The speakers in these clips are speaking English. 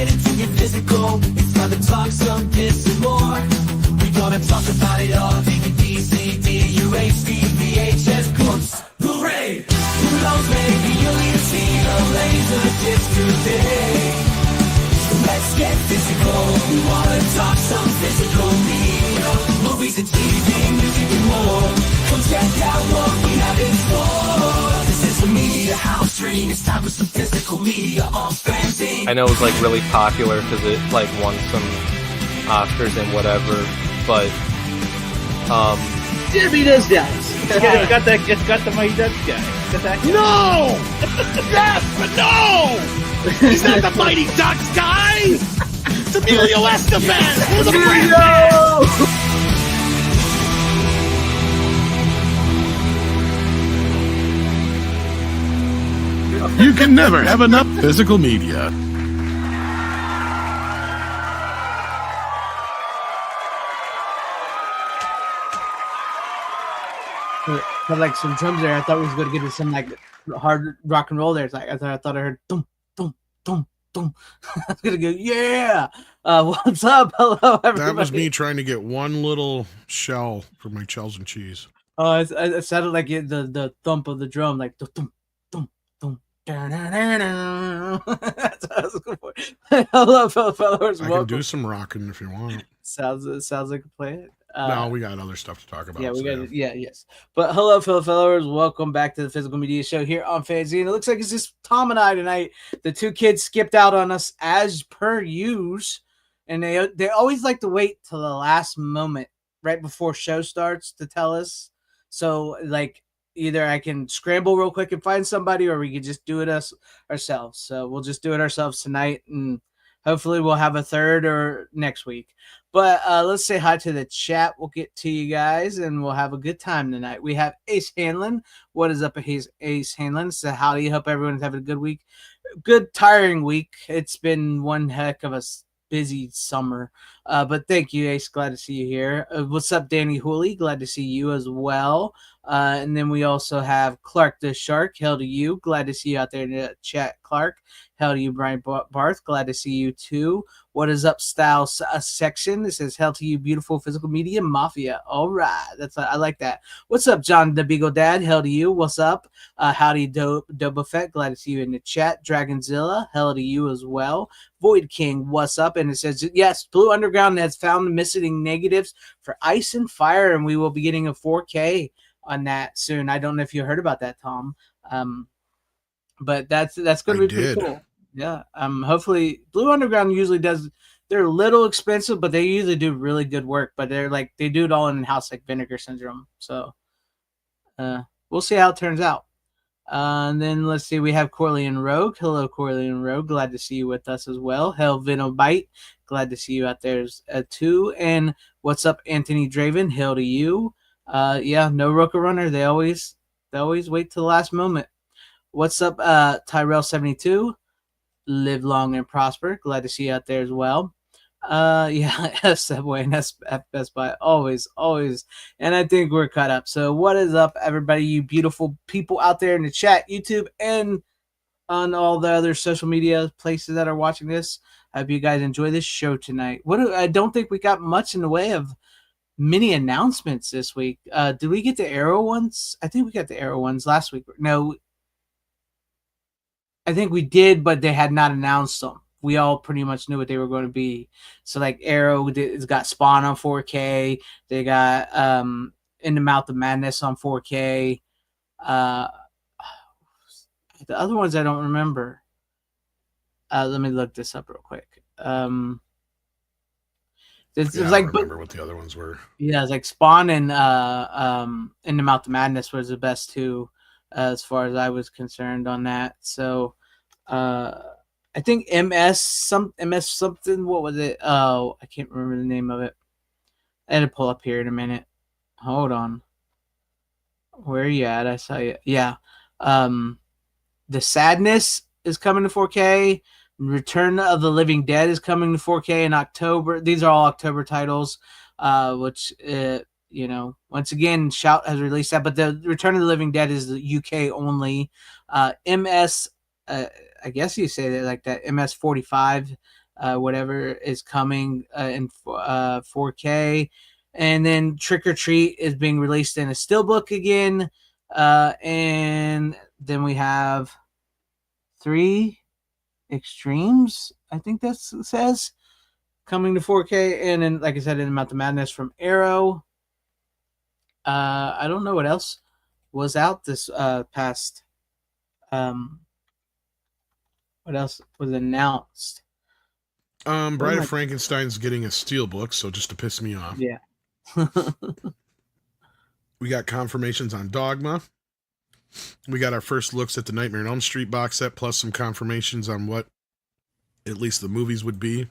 get into your physical. It's time to talk some piss and more. We gonna talk about it all. DVD, CD, UHD, VHS, clips. Hooray! Who knows, maybe you'll even see a laser disc today. Let's get physical. We wanna talk some physical media. Movies and TV, music and more. Come check out what we have in store. This is the Media House Stream. It's time for some physical media on FanZcene. I know it was like really popular because it like won some Oscars and whatever, but Jimmy does that. Yeah, it's got the Mighty Ducks guy. No! Yes, but no! He's not the Mighty Ducks guy! It's Emilio Estevez! For the You can never have enough physical media. But like some drums there, I thought we was going to get into some like hard rock and roll there. It's like I thought I heard dum dum dum dum. I was gonna go yeah. What's up? Hello, everybody. That was me trying to get one little shell for my shells and cheese. Oh, it sounded like the thump of the drum, like dum dum dum. That's what I was going for. Hello, fellow followers. I can do some rocking if you want. Sounds like a plan. No, we got other stuff to talk about. Yeah, we got yes. But hello, fellow followers. Welcome back to the Physical Media Show here on FanZcene. It looks like it's just Tom and I tonight. The two kids skipped out on us as per use, and they always like to wait till the last moment right before show starts to tell us. So like either I can scramble real quick and find somebody, or we could just do it ourselves. So we'll just do it ourselves tonight, and hopefully we'll have a third or next week. But let's say hi to the chat. We'll get to you guys, and we'll have a good time tonight. We have Ace Hanlon. What is up, Ace Hanlon? So howdy. Hope everyone's having a good week. Good, tiring week. It's been one heck of a busy summer. But thank you, Ace. Glad to see you here. What's up, Danny Hooley? Glad to see you as well. And then we also have Clark the Shark. Hell to you. Glad to see you out there in the chat, Clark. Hell to you, Brian Barth. Glad to see you too. What is up, style section? It says, hell to you, beautiful physical media mafia. All right. I like that. What's up, John the Beagle Dad? Hell to you. What's up? Howdy, Doba Fett. Glad to see you in the chat. Dragonzilla. Hell to you as well. Void King. What's up? And it says, yes, Blue Underground has found the missing negatives for Ice and Fire, and we will be getting a 4K on that soon. I don't know if you heard about that, Tom. But that's going to be pretty cool. Yeah. Hopefully Blue Underground usually does. They're a little expensive, but they usually do really good work. But they do it all in house, like Vinegar Syndrome. So we'll see how it turns out. And then let's see. We have Corley and Rogue. Hello, Corley and Rogue. Glad to see you with us as well. Hell, Vinobite. Glad to see you out there too. And what's up, Anthony Draven? Hell to you. Yeah, no Roka Runner. They always wait till the last moment. What's up, Tyrell72? Live long and prosper. Glad to see you out there as well. Yeah, Subway and Best Buy. Always. And I think we're caught up. So what is up, everybody, you beautiful people out there in the chat, YouTube, and on all the other social media places that are watching this. I hope you guys enjoy this show tonight. I don't think we got much in the way of mini announcements this week. Did we get the Arrow ones? I think we got the Arrow ones last week. No, I think we did, but they had not announced them. We all pretty much knew what they were going to be. So like Arrow it's got Spawn on 4K. They got In the Mouth of Madness on 4K. The other ones I don't remember. Let me look this up real quick. It's I don't remember what the other ones were. Yeah, it's like Spawn and In the Mouth of Madness was the best two as far as I was concerned on that. So I think MS something. What was it? Oh, I can't remember the name of it. I had to pull up here in a minute. Hold on. Where are you at? I saw you. Yeah. The Sadness is coming to 4K. Return of the Living Dead is coming to 4K in October. These are all October titles, which, once again, Shout has released that. But the Return of the Living Dead is the UK only. MS, I guess you say that like that, MS 45 whatever is coming in 4K. And then Trick or Treat is being released in a steelbook again. And then we have 3 Extremes, I think that says, coming to 4K. And then, like I said, in Mouth of Madness from Arrow. I don't know what else was out this past. What else was announced? Bride of Frankenstein's getting a steelbook, so just to piss me off. Yeah. We got confirmations on Dogma. We got our first looks at the Nightmare on Elm Street box set, plus some confirmations on what at least the movies would be.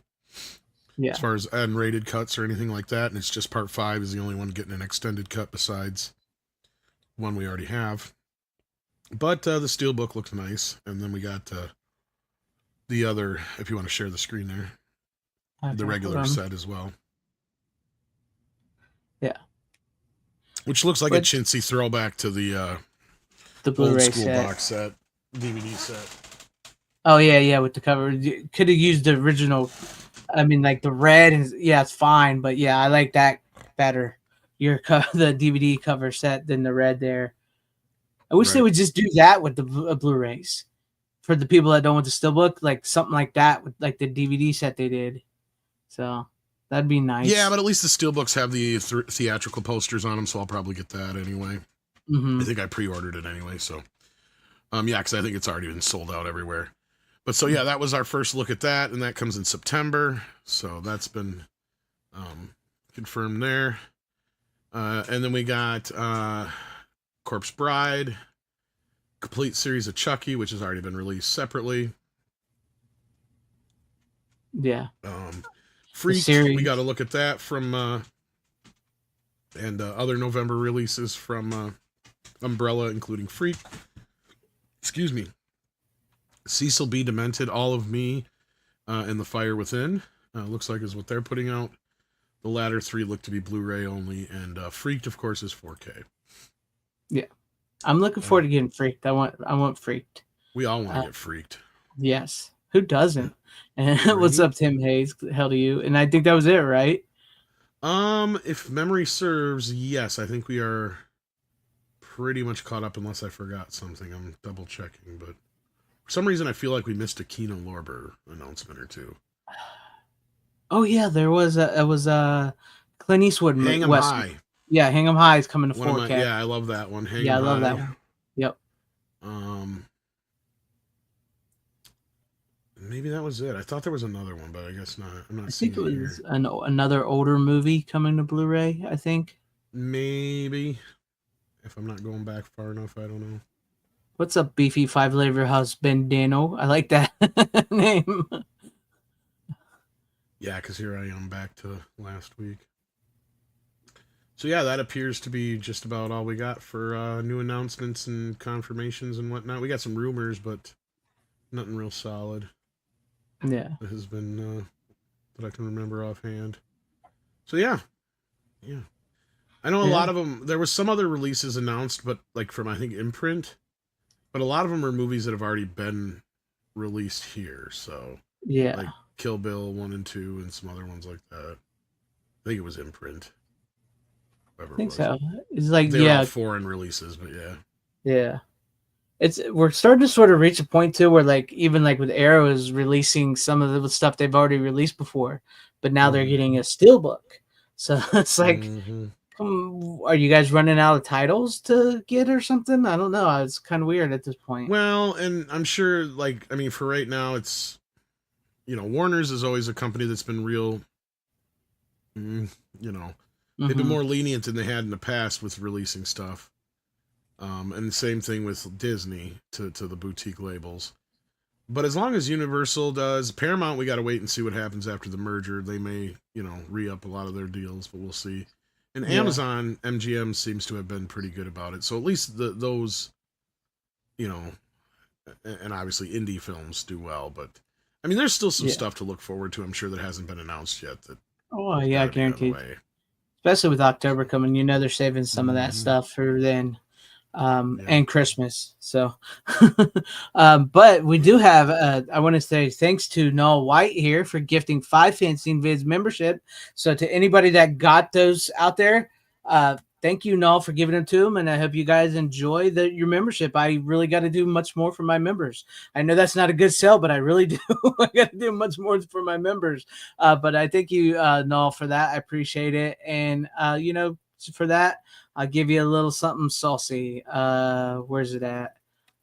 Yeah. As far as unrated cuts or anything like that. And it's just part 5 is the only one getting an extended cut besides one we already have. But the steelbook looks nice. And then we got the other, if you want to share the screen there, Okay, the regular set as well. Yeah. Which looks like a chintzy throwback to the Blu-ray old school set. box set, DVD set. Oh yeah, with the cover. Could have used the original. I mean, like the red is, yeah, it's fine, but yeah, I like that better. The DVD cover set than the red there. I wish they would just do that with the Blu-rays for the people that don't want the steelbook, like something like that with like the DVD set they did. So that'd be nice. Yeah, but at least the steelbooks have the theatrical posters on them, so I'll probably get that anyway. Mm-hmm. I think I pre-ordered it anyway, so yeah, because I think it's already been sold out everywhere. But so yeah, that was our first look at that, and that comes in September. So that's been confirmed there. And then we got Corpse Bride, complete series of Chucky, which has already been released separately. Yeah. Freaked, we got to look at that from and other November releases from Umbrella, including Freak. Excuse me. Cecil B. Demented, All of Me, and The Fire Within. Looks like is what they're putting out. The latter 3 look to be Blu-ray only, and Freaked, of course, is 4K. Yeah, I'm looking forward to getting Freaked. I want Freaked. We all want to get Freaked. Yes, who doesn't? And what's up, Tim Hayes? Hell to you. And I think that was it, right? If memory serves, yes, I think we are pretty much caught up, unless I forgot something. I'm double checking, but for some reason I feel like we missed a Kino Lorber announcement or two. Oh yeah, there was a Clint Eastwood. Hang 'em High. Yeah, Hang 'em High is coming to 4K. Yeah, I love that one. Hang 'em I love High. that one. Yep. Maybe that was it. I thought there was another one, but I guess not. I'm not I seeing think it it was here. another older movie coming to Blu-ray, I think. Maybe. If I'm not going back far enough, I don't know. What's up, beefy 5-labor husband Dano? I like that name. Yeah, because here I am back to last week. So yeah, that appears to be just about all we got for new announcements and confirmations and whatnot. We got some rumors, but nothing real solid. Yeah. That has been that I can remember offhand. So yeah. I know a lot of them. There was some other releases announced, but like from I think Imprint, but a lot of them are movies that have already been released here. So yeah, like Kill Bill 1 and 2 and some other ones like that. I think it was Imprint. I think so. It's like they're all foreign releases, but yeah. We're starting to sort of reach a point too where like even like with Arrow is releasing some of the stuff they've already released before, but now they're getting a steelbook. So it's like, are you guys running out of titles to get or something? I don't know. It's kind of weird at this point. Well, and I'm sure, like, I mean, for right now, it's, Warner's is always a company that's been real, they've been more lenient than they had in the past with releasing stuff. And the same thing with Disney to the boutique labels. But as long as Universal does, Paramount, we got to wait and see what happens after the merger. They may, re-up a lot of their deals, but we'll see. And Amazon, MGM seems to have been pretty good about it. So at least those, and obviously indie films do well. But, I mean, there's still some stuff to look forward to, I'm sure, that hasn't been announced yet. Guaranteed. Especially with October coming, they're saving some of that stuff for then. and Christmas. So, but we do have, I want to say thanks to Noel White here for gifting 5 FanZcene Vids membership. So to anybody that got those out there, thank you, Noel, for giving them to him. And I hope you guys enjoy your membership. I really got to do much more for my members. I know that's not a good sell, but I really do. I got to do much more for my members. But I thank you, Noel, for that. I appreciate it. And, for that, I'll give you a little something saucy. Where's it at?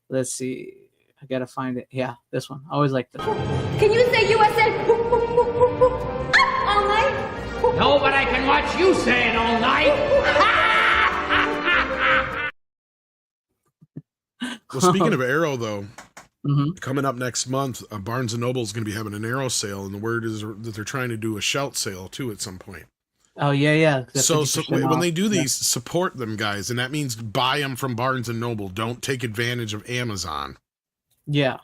Let's see. I gotta find it. Yeah, this one. I always like this. Can you say USA all night? No, but I can watch you say it all night. Well, speaking of Arrow, though, coming up next month, Barnes & Noble is going to be having an Arrow sale, and the word is that they're trying to do a shout sale, too, at some point. Oh, yeah. So when they do these, support them, guys, and that means buy them from Barnes & Noble. Don't take advantage of Amazon. Yeah,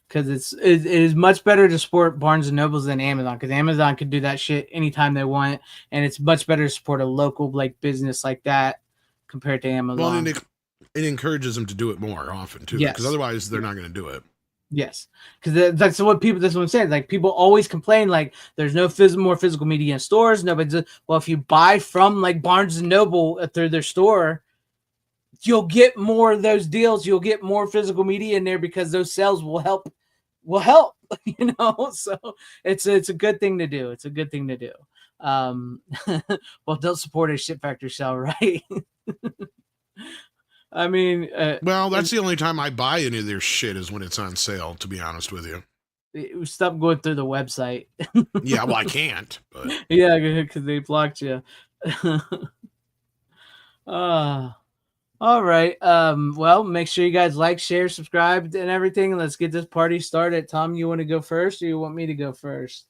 because it is much better to support Barnes & Nobles than Amazon, because Amazon can do that shit anytime they want, and it's much better to support a local business like that compared to Amazon. Well, and it encourages them to do it more often, too, because otherwise they're not going to do it. Yes, because that's what I'm saying. Like, people always complain, like, there's no more physical media in stores. Nobody well, if you buy from Barnes & Noble through their store, you'll get more of those deals. You'll get more physical media in there because those sales will help. So it's a good thing to do. It's a good thing to do. Well, don't support a shit factory sale, right? I mean, well, that's the only time I buy any of their shit is when it's on sale, to be honest with you. Stop going through the website. Yeah, well, I can't. But. Yeah, because they blocked you. All right. Well, make sure you guys like, share, subscribe, and everything. And let's get this party started. Tom, you want to go first, or you want me to go first?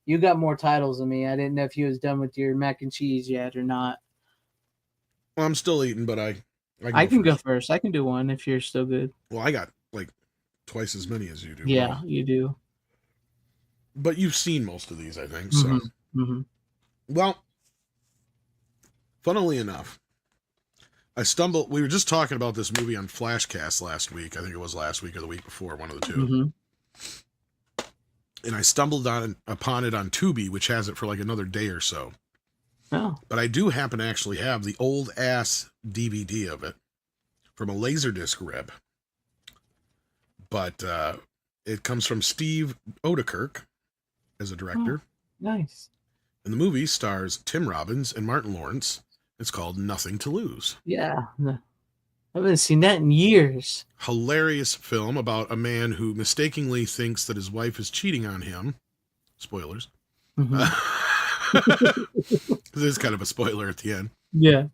You got more titles than me. I didn't know if you was done with your mac and cheese yet or not. Well, I'm still eating, but I can go first. I can do one if you're still good. Well, I got twice as many as you do. Yeah, well. You do. But you've seen most of these, I think. So, Well, funnily enough, we were just talking about this movie on Flashcast last week. I think it was last week or the week before, one of the two. And I stumbled upon it on Tubi, which has it for another day or so. Oh. But I do happen to actually have the old ass DVD of it from a Laserdisc rip. But it comes from Steve Odekirk as a director. Oh, nice. And the movie stars Tim Robbins and Martin Lawrence. It's called Nothing to Lose. Yeah. I haven't seen that in years. Hilarious film about a man who mistakenly thinks that his wife is cheating on him. Spoilers. Because it's kind of a spoiler at the end. Yeah.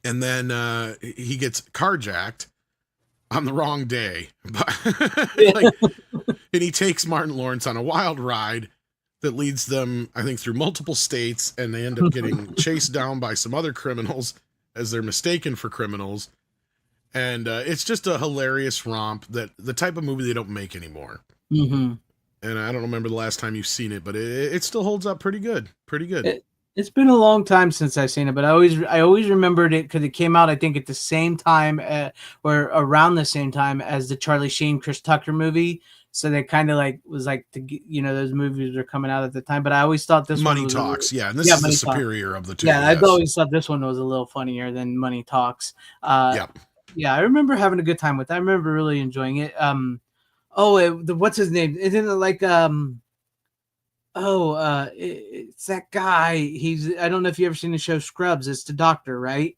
And then he gets carjacked on the wrong day. And he takes Martin Lawrence on a wild ride that leads them, I think, through multiple states, and they end up getting chased down by some other criminals as they're mistaken for criminals. And it's just a hilarious romp, that the type of movie they don't make anymore. And I don't remember the last time you've seen it, but it still holds up pretty good. Pretty good. It's been a long time since I've seen it, but I always remembered it because it came out, I think, at the same time or around the same time as the Charlie Sheen, Chris Tucker movie. So they kind of was those movies were coming out at the time. But I always thought this Money one was Talks, and this is the superior of the two. Yeah, I've always thought this one was a little funnier than Money Talks. Yeah, I remember having a good time with it. I remember really enjoying it. What's his name? Isn't it it's that guy. I don't know if you ever seen the show Scrubs. It's the doctor, right?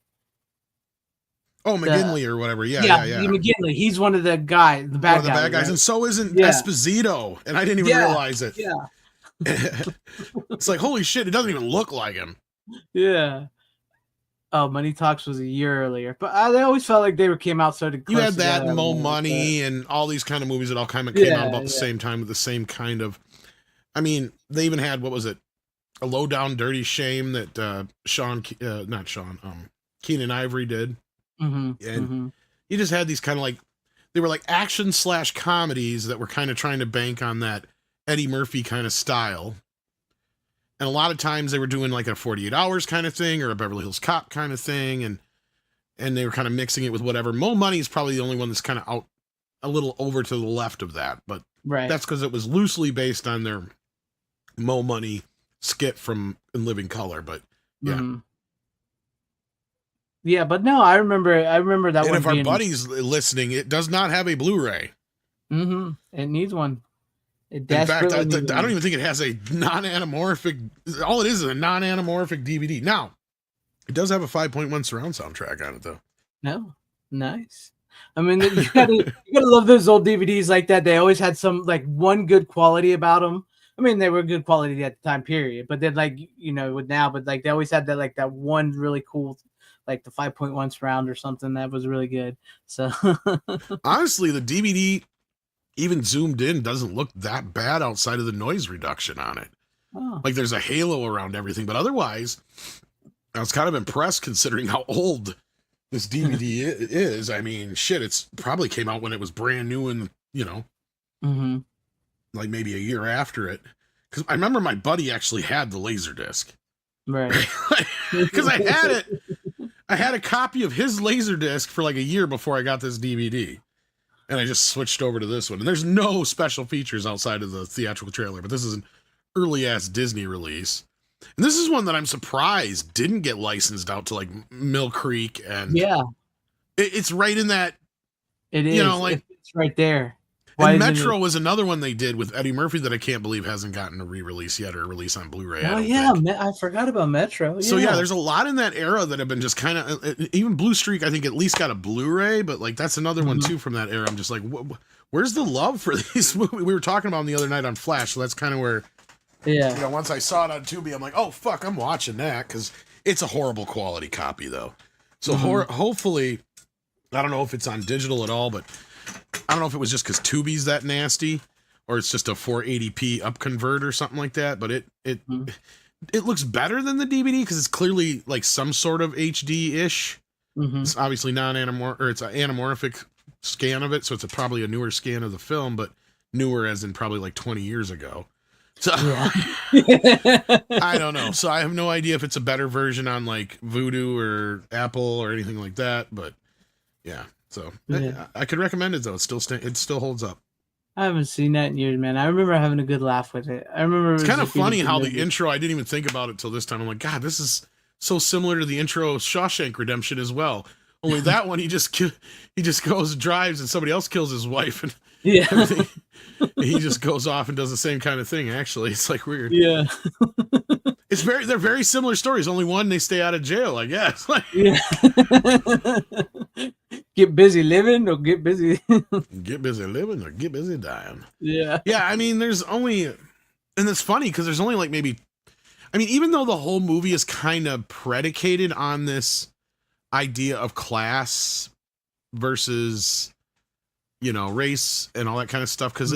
Oh, McGinley or whatever. Yeah. McGinley. He's one of the bad guys. Right? And so isn't Esposito. And I didn't even realize it. Yeah. It's like, holy shit, it doesn't even look like him. Yeah. Oh, Money Talks was a year earlier, but they always felt like they came out so close. You had that and Mo Money and all these kind of movies that all kind of came out about the same time with the same kind of. I mean, they even had, what was it, A Low Down Dirty Shame that Keenan Ivory did. And you just had these kind of they were action / comedies that were kind of trying to bank on that Eddie Murphy kind of style. And a lot of times they were doing a 48 Hours kind of thing or a Beverly Hills Cop kind of thing. And and they were kind of mixing it with whatever. Mo Money is probably the only one that's kind of out a little over to the left of that, but that's because it was loosely based on their Mo Money skit from In Living Color. But yeah, but no, I remember that. And one if our buddies listening, it does not have a Blu-ray. It needs one. In fact, I don't even think it has a non-anamorphic. All it is a non-anamorphic DVD. Now, it does have a 5.1 surround soundtrack on it, though. No, nice. I mean, you gotta love those old DVDs like that. They always had some like one good quality about them. I mean, they were good quality at the time period, but then like with now, but like they always had that one really cool, like the 5.1 surround or something that was really good. So honestly, the DVD, even zoomed in, doesn't look that bad outside of the noise reduction on it. Oh. Like there's a halo around everything, but otherwise, I was kind of impressed considering how old this DVD is. I mean, shit, it's probably came out when it was brand new and, like maybe a year after it. Because I remember my buddy actually had the Laserdisc. Right. Because I had it. I had a copy of his Laserdisc for like a year before I got this DVD. And I just switched over to this one. And there's no special features outside of the theatrical trailer, but this is an early-ass Disney release. And this is one that I'm surprised didn't get licensed out to like Mill Creek. And it's right in that. It is. It's right there. And Metro was another one they did with Eddie Murphy that I can't believe hasn't gotten a re-release yet or a release on Blu-ray. Oh yeah, I forgot about Metro. Yeah. So yeah, there's a lot in that era that have been just kind of, even Blue Streak I think at least got a Blu-ray, but like that's another one too from that era. I'm just like, where's the love for these movies? We were talking about them the other night on Flash, so that's kind of where, once I saw it on Tubi, I'm like, oh fuck, I'm watching that, because it's a horrible quality copy though. So hopefully, I don't know if it's on digital at all, but I don't know if it was just because Tubi's that nasty, or it's just a 480p upconvert or something like that. But it looks better than the DVD because it's clearly like some sort of HD-ish. It's obviously non-anamorphic, or it's an anamorphic scan of it, so it's probably a newer scan of the film, but newer as in probably like 20 years ago. So I don't know. So I have no idea if it's a better version on like Vudu or Apple or anything like that. But yeah. So I could recommend it though. It still holds up. I haven't seen that in years, man. I remember having a good laugh with it. I remember it's kind of funny how the intro. I didn't even think about it till this time. I'm like, God, this is so similar to the intro of Shawshank Redemption as well. Only that one, he just goes drives and somebody else kills his wife and everything. He just goes off and does the same kind of thing. Actually, it's like weird. Yeah. They're very similar stories. Only one they stay out of jail, I guess. Get busy living or get busy. Get busy living or get busy dying. Yeah. Yeah, I mean, there's only, and it's funny because there's only like maybe, I mean, even though the whole movie is kind of predicated on this idea of class versus, race and all that kind of stuff, because,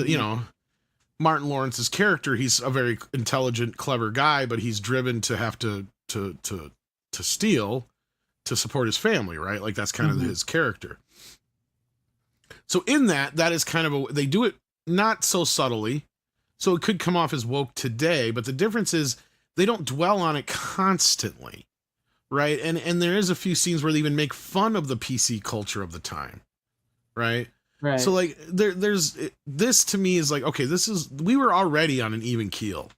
Martin Lawrence's character, he's a very intelligent, clever guy, but he's driven to have to steal to support his family, right? Like that's kind of his character. So in that is kind of they do it not so subtly, so it could come off as woke today, but the difference is they don't dwell on it constantly, right? And there is a few scenes where they even make fun of the PC culture of the time, right? Right. So like there's this to me is like, okay, we were already on an even keel.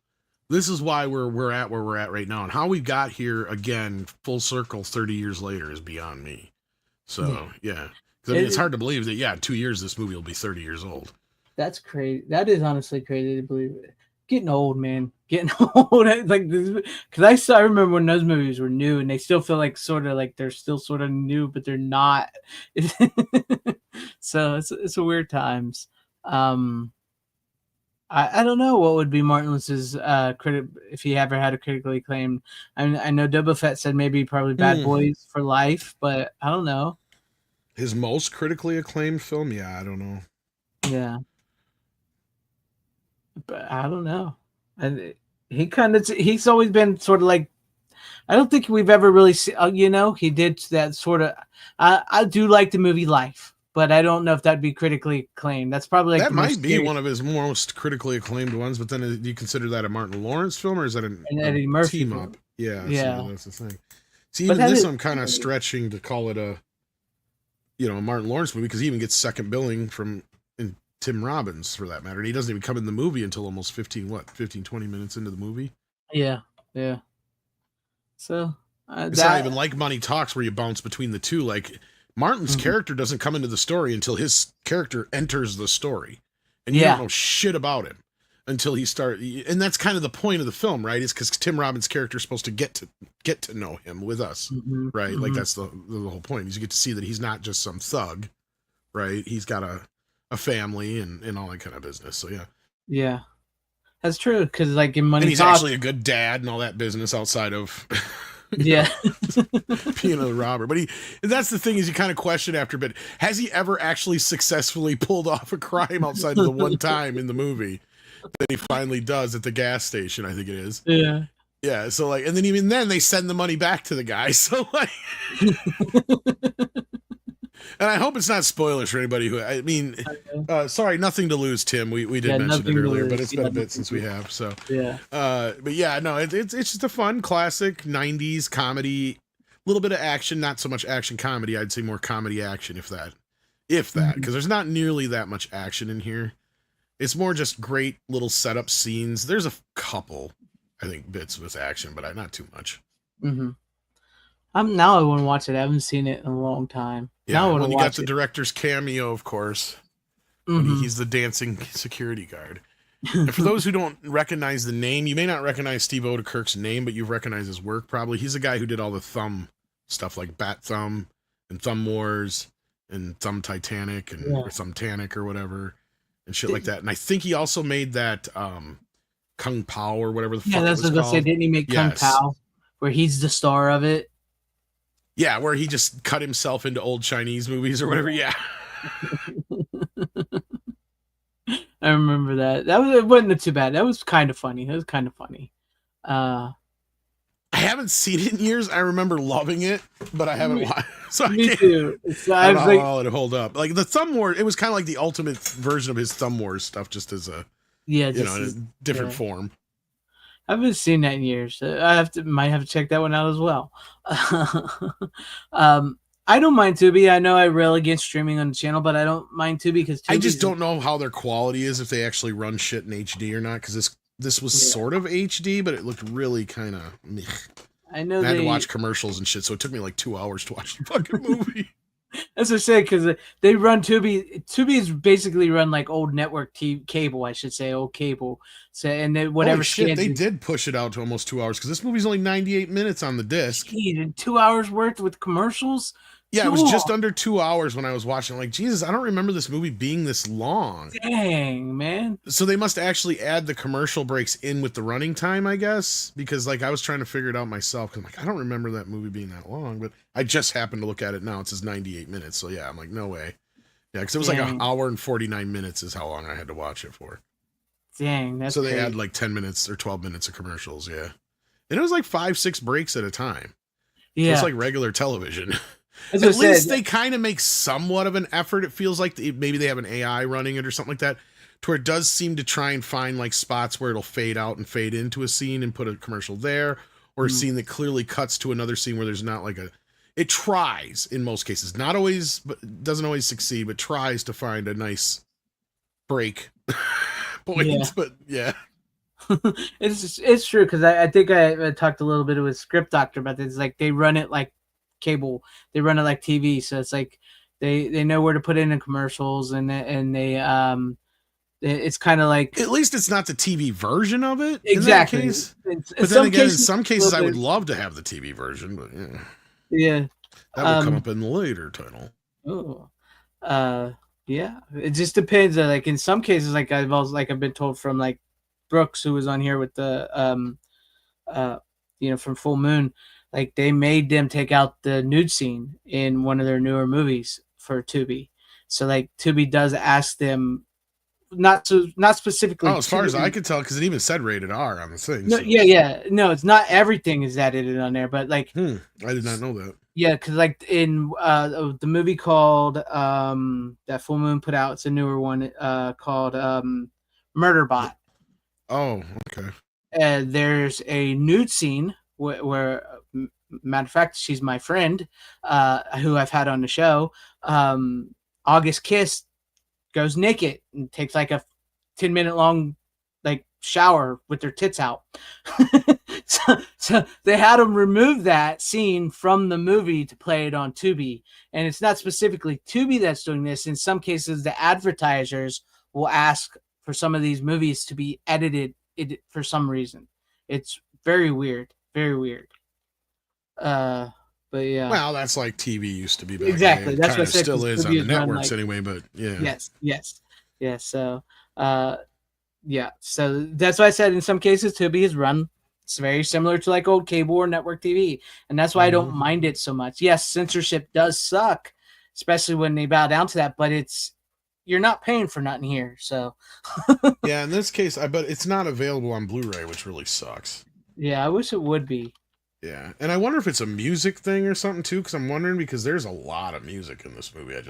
This is why we're at where we're at right now, and how we got here again, full circle 30 years later is beyond me. So yeah. I mean, it's hard to believe that in 2 years this movie will be 30 years old. That's crazy. That is honestly crazy to believe. Getting old, man. Getting old. Like because I remember when those movies were new, and they still feel like sort of like they're still sort of new, but they're not. So it's a weird times. I don't know what would be Martin Lawrence's critic if he ever had a critically acclaimed. I know Boba Fett said maybe probably Bad Boys for Life, but I don't know. His most critically acclaimed film? Yeah, I don't know. Yeah. But I don't know. And he's always been sort of like, I don't think we've ever really seen, he did that sort of, I do like the movie Life, but I don't know if that'd be critically acclaimed. That's probably like that might be one of his most critically acclaimed ones, but then do you consider that a Martin Lawrence film or is that an Eddie Murphy team film? Up? Yeah. Yeah. See, that's the thing. See, even this I'm kind of stretching to call it a you know, a Martin Lawrence movie, because he even gets second billing from Tim Robbins for that matter. And he doesn't even come in the movie until almost 20 minutes into the movie. Yeah. So it's not even like Money Talks where you bounce between the two. Like Martin's character doesn't come into the story until his character enters the story. And you don't know shit about him until he starts. And that's kind of the point of the film, right? Is because Tim Robbins' character is supposed to get to know him with us, right? Like that's the whole point. Is you get to see that he's not just some thug, right? He's got a family and all that kind of business. So yeah, that's true. Because like in Money and he's Talks, actually a good dad and all that business outside of yeah, being a robber. But that's the thing is you kind of question after, but has he ever actually successfully pulled off a crime outside of the one time in the movie that he finally does at the gas station? I think it is. Yeah. So like, and then even then they send the money back to the guy. So like. And I hope it's not spoilers for anybody who, I mean, sorry, nothing to lose, Tim. We did mention it earlier, but it's been a bit since we have. So, but yeah, no, it's just a fun classic 90s comedy, a little bit of action, not so much action comedy. I'd say more comedy action, if that, because there's not nearly that much action in here. It's more just great little setup scenes. There's a couple, I think, bits with action, but not too much. Now I want to watch it. I haven't seen it in a long time. Yeah, now I well, you got the it. director's cameo, of course. He's the dancing security guard. And for those who don't recognize the name, you may not recognize Steve Odekirk's name, but you recognize his work probably. He's the guy who did all the Thumb stuff like Bat Thumb and Thumb Wars and Thumb Titanic and or Thumb Tanic or whatever and shit like that. And I think he also made that Kung Pao or whatever the fuck it was called. Yeah, that's what I was going to say. Didn't he make Kung Pao where he's the star of it? Yeah, where he just cut himself into old Chinese movies or whatever. Yeah. I remember that. It wasn't too bad. That was kind of funny. I haven't seen it in years. I remember loving it, but I haven't watched. So me too. I don't know how it hold up. Like the Thumb Wars, it was kind of like the ultimate version of his Thumb Wars stuff, just as a in a different form. I haven't seen that in years. Might have to check that one out as well. I don't mind Tubi. I know I rail against streaming on the channel, but I don't mind Tubi because I just don't know how their quality is if they actually run shit in HD or not. Because this was sort of HD, but it looked really kind of. I know I had to watch commercials and shit, so it took me like 2 hours to watch the fucking movie. As I say, because they run Tubi. Tubi is basically run like old network cable, I should say, old cable. So and they, whatever. Holy shit, they did push it out to almost 2 hours because this movie's only 98 minutes on the disc. 2 hours worth with commercials. Yeah, it was just under 2 hours when I was watching. Like, Jesus, I don't remember this movie being this long. Dang, man. So they must actually add the commercial breaks in with the running time, I guess, because like I was trying to figure it out myself. Cause I'm like, I don't remember that movie being that long, but I just happened to look at it now. It says 98 minutes. So yeah, I'm like, no way. Yeah, because it was like an hour and 49 minutes is how long I had to watch it for. Dang, that's so they crazy. had like 10 minutes or 12 minutes of commercials, yeah. And it was like 5-6 breaks at a time. Yeah. So it's like regular television. At least they kind of make somewhat of an effort. It feels like maybe they have an AI running it or something like that, to where it does seem to try and find like spots where it'll fade out and fade into a scene and put a commercial there, or a scene that clearly cuts to another scene where there's not like it tries in most cases, not always, but doesn't always succeed, but tries to find a nice break point. But yeah. It's true, because I think I talked a little bit with Script Doctor about this. Like they run it like cable, they run it like TV, so it's like they know where to put in the commercials, and they it's kind of like, at least it's not the TV version of it. Exactly. In that case. But then again, in some cases, I would love to have the TV version, but that will come up in the later title. Yeah, it just depends. Like in some cases, like I've been told from like Brooks, who was on here with the from Full Moon, like they made them take out the nude scene in one of their newer movies for Tubi. So like Tubi does ask them not specifically. Oh, as far as I could tell, because it even said rated R on the thing. No, so. yeah. No, it's not everything is edited on there, but like I did not know that. Yeah, because like in the movie called that Full Moon put out, it's a newer one called Murderbot. Oh, okay. There's a nude scene where matter of fact, she's my friend, who I've had on the show. August Kiss goes naked and takes like a 10-minute long like shower with their tits out. so they had them remove that scene from the movie to play it on Tubi. And it's not specifically Tubi that's doing this. In some cases, the advertisers will ask for some of these movies to be edited for some reason. It's very weird. Very weird. But yeah. Well, that's like TV used to be back Exactly. then. It That's what I kinda said, still 'cause is on Tubi the is run networks like- anyway, but yeah. Yes. So, yeah. So that's why I said in some cases Tubi is run. It's very similar to like old cable or network TV, and that's why I don't mind it so much. Yes, censorship does suck, especially when they bow down to that. But you're not paying for nothing here, so. Yeah, in this case, I bet it's not available on Blu-ray, which really sucks. Yeah, I wish it would be. Yeah, and I wonder if it's a music thing or something too, because I'm wondering because there's a lot of music in this movie. I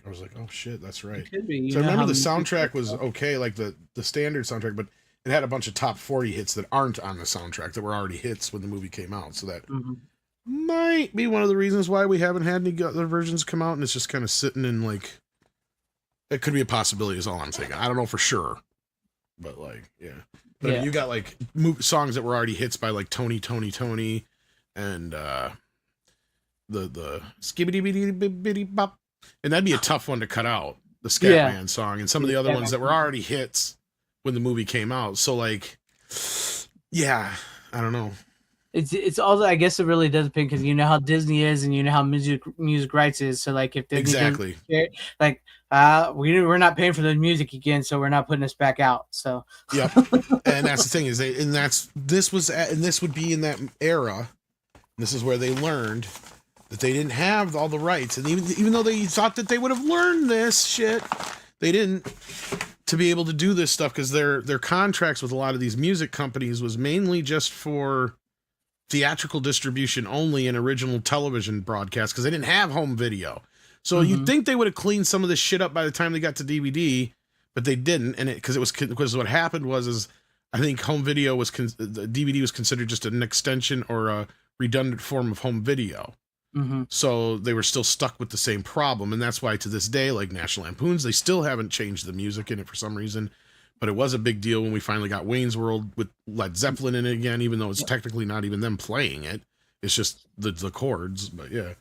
was like, oh shit, that's right. It could be. So I remember the soundtrack was okay, like the standard soundtrack, but it had a bunch of top 40 hits that aren't on the soundtrack that were already hits when the movie came out. So that might be one of the reasons why we haven't had any other versions come out, and it's just kind of sitting in like. It could be a possibility. Is all I'm saying. I don't know for sure, but like, yeah. But I mean, you got like songs that were already hits by like Tony, and the skibbity bitty bop, and that'd be a tough one to cut out. The Scatman song and some of the other ones that were already hits when the movie came out. So like, yeah, I don't know. It's all, I guess it really does depend, because you know how Disney is and you know how music rights is. So like if Disney like we're not paying for the music again, so we're not putting this back out. So yep. And that's the thing is this would be in that era. This is where they learned that they didn't have all the rights, and even though they thought that they would have learned this shit, they didn't, to be able to do this stuff, because their contracts with a lot of these music companies was mainly just for theatrical distribution only and original television broadcast, because they didn't have home video. So you'd think they would have cleaned some of this shit up by the time they got to DVD, but they didn't. And because what happened was I think home video the DVD was considered just an extension or a redundant form of home video. So they were still stuck with the same problem. And that's why to this day, like National Lampoons, they still haven't changed the music in it for some reason. But it was a big deal when we finally got Wayne's World with Led Zeppelin in it again, even though it's technically not even them playing it. It's just the chords. But yeah.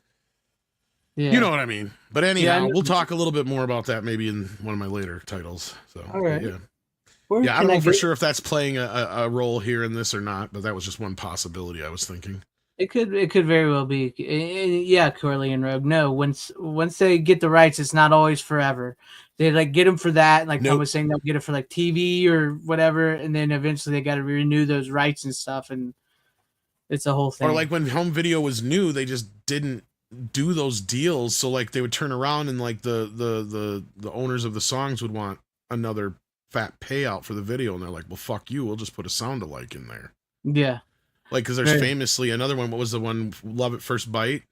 You know what I mean. But anyhow, we'll talk a little bit more about that maybe in one of my later titles. So all right. Yeah, I don't know for sure if that's playing a role here in this or not, but that was just one possibility I was thinking. It could very well be. Yeah, Corley and Rogue. No, once they get the rights, it's not always forever. They like get them for that, like Tom was saying, they'll get it for like TV or whatever, and then eventually they got to renew those rights and stuff, and it's a whole thing. Or like when home video was new, they just didn't do those deals, so like they would turn around and like the owners of the songs would want another fat payout for the video, and they're like, well, fuck you, we'll just put a sound alike in there. Yeah. Like, because there's famously another one. What was the one? Love at First Bite.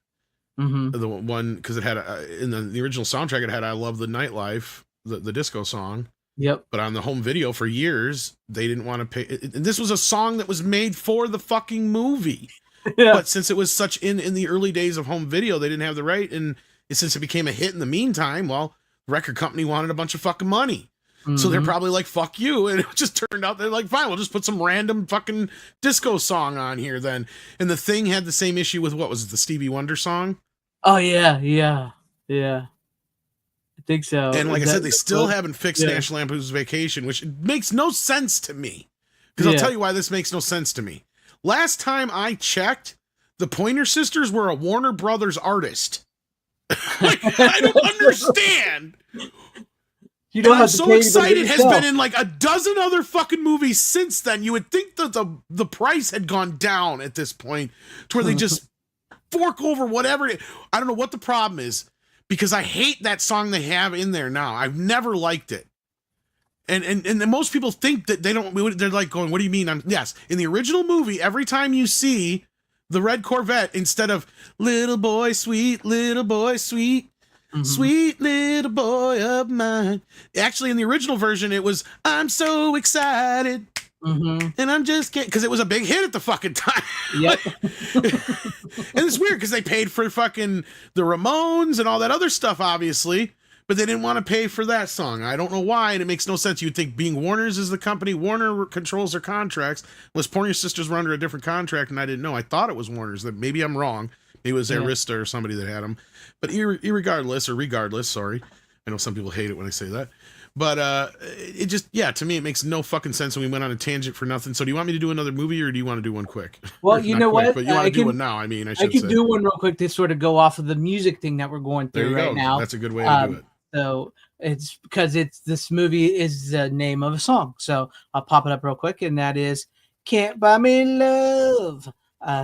The one, because it had in the original soundtrack, it had "I Love the Nightlife," the disco song. Yep. But on the home video for years, they didn't want to pay. And this was a song that was made for the fucking movie. Yeah. But since it was such in the early days of home video, they didn't have the right. And since it became a hit in the meantime, well, the record company wanted a bunch of fucking money. So they're probably like, fuck you. And it just turned out they're like, fine, we'll just put some random fucking disco song on here then. And the Thing had the same issue with, what was it, the Stevie Wonder song? Oh, yeah. I think so. And like I said, they still haven't fixed National Lampoon's Vacation, which makes no sense to me. Because I'll tell you why this makes no sense to me. Last time I checked, the Pointer Sisters were a Warner Brothers artist. Like, I don't understand. I'm so excited. Has been in like a dozen other fucking movies since then. You would think that the price had gone down at this point to where they just fork over whatever. I don't know what the problem is, because I hate that song they have in there now. I've never liked it. And most people think that they're like going, what do you mean? Yes, in the original movie, every time you see the red Corvette, instead of little boy, sweet, sweet little boy of mine. Actually, in the original version, it was, I'm so excited. Mm-hmm. And I'm just kidding, because it was a big hit at the fucking time. Yep. And it's weird because they paid for fucking the Ramones and all that other stuff, obviously, but they didn't want to pay for that song. I don't know why, and it makes no sense. You'd think being Warner's is the company, Warner controls their contracts, unless Pointer Sisters were under a different contract, and I didn't know. I thought it was Warner's. That maybe I'm wrong. Maybe it was Arista or somebody that had them. But regardless, sorry. I know some people hate it when I say that. But it just, to me, it makes no fucking sense, and we went on a tangent for nothing. So do you want me to do another movie, or do you want to do one quick? Well, you know what? But you want to do one now, I mean, I should say. I can do one real quick to sort of go off of the music thing that we're going through right now. That's a good way to do it. So it's because this movie is the name of a song. So I'll pop it up real quick, and that is Can't Buy Me Love.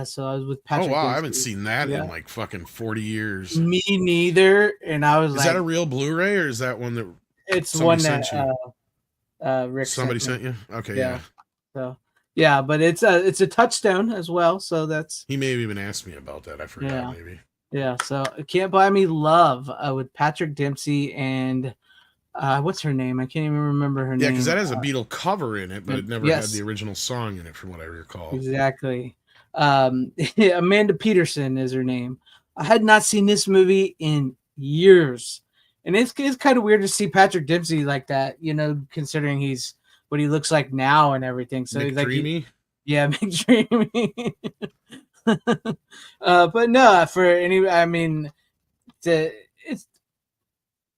So I was with Patrick. Oh, wow. Dempsey. I haven't seen that in like fucking 40 years. Me neither. And I was Is that a real Blu-ray, or is that one that it's one that Rick somebody sent you? Okay, yeah. So yeah, but it's a touchstone as well. So that's he may have even asked me about that. I forgot maybe. Yeah, so Can't Buy Me Love with Patrick Dempsey and what's her name? I can't even remember her name. Yeah, because that has a Beatle cover in it, but it never had the original song in it, from what I recall. Exactly. Amanda Peterson is her name. I had not seen this movie in years, and it's kind of weird to see Patrick Dempsey like that, considering he's what he looks like now and everything. So he's like, McDreamy. But no, it's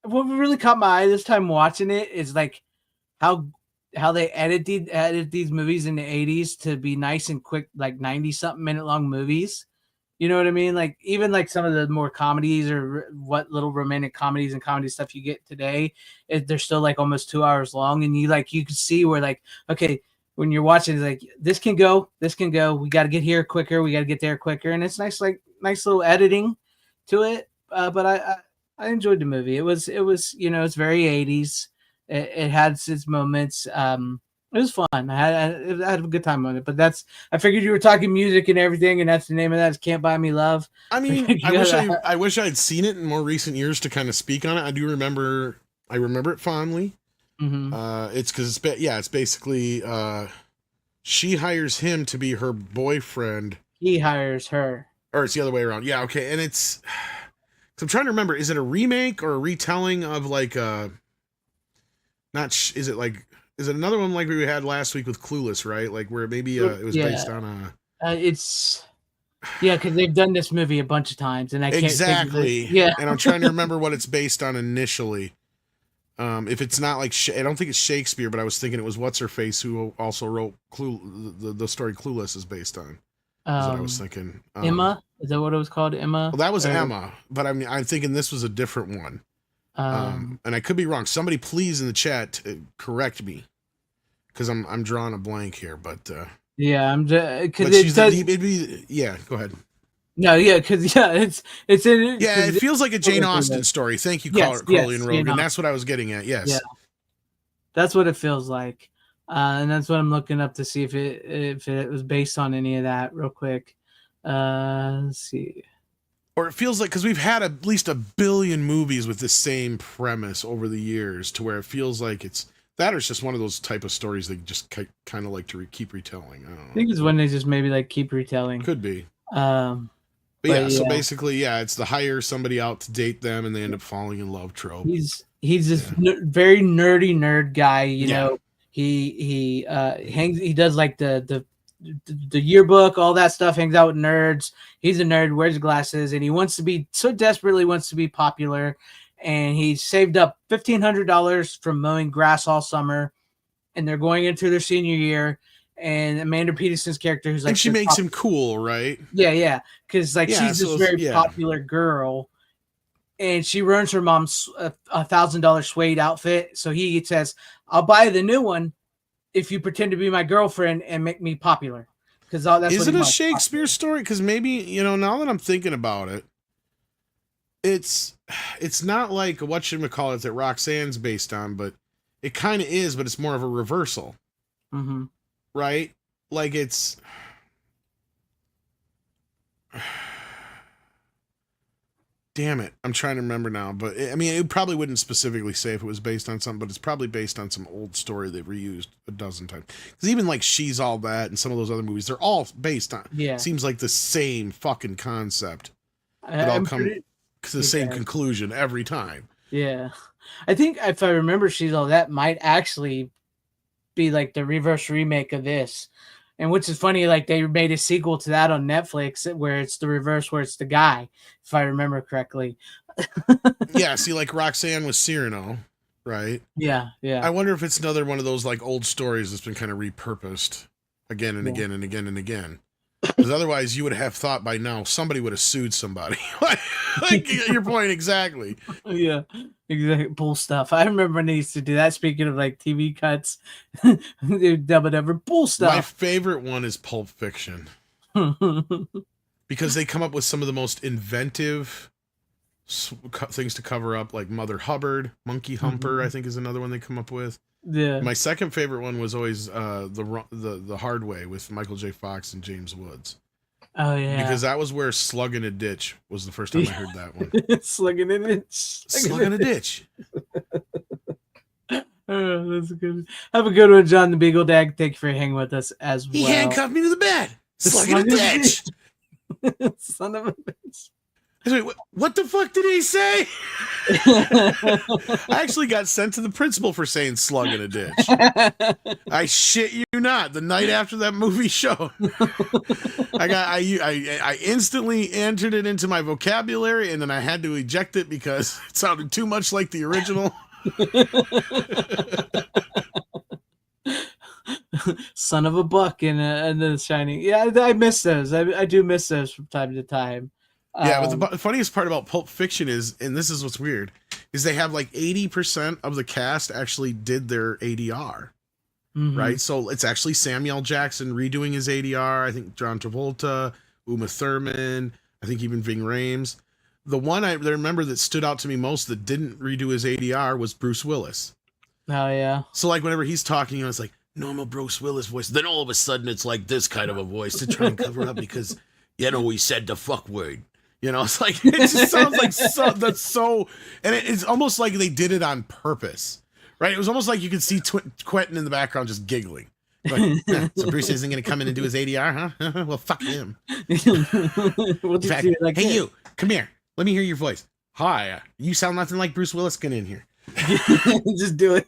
what really caught my eye this time watching it is like how they edit these movies in the 80s to be nice and quick, like 90-something minute long movies. You know what I mean? Like even like some of the more comedies or what little romantic comedies and comedy stuff you get today, they're still like almost 2 hours long, and you can see where like, okay, when you're watching, it's like this can go. We got to get here quicker. We got to get there quicker, and it's nice little editing to it. But I enjoyed the movie. It was it's very 80s. It had its moments. It was fun. I had a good time on it. But I figured you were talking music and everything, and that's the name of that. Is Can't Buy Me Love. I mean, I wish I had seen it in more recent years to kind of speak on it. I remember it fondly. Mm-hmm. It's because it's basically she hires him to be her boyfriend. He hires her, or it's the other way around. Yeah, okay. And it's, I'm trying to remember. Is it a remake or a retelling of like is it another one like we had last week with Clueless, right? Like where maybe it was based on because they've done this movie a bunch of times, and I can't exactly. And I'm trying to remember what it's based on initially. If it's not like I don't think it's Shakespeare, but I was thinking it was what's her face who also wrote the story Clueless is based on. That's what I was thinking. Emma, is that what it was called? Emma. Well, that was Emma, but I'm thinking this was a different one. And I could be wrong. Somebody please in the chat correct me, because I'm drawing a blank here. But I'm just because go ahead. No, because it's in it feels like a Jane Austen story. Thank you, Carly and Rogan. That's what I was getting at. Yes, that's what it feels like, and that's what I'm looking up to see if it was based on any of that. Real quick, let's see. Or it feels like, because we've had at least 1 billion movies with the same premise over the years, to where it feels like it's that, or it's just one of those type of stories they just kind of like to keep retelling. I don't know. I think it's when they just maybe like keep retelling. Could be. But so basically, it's the hire somebody out to date them, and they end up falling in love trope. He's this very nerdy nerd guy. You know, he hangs. He does like the yearbook, all that stuff. Hangs out with nerds. He's a nerd, wears glasses, and he desperately wants to be popular. And he saved up $1,500 from mowing grass all summer, and they're going into their senior year. And Amanda Peterson's character, who's like, and she makes him cool, right? Yeah, because she's this very popular girl, and she ruins her mom's $1,000 suede outfit. So he says, "I'll buy the new one if you pretend to be my girlfriend and make me popular." Because that's is it a Shakespeare story? Because maybe now that I'm thinking about it, it's not like whatchamacallit that Roxanne's based on, but it kind of is, but it's more of a reversal. Mm-hmm. Right? Like it's damn it, I'm trying to remember now. But I mean, it probably wouldn't specifically say if it was based on something, but it's probably based on some old story they've reused a dozen times. Because even like She's All That and some of those other movies, they're all based on. Seems like the same fucking concept. It all comes to the same conclusion every time. Yeah, I think if I remember, She's All That might actually be like the reverse remake of this. And which is funny, like they made a sequel to that on Netflix where it's the reverse, where it's the guy, if I remember correctly. Yeah, see, like Roxanne with Cyrano, right? Yeah. I wonder if it's another one of those like old stories that's been kind of repurposed again and again and again and again. Because otherwise, you would have thought by now somebody would have sued somebody. Like your point exactly. Yeah, exactly. Bull stuff. I remember when they used to do that. Speaking of like TV cuts, they would dub it over bull stuff. My favorite one is Pulp Fiction because they come up with some of the most inventive things to cover up, like Mother Hubbard, Monkey Humper. I think is another one they come up with. Yeah. My second favorite one was always the Hard Way with Michael J. Fox and James Woods. Oh yeah, because that was where Slug in a Ditch was the first time I heard that one. Slug in a ditch. Slug in a ditch. Oh, that's good. Have a good one, John the Beagle Dag. Thank you for hanging with us as well. He handcuffed me to the bed. Slug in a ditch. Son of a bitch. Wait, what the fuck did he say? I actually got sent to the principal for saying slug in a ditch. I shit you not. The night after that movie show, I instantly entered it into my vocabulary, and then I had to eject it because it sounded too much like the original. Son of a buck in The Shining. Yeah, I miss those. I do miss those from time to time. Yeah, but the funniest part about Pulp Fiction is, and this is what's weird, is they have like 80% of the cast actually did their ADR, right? So it's actually Samuel Jackson redoing his ADR. I think John Travolta, Uma Thurman, I think even Ving Rhames. The one I remember that stood out to me most that didn't redo his ADR was Bruce Willis. Oh, yeah. So like whenever he's talking, it's like normal Bruce Willis voice. Then all of a sudden it's like this kind of a voice to try and cover up because, you know, he said the fuck word. You know, it's like, it just sounds like that's so, and it's almost like they did it on purpose, right? It was almost like you could see Quentin in the background just giggling. Like, so Bruce isn't going to come in and do his ADR, huh? Well, fuck him. We'll just do it like hey, this. you, come here. Let me hear your voice. Hi, you sound nothing like Bruce Willis. Get in here. Just do it.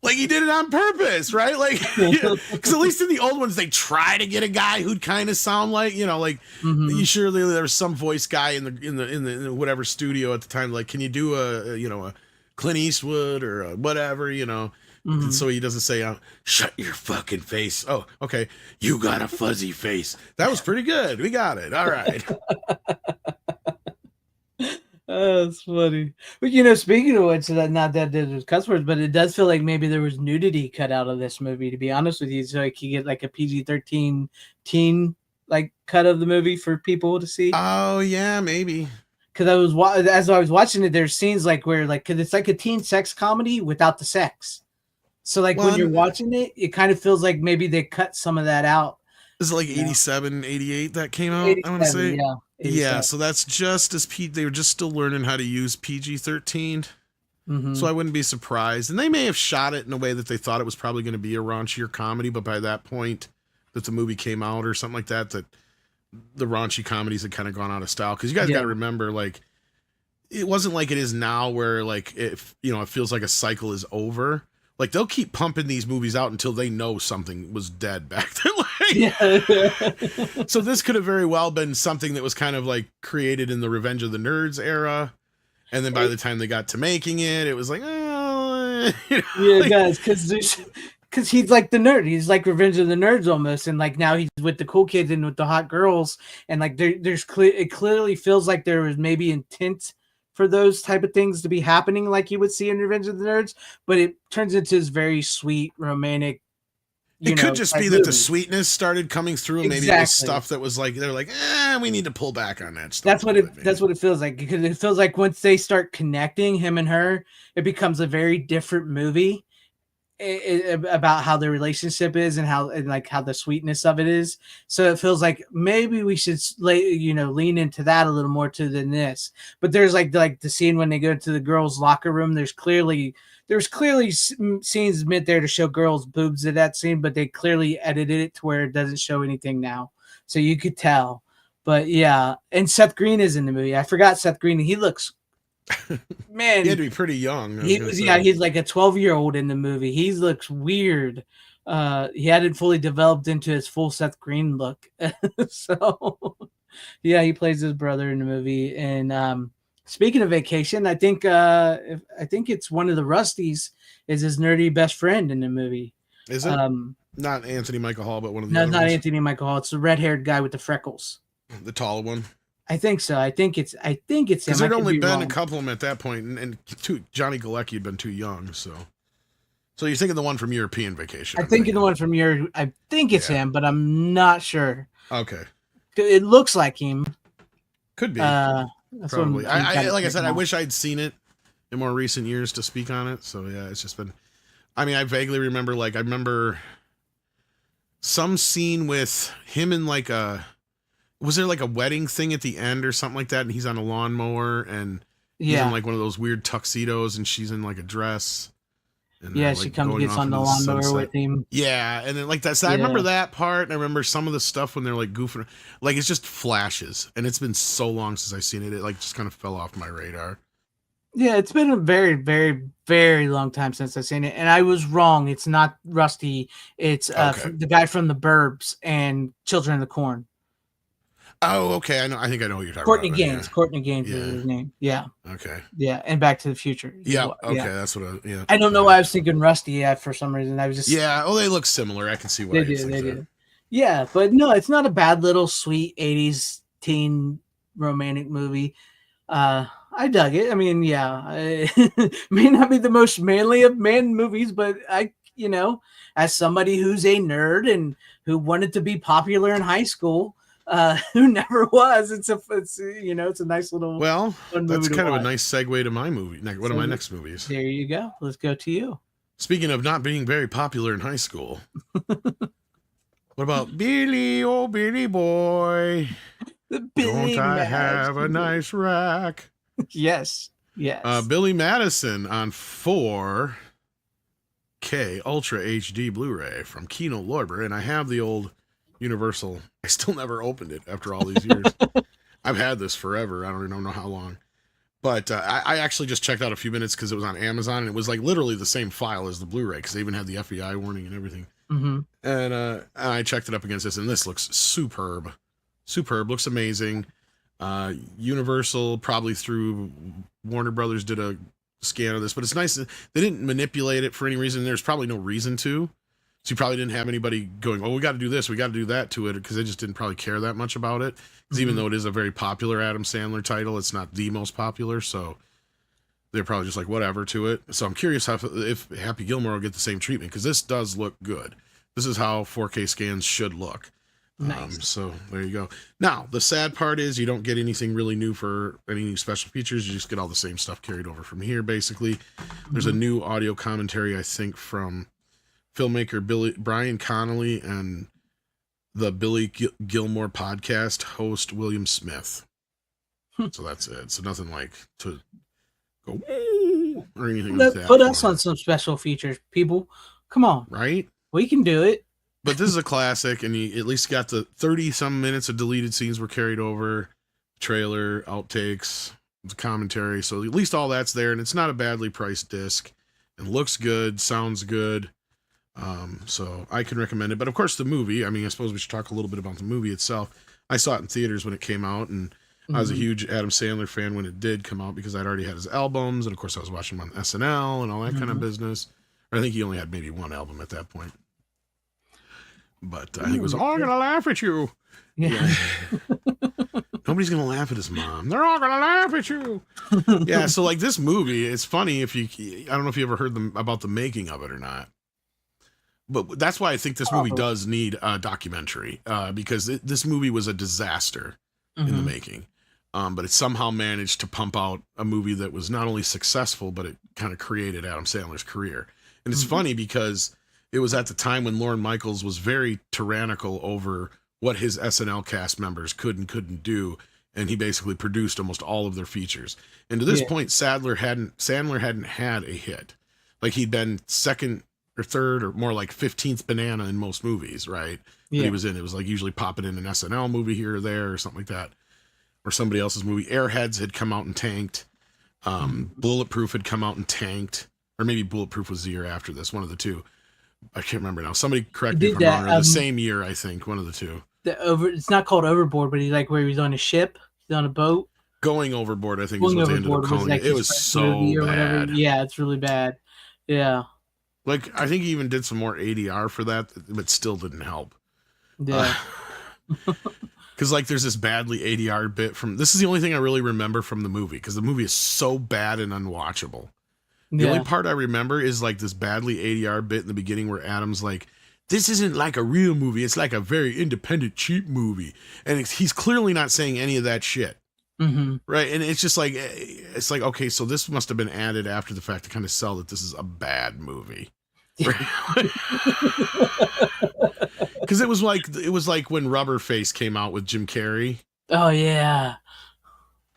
Like he did it on purpose, right? Like, because at least in the old ones, they try to get a guy who'd kind of sound like, you know, like you surely there was some voice guy in the whatever studio at the time. Like, can you do a Clint Eastwood or a whatever, you know? So he doesn't say, shut your fucking face. Oh, okay. You got a fuzzy face. That was pretty good. We got it. All right. Oh, that's funny. But you know, speaking of which, not that there's cuss words, but it does feel like maybe there was nudity cut out of this movie, to be honest with you. So like you get like a PG-13 teen like cut of the movie for people to see. Oh yeah, maybe. Because as I was watching it, there's scenes like where like, because it's like a teen sex comedy without the sex. So like when you're watching it, it kind of feels like maybe they cut some of that out. Is it like 87, 88 that came out? I want to say. Yeah. Yeah, so that's just as they were just still learning how to use PG-13. So I wouldn't be surprised. And they may have shot it in a way that they thought it was probably going to be a raunchier comedy, but by that point that the movie came out or something like that, that the raunchy comedies had kind of gone out of style. Because you guys got to remember, like, it wasn't like it is now where, like, if you know, it feels like a cycle is over. Like, they'll keep pumping these movies out until they know something was dead back then. So this could have very well been something that was kind of like created in the Revenge of the Nerds era. And then by the time they got to making it, it was like, oh, you know, yeah, like, guys, because he's like the nerd. He's like Revenge of the Nerds almost. And like now he's with the cool kids and with the hot girls. And like it clearly feels like there was maybe intent for those type of things to be happening like you would see in Revenge of the Nerds, but it turns into this very sweet, romantic. It could just be that the sweetness started coming through. Maybe it was stuff that was like, they're like, we need to pull back on that stuff. That's what it feels like. Because it feels like once they start connecting, him and her, it becomes a very different movie. about how their relationship is and how the sweetness of it is. So it feels like maybe we should lean into that a little more than this. But there's like the scene when they go to the girls' locker room. There's clearly scenes meant there to show girls' boobs in that scene, but they clearly edited it to where it doesn't show anything now, so you could tell. But yeah, and Seth Green is in the movie. I forgot Seth Green. He looks, man, he had to be pretty young. He's like a 12-year-old in the movie. He looks weird. He hadn't fully developed into his full Seth Green look. So yeah, he plays his brother in the movie. And speaking of vacation, I think it's one of the Rusties is his nerdy best friend in the movie. Is it not Anthony Michael Hall, but one of the other not ones? Anthony Michael Hall. It's the red-haired guy with the freckles. The taller one. I think so. I think it's him. Because there'd only been a couple of them at that point, and Johnny Galecki had been too young. So you're thinking the one from European Vacation? I'm thinking the one from Europe. I think it's him, but I'm not sure. Okay. It looks like him. Could be. That's Probably. Like I said, I wish. wish I'd seen it in more recent years to speak on it. So yeah, it's just been. I mean, I vaguely remember. I remember some scene with him in was there like a wedding thing at the end or something like that? And he's on a lawnmower and he's in like one of those weird tuxedos and she's in like a dress. And she comes and gets on the lawnmower with him. Yeah. And then like that. So I remember that part. And I remember some of the stuff when they're like goofing. Like it's just flashes. And it's been so long since I've seen it. It like just kind of fell off my radar. Yeah, it's been a very, very, very long time since I've seen it. And I was wrong. It's not Rusty. It's the guy from The Burbs and Children of the Corn. Oh, okay. I think I know what you're talking Courtney about. Gaines. Yeah. Courtney Gaines is his name. Yeah. Okay. Yeah, and Back to the Future. Yeah. Okay, that's what. I don't know why I was thinking Rusty for some reason. I was just. Yeah. Oh, they look similar. I can see why. They do. Yeah, but no, it's not a bad little sweet 80s teen romantic movie. I dug it. I mean, it may not be the most manly of man movies, but as somebody who's a nerd and who wanted to be popular in high school. Who never was? It's a nice little. Well, that's kind of a nice segue to my movie. One of my next movies. There you go. Let's go to you. Speaking of not being very popular in high school, what about Billy, oh Billy boy? Don't I have a nice rack? Yes. Billy Madison on 4K Ultra HD Blu-ray from Kino Lorber, and I have the old Universal. I still never opened it after all these years. I've had this forever. I don't even know how long. But I actually just checked out a few minutes because it was on Amazon, and it was like literally the same file as the Blu-ray because they even had the FBI warning and everything. Mm-hmm. And I checked it up against this, and this looks superb. Looks amazing. Universal, probably through Warner Brothers, did a scan of this, but it's nice. They didn't manipulate it for any reason. There's probably no reason to. So you probably didn't have anybody going, oh, we got to do this, we got to do that to it, because they just didn't probably care that much about it. Because even though it is a very popular Adam Sandler title, it's not the most popular. So they're probably just like, whatever to it. So I'm curious if Happy Gilmore will get the same treatment, because this does look good. This is how 4K scans should look. Nice. So there you go. Now, the sad part is you don't get anything really new for any new special features. You just get all the same stuff carried over from here, basically. There's a new audio commentary, I think, from filmmaker Brian Connolly and the Billy Gilmore podcast host William Smith. So that's it. So nothing like to go or anything like that. Put us on some special features, people. Come on. Right? We can do it. But this is a classic, and you at least got the 30-some minutes of deleted scenes were carried over, trailer, outtakes, the commentary. So at least all that's there, and it's not a badly priced disc. It looks good, sounds good. So I can recommend it. But of course, the movie, I mean, I suppose we should talk a little bit about the movie itself. I saw it in theaters when it came out, and I was a huge Adam Sandler fan when it did come out because I'd already had his albums, and of course I was watching him on SNL and all that kind of business. Or I think he only had maybe one album at that point. But I think it was all gonna laugh at you. Yeah. Nobody's gonna laugh at his mom. They're all gonna laugh at you. Yeah. So like this movie, it's funny if I don't know if you ever heard about the making of it or not. But that's why I think this movie does need a documentary because this movie was a disaster in the making. But it somehow managed to pump out a movie that was not only successful, but it kind of created Adam Sandler's career. And it's funny because it was at the time when Lorne Michaels was very tyrannical over what his SNL cast members could and couldn't do. And he basically produced almost all of their features. And to this point, Sandler hadn't had a hit. Like he'd been second or third or more like 15th banana in most movies, right? Yeah. He was in. It was like usually popping in an SNL movie here or there or something like that. Or somebody else's movie. Airheads had come out and tanked. Bulletproof had come out and tanked. Or maybe Bulletproof was the year after this, one of the two. I can't remember now. Somebody correct me if I'm wrong. Or the same year, I think, one of the two. It's not called Overboard, but he's like where he's on a ship, he's on a boat. Going Overboard, I think, is what they ended up calling it. It was so bad. Yeah, it's really bad. Yeah. Like, I think he even did some more ADR for that, but still didn't help. Yeah. Because, like, there's this badly ADR bit from... This is the only thing I really remember from the movie, because the movie is so bad and unwatchable. The only part I remember is, like, this badly ADR bit in the beginning where Adam's like, this isn't like a real movie. It's like a very independent, cheap movie. And he's clearly not saying any of that shit. Mm-hmm. Right? And it's just like, it's like, okay, so this must have been added after the fact to kind of sell that this is a bad movie. Because it was like when Rubberface came out with Jim Carrey. Oh, yeah.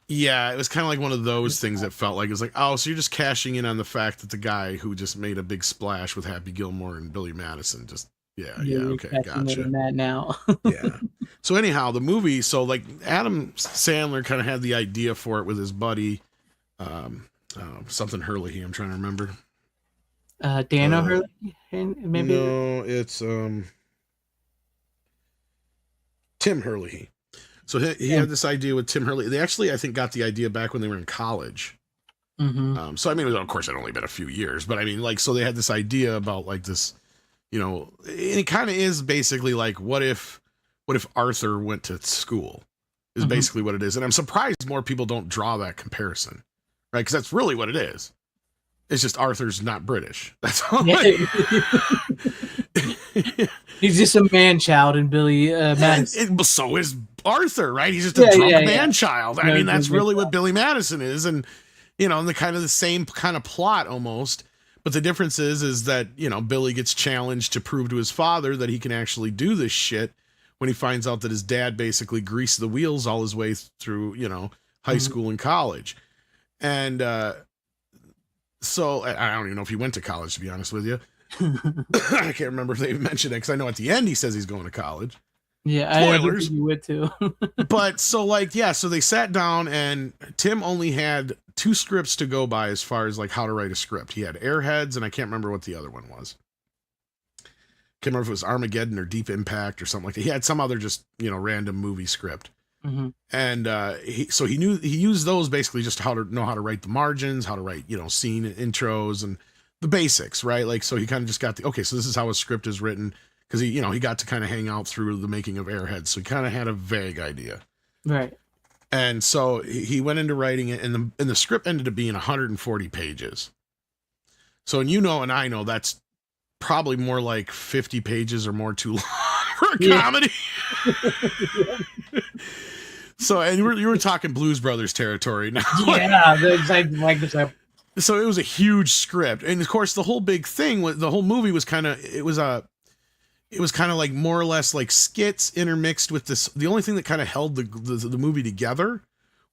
Yeah, it was kind of like one of those things that felt like, it was like, oh, so you're just cashing in on the fact that the guy who just made a big splash with Happy Gilmore and Billy Madison just, okay, gotcha. That now. Yeah. So anyhow, the movie, so like Adam Sandler kind of had the idea for it with his buddy, something Hurley, I'm trying to remember. Dan O'Hurley? Maybe? No, it's Tim Hurley. So he had this idea with Tim Hurley. They actually, I think, got the idea back when they were in college. Mm-hmm. So, I mean, of course, it only been a few years, but I mean, like, so they had this idea about like this, and it kind of is basically like, what if Arthur went to school is basically what it is. And I'm surprised more people don't draw that comparison, right? Because that's really what it is. It's just Arthur's not British. That's all. He's just a man-child in Billy Madison. So is Arthur, right? He's just a drunk man-child. I mean, that's really what Billy Madison is. And, and the kind of the same kind of plot almost. But the difference is that, Billy gets challenged to prove to his father that he can actually do this shit when he finds out that his dad basically greased the wheels all his way through, high school and college. And so I don't even know if he went to college, to be honest with you. I can't remember if they even mentioned it, because I know at the end he says he's going to college. Yeah, spoilers. I think you would too. But so so they sat down and Tim only had 2 scripts to go by as far as like how to write a script. He had Airheads and I can't remember what the other one was. Can't remember if it was Armageddon or Deep Impact or something like that. He had some other just, random movie script. Mm-hmm. And he used those basically just how to write the margins, how to write, scene intros and the basics, right? Like, so he kind of just got so this is how a script is written, because he got to kind of hang out through the making of Airheads. So he kind of had a vague idea. Right. And so he went into writing it, and the script ended up being 140 pages. So, and and I know that's probably more like 50 pages or more too long for a comedy. So, and you were talking Blues Brothers territory now. Yeah, like so it was a huge script, and of course the whole big thing was the whole movie was kind of like more or less like skits intermixed with this. The only thing that kind of held the movie together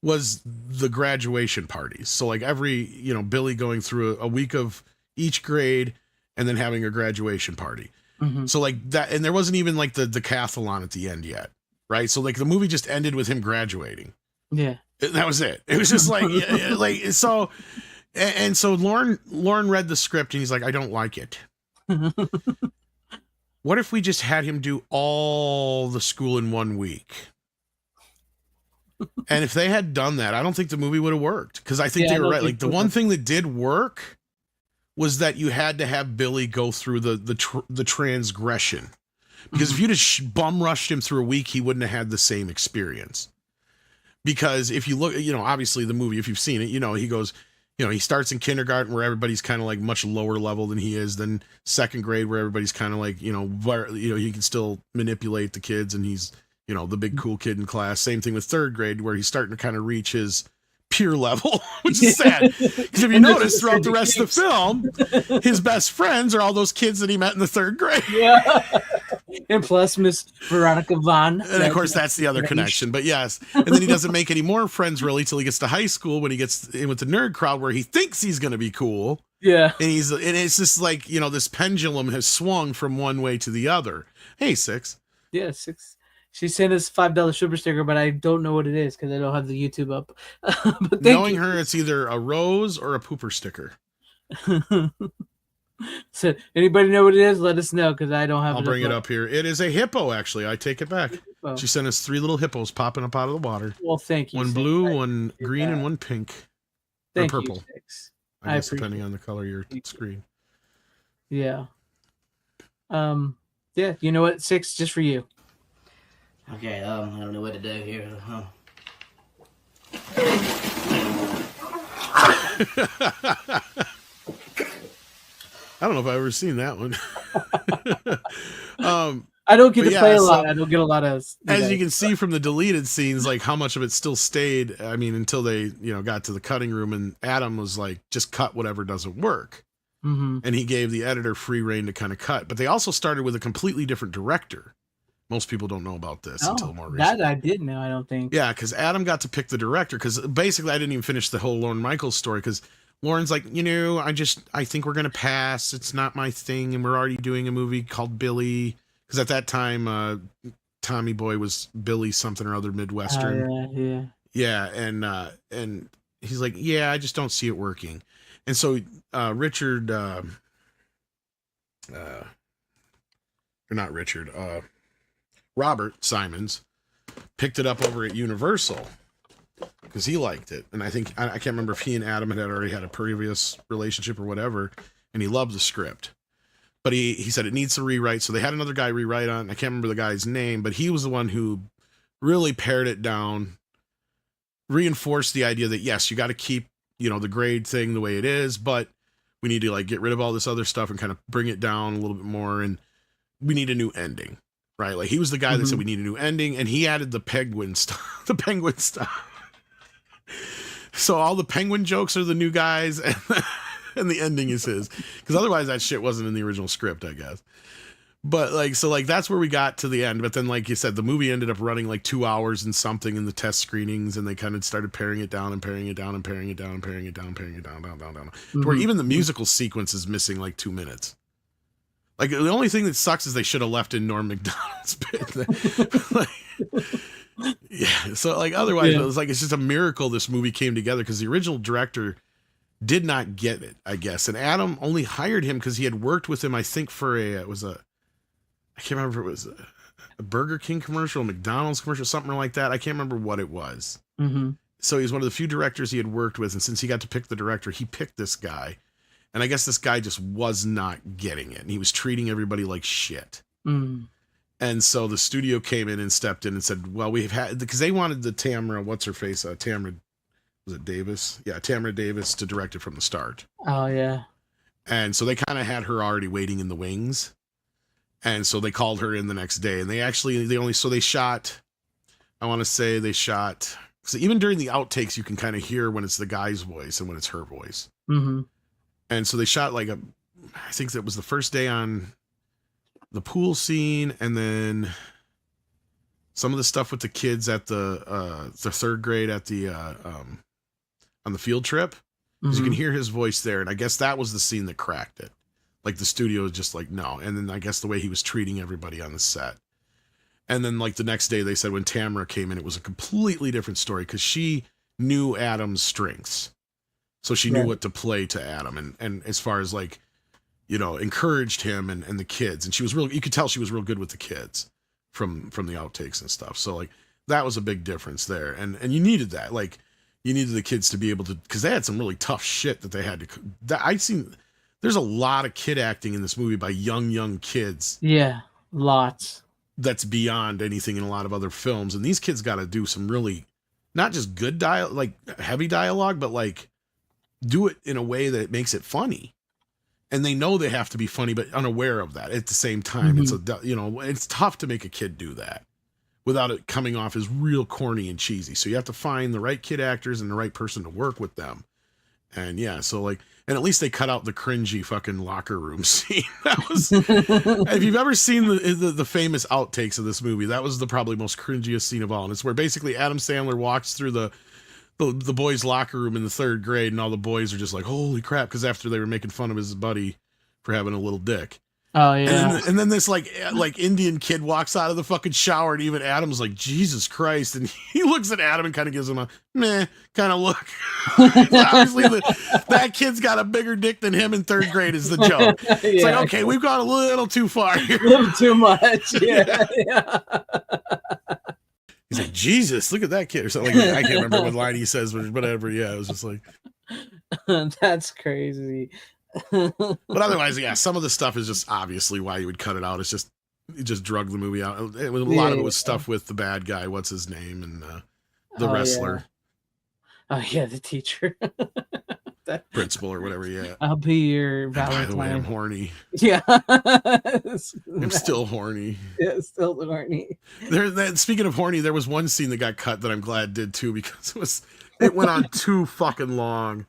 was the graduation parties. So like every Billy going through a week of each grade and then having a graduation party. Mm-hmm. So like that, and there wasn't even like the decathlon at the end yet. Right. So like the movie just ended with him graduating. Yeah. That was it. It was just like, so, and so Lauren read the script and he's like, I don't like it. What if we just had him do all the school in 1 week? And if they had done that, I don't think the movie would have worked. Cause I think they were right. Like the one thing that did work was that you had to have Billy go through the transgression. Because if you just bum rushed him through a week, he wouldn't have had the same experience. Because if you look, obviously the movie, if you've seen it, he goes, he starts in kindergarten where everybody's kind of like much lower level than he is, then second grade where everybody's kind of like, he can still manipulate the kids and he's, the big cool kid in class. Same thing with third grade where he's starting to kind of reach his tear level, which is sad. Because if you notice throughout the rest of the film, his best friends are all those kids that he met in the 3rd grade. Yeah. And plus Miss Veronica Vaughn. And of course, that's the other connection. But yes. And then he doesn't make any more friends really till he gets to high school, when he gets in with the nerd crowd where he thinks he's going to be cool. Yeah. And it's just like, you know, this pendulum has swung from one way to the other. Hey, Six. Yeah, 6. She sent us $5 super sticker, but I don't know what it is because I don't have the YouTube up. But Knowing her, it's either a rose or a pooper sticker. So anybody know what it is? Let us know, because I don't have I'll bring it up here. It is a hippo, actually. I take it back. Oh. She sent us 3 little hippos popping up out of the water. Well, thank you. One blue, one green, and one pink. Thank or purple. you, Six. I guess depending on the color of your screen. Yeah. Yeah, you know what? 6, just for you. Okay, I don't know what to do here. I don't know if I've ever seen that one. I don't get to play a lot. So, I don't get a lot of. As you can see from the deleted scenes, like how much of it still stayed. I mean, until they, got to the cutting room, and Adam was like, just cut whatever doesn't work. Mm-hmm. And he gave the editor free reign to kind of cut. But they also started with a completely different director. Most people don't know about this until more recently. That I did know, I don't think. Yeah, because Adam got to pick the director, because basically I didn't even finish the whole Lorne Michaels story, because Lauren's like, I think we're going to pass. It's not my thing. And we're already doing a movie called Billy. Because at that time, Tommy Boy was Billy something or other Midwestern. Yeah. And he's like, I just don't see it working. And so Richard, or not Richard, Robert Simons picked it up over at Universal because he liked it. And I think, I can't remember if he and Adam had already had a previous relationship or whatever, and he loved the script. But he said it needs to rewrite. So they had another guy rewrite on it. I can't remember the guy's name, but he was the one who really pared it down, reinforced the idea that, yes, you got to keep, the grade thing the way it is, but we need to get rid of all this other stuff and kind of bring it down a little bit more. And we need a new ending, right? Like he was the guy that said we need a new ending, and he added the penguin stuff, So all the penguin jokes are the new guys, and the ending is his, because otherwise that shit wasn't in the original script, I guess. But that's where we got to the end. But then, like you said, the movie ended up running 2 hours and something in the test screenings, and they kind of started paring it down and paring it down and paring it down and paring it down, paring it down, down. To where even the musical sequence is missing 2 minutes. The only thing that sucks is they should have left in Norm Macdonald's bit. Yeah. So otherwise, it was it's just a miracle this movie came together, because the original director did not get it, I guess. And Adam only hired him because he had worked with him, I think, for I can't remember if it was a Burger King commercial, a McDonald's commercial, something like that. I can't remember what it was. Mm-hmm. So he's one of the few directors he had worked with. And since he got to pick the director, he picked this guy. And I guess this guy just was not getting it. And he was treating everybody like shit. Mm. And so the studio came in and stepped in and said, well, we've had, because they wanted the Tamara, what's her face? Tamara, was it Davis? Yeah, Tamara Davis to direct it from the start. Oh, yeah. And so they kind of had her already waiting in the wings. And so they called her in the next day, and they shot, I want to say they shot, so even during the outtakes, you can kind of hear when it's the guy's voice and when it's her voice. Mm-hmm. And so they shot I think that was the first day on the pool scene, and then some of the stuff with the kids at the 3rd grade at the, on the field trip, because you can hear his voice there. And I guess that was the scene that cracked it. The studio was just no. And then I guess the way he was treating everybody on the set. And then the next day they said when Tamara came in, it was a completely different story, because she knew Adam's strengths. So she knew what to play to Adam. And as far as encouraged him and the kids. And she was you could tell she was real good with the kids from the outtakes and stuff. So that was a big difference there. And you needed that. You needed the kids to be able to, because they had some really tough shit that they had to, there's a lot of kid acting in this movie by young kids. Yeah, lots. That's beyond anything in a lot of other films. And these kids got to do some really, not just good heavy dialogue, but do it in a way that it makes it funny. And they know they have to be funny, but unaware of that at the same time. It's it's tough to make a kid do that without it coming off as real corny and cheesy. So you have to find the right kid actors and the right person to work with them. And yeah, so like, and at least they cut out the cringy fucking locker room scene. That was, if you've ever seen the famous outtakes of this movie, that was the probably most cringiest scene of all. And it's where basically Adam Sandler walks through the boys' locker room in the 3rd grade, and all the boys are just like, holy crap, because after they were making fun of his buddy for having a little dick. Oh yeah. And then this like Indian kid walks out of the fucking shower, and even Adam's like, Jesus Christ. And he looks at Adam and kind of gives him a meh kind of look. Obviously that kid's got a bigger dick than him in 3rd grade is the joke. It's like, okay, we've gone a little too far here. A little too much. Yeah. He's like, Jesus, look at that kid or something. Like, I can't remember what line he says, but whatever. Yeah, it was just like, that's crazy. But otherwise, yeah, some of the stuff is just obviously why you would cut it out. It's just you just drug the movie out. A lot of it was stuff with the bad guy, what's his name, and the wrestler. Yeah. Oh yeah, the teacher, principal or whatever. Yeah, I'll be your Valentine. By the way, I'm horny. Yeah, I'm still horny. Yeah, still horny. Speaking of horny, there was one scene that got cut that I'm glad did too, because it went on too fucking long.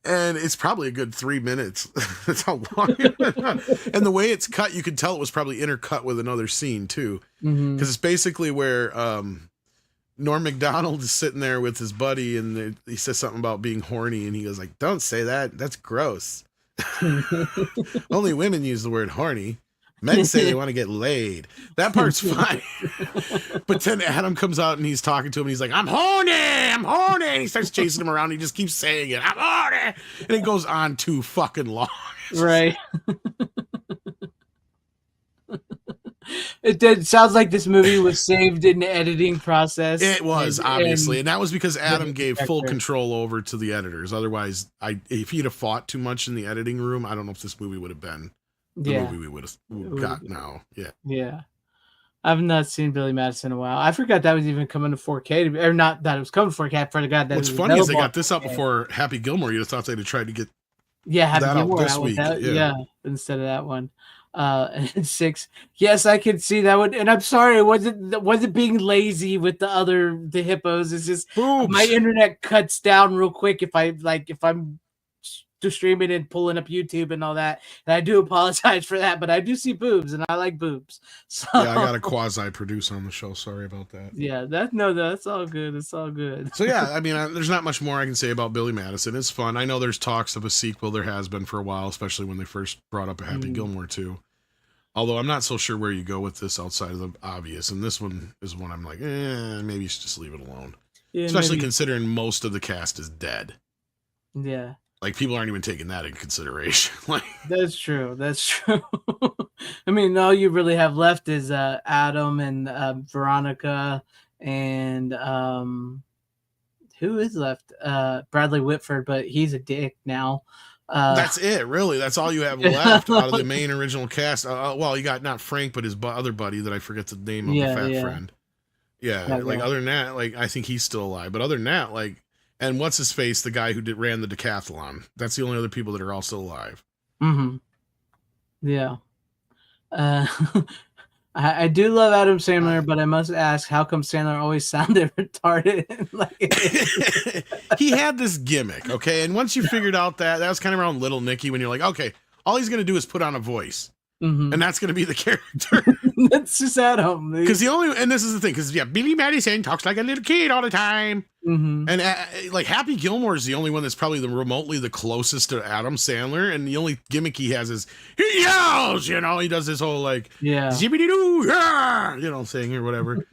And it's probably a good 3 minutes. That's how long. And the way it's cut, you can tell it was probably intercut with another scene too, because it's basically where Norm Macdonald is sitting there with his buddy, and he says something about being horny, and he goes like, "Don't say that. That's gross. Only women use the word horny. Men say they want to get laid." That part's fine. But then Adam comes out and he's talking to him, and he's like, I'm horny, and he starts chasing him around, and he just keeps saying it, I'm horny, and it goes on too fucking long. Right. It sounds like this movie was saved in the editing process. It was, obviously, and that was because Adam gave full control over to the editors. Otherwise, if he'd have fought too much in the editing room, I don't know if this movie would have been the movie we would have got now. Yeah. I've not seen Billy Madison in a while. I forgot that was even coming to 4K, or not that it was coming to 4K. I forgot that. What's funny is they got this out before Happy Gilmore. You'd have thought they'd have tried to get Happy that Gilmore out this week. Instead of that one. And 6. Yes, I could see that one. And I'm sorry, it wasn't being lazy with the hippos. It's just my internet cuts down real quick if I'm to streaming and pulling up YouTube and all that. And I do apologize for that, but I do see boobs and I like boobs. So yeah, I got a quasi produce on the show. Sorry about that. Yeah, that's all good. It's all good. So yeah, I mean, there's not much more I can say about Billy Madison. It's fun. I know there's talks of a sequel. There has been for a while, especially when they first brought up a Happy Gilmore 2. Although I'm not so sure where you go with this outside of the obvious. And this one is one I'm like, maybe you should just leave it alone. Yeah, especially considering most of the cast is dead. Yeah. Like, people aren't even taking that in consideration. Like, that's true. I mean, all you really have left is Adam and Veronica and who is left? Bradley Whitford, but he's a dick now. That's it, really. That's all you have left out of the main original cast. Well, you got not Frank, but his other buddy that I forget the name of, the fat friend. Yeah, like other than that, like I think he's still alive. But other than that, like, and what's his face, the guy who ran the decathlon. That's the only other people that are all still alive. Mm-hmm. Yeah. I do love Adam Sandler, but I must ask, how come Sandler always sounded retarded? He had this gimmick, okay? And once you figured out that was kind of around Little Nicky, when you're like, okay, all he's going to do is put on a voice. Mm-hmm. And that's going to be the character. That's just Adam. Because and this is the thing, because Billy Madison talks like a little kid all the time. Mm-hmm. And like Happy Gilmore is the only one that's probably remotely the closest to Adam Sandler. And the only gimmick he has is he yells, he does this whole like, zippity-doo, yeah, thing or whatever.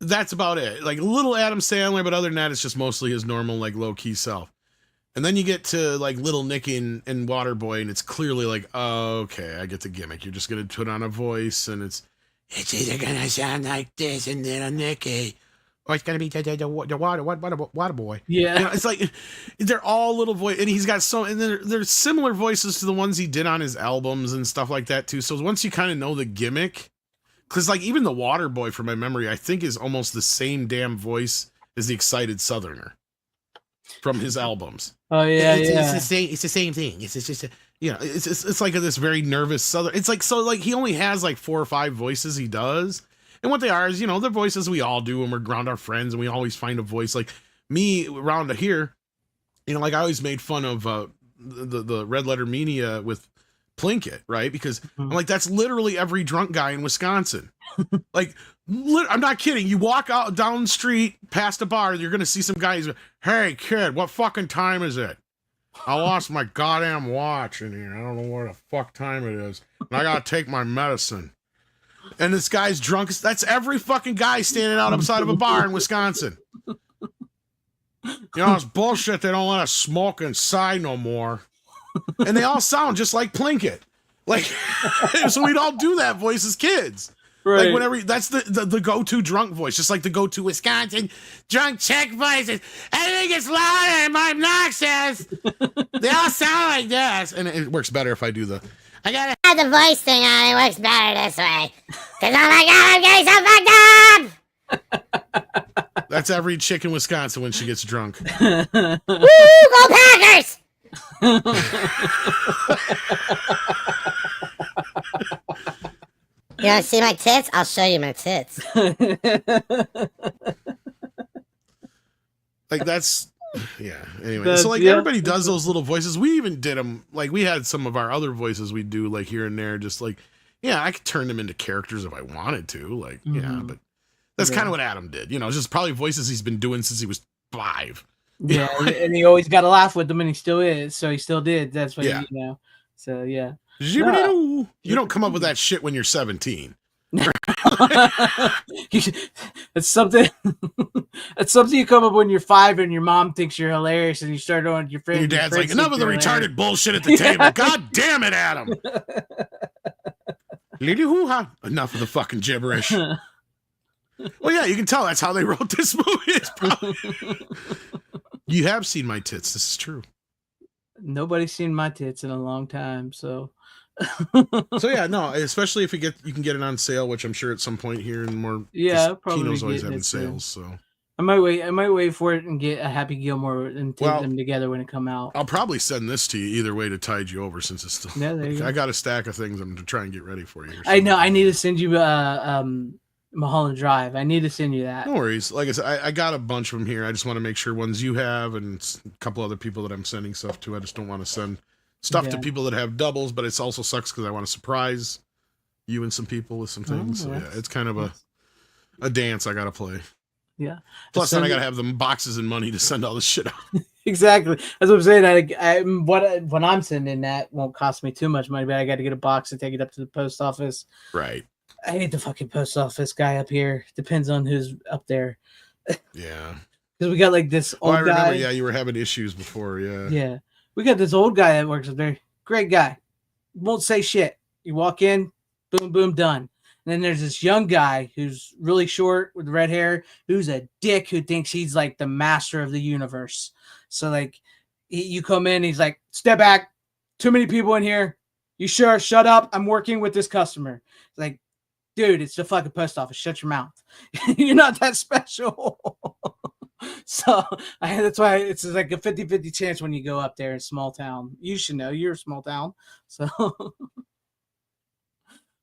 That's about it. Like little Adam Sandler, but other than that, it's just mostly his normal, like low key self. And then you get to like Little Nicky and Waterboy, and it's clearly like, oh, okay, I get the gimmick. You're just gonna put on a voice, and it's either gonna sound like this and Little Nicky, or it's gonna be the Waterboy. Yeah, it's like they're all little voice, and he's got and they're similar voices to the ones he did on his albums and stuff like that too. So once you kind of know the gimmick, because like even the Waterboy, from my memory, I think is almost the same damn voice as the Excited Southerner from his albums. Oh yeah, it's the same. It's the same thing. It's just it's like this very nervous Southern. It's like, so like he only has like 4 or 5 voices he does, And what they are is, they're voices we all do when we're around our friends, and we always find a voice. Like me around here, like I always made fun of the Red Letter Media with Plinkett, right? Because I'm like, that's literally every drunk guy in Wisconsin. Like, I'm not kidding. You walk out down the street past a bar, you're gonna see some guys. Hey kid, what fucking time is it? I lost my goddamn watch in here. I don't know what the fuck time it is, and I gotta take my medicine. And this guy's drunk. That's every fucking guy standing out outside of a bar in Wisconsin. It's bullshit. They don't let us smoke inside no more. And they all sound just like Plinkett. Like, so we'd all do that voice as kids. Right. Like whenever, that's the go-to drunk voice, just like the go-to Wisconsin drunk chick voices. Everything gets louder and more obnoxious. They all sound like this. And it works better if I do I gotta have the voice thing on. It works better this way. Cause oh my God, I'm getting so fucked up. That's every chick in Wisconsin when she gets drunk. Woo, go Packers! You want to see my tits? I'll show you my tits. Like that's, yeah. Anyway, so like everybody does those little voices. We even did them. Like we had some of our other voices we do like here and there. Just like, I could turn them into characters if I wanted to. Like, but that's kind of what Adam did. Just probably voices he's been doing since he was 5. Yeah, and he always got to laugh with them, and he still is. So he still did. That's what So yeah. You don't come up with that shit when you're 17. It's something. It's something you come up when you're 5, and your mom thinks you're hilarious, and you start on your friend. And your dad's like, enough of the retarded bullshit at the table. God damn it, Adam. Lady hoo-ha. Enough of the fucking gibberish. Well, yeah, you can tell that's how they wrote this movie. It's probably... You have seen my tits. This is true. Nobody's seen my tits in a long time, so. So yeah, no, especially if you can get it on sale, which I'm sure at some point here and more. Yeah, probably. Kino's always having sales, so. I might wait for it and get a Happy Gilmore and take them together when it come out. I'll probably send this to you either way to tide you over since it's still. Yeah, there you go. I got a stack of things I'm to try and get ready for you. I know. I need to send you Mulholland Drive. I need to send you that. No worries. Like I said, I got a bunch of them here. I just want to make sure ones you have and a couple other people that I'm sending stuff to. I just don't want to send stuff to people that have doubles, but it also sucks because I want to surprise you and some people with some things. So yeah, it's kind of a dance I got to play. Yeah. Plus, then I got to have them boxes and money to send all this shit out. Exactly. That's what I'm saying. When I'm sending that won't cost me too much money, but I got to get a box and take it up to the post office. Right. I hate the fucking post office guy up here. Depends on who's up there. Yeah. Because we got like this old I remember, guy. Yeah, you were having issues before. Yeah. Yeah. We got this old guy that works up there. Great guy. Won't say shit. You walk in, boom, boom, done. And then there's this young guy who's really short with red hair, who's a dick who thinks he's like the master of the universe. So like you come in, he's like, step back. Too many people in here. You sure? Shut up. I'm working with this customer. It's like, dude, it's the fucking post office. Shut your mouth. You're not that special. So that's why it's like a 50-50 chance when you go up there in small town. You should know you're a small town. So,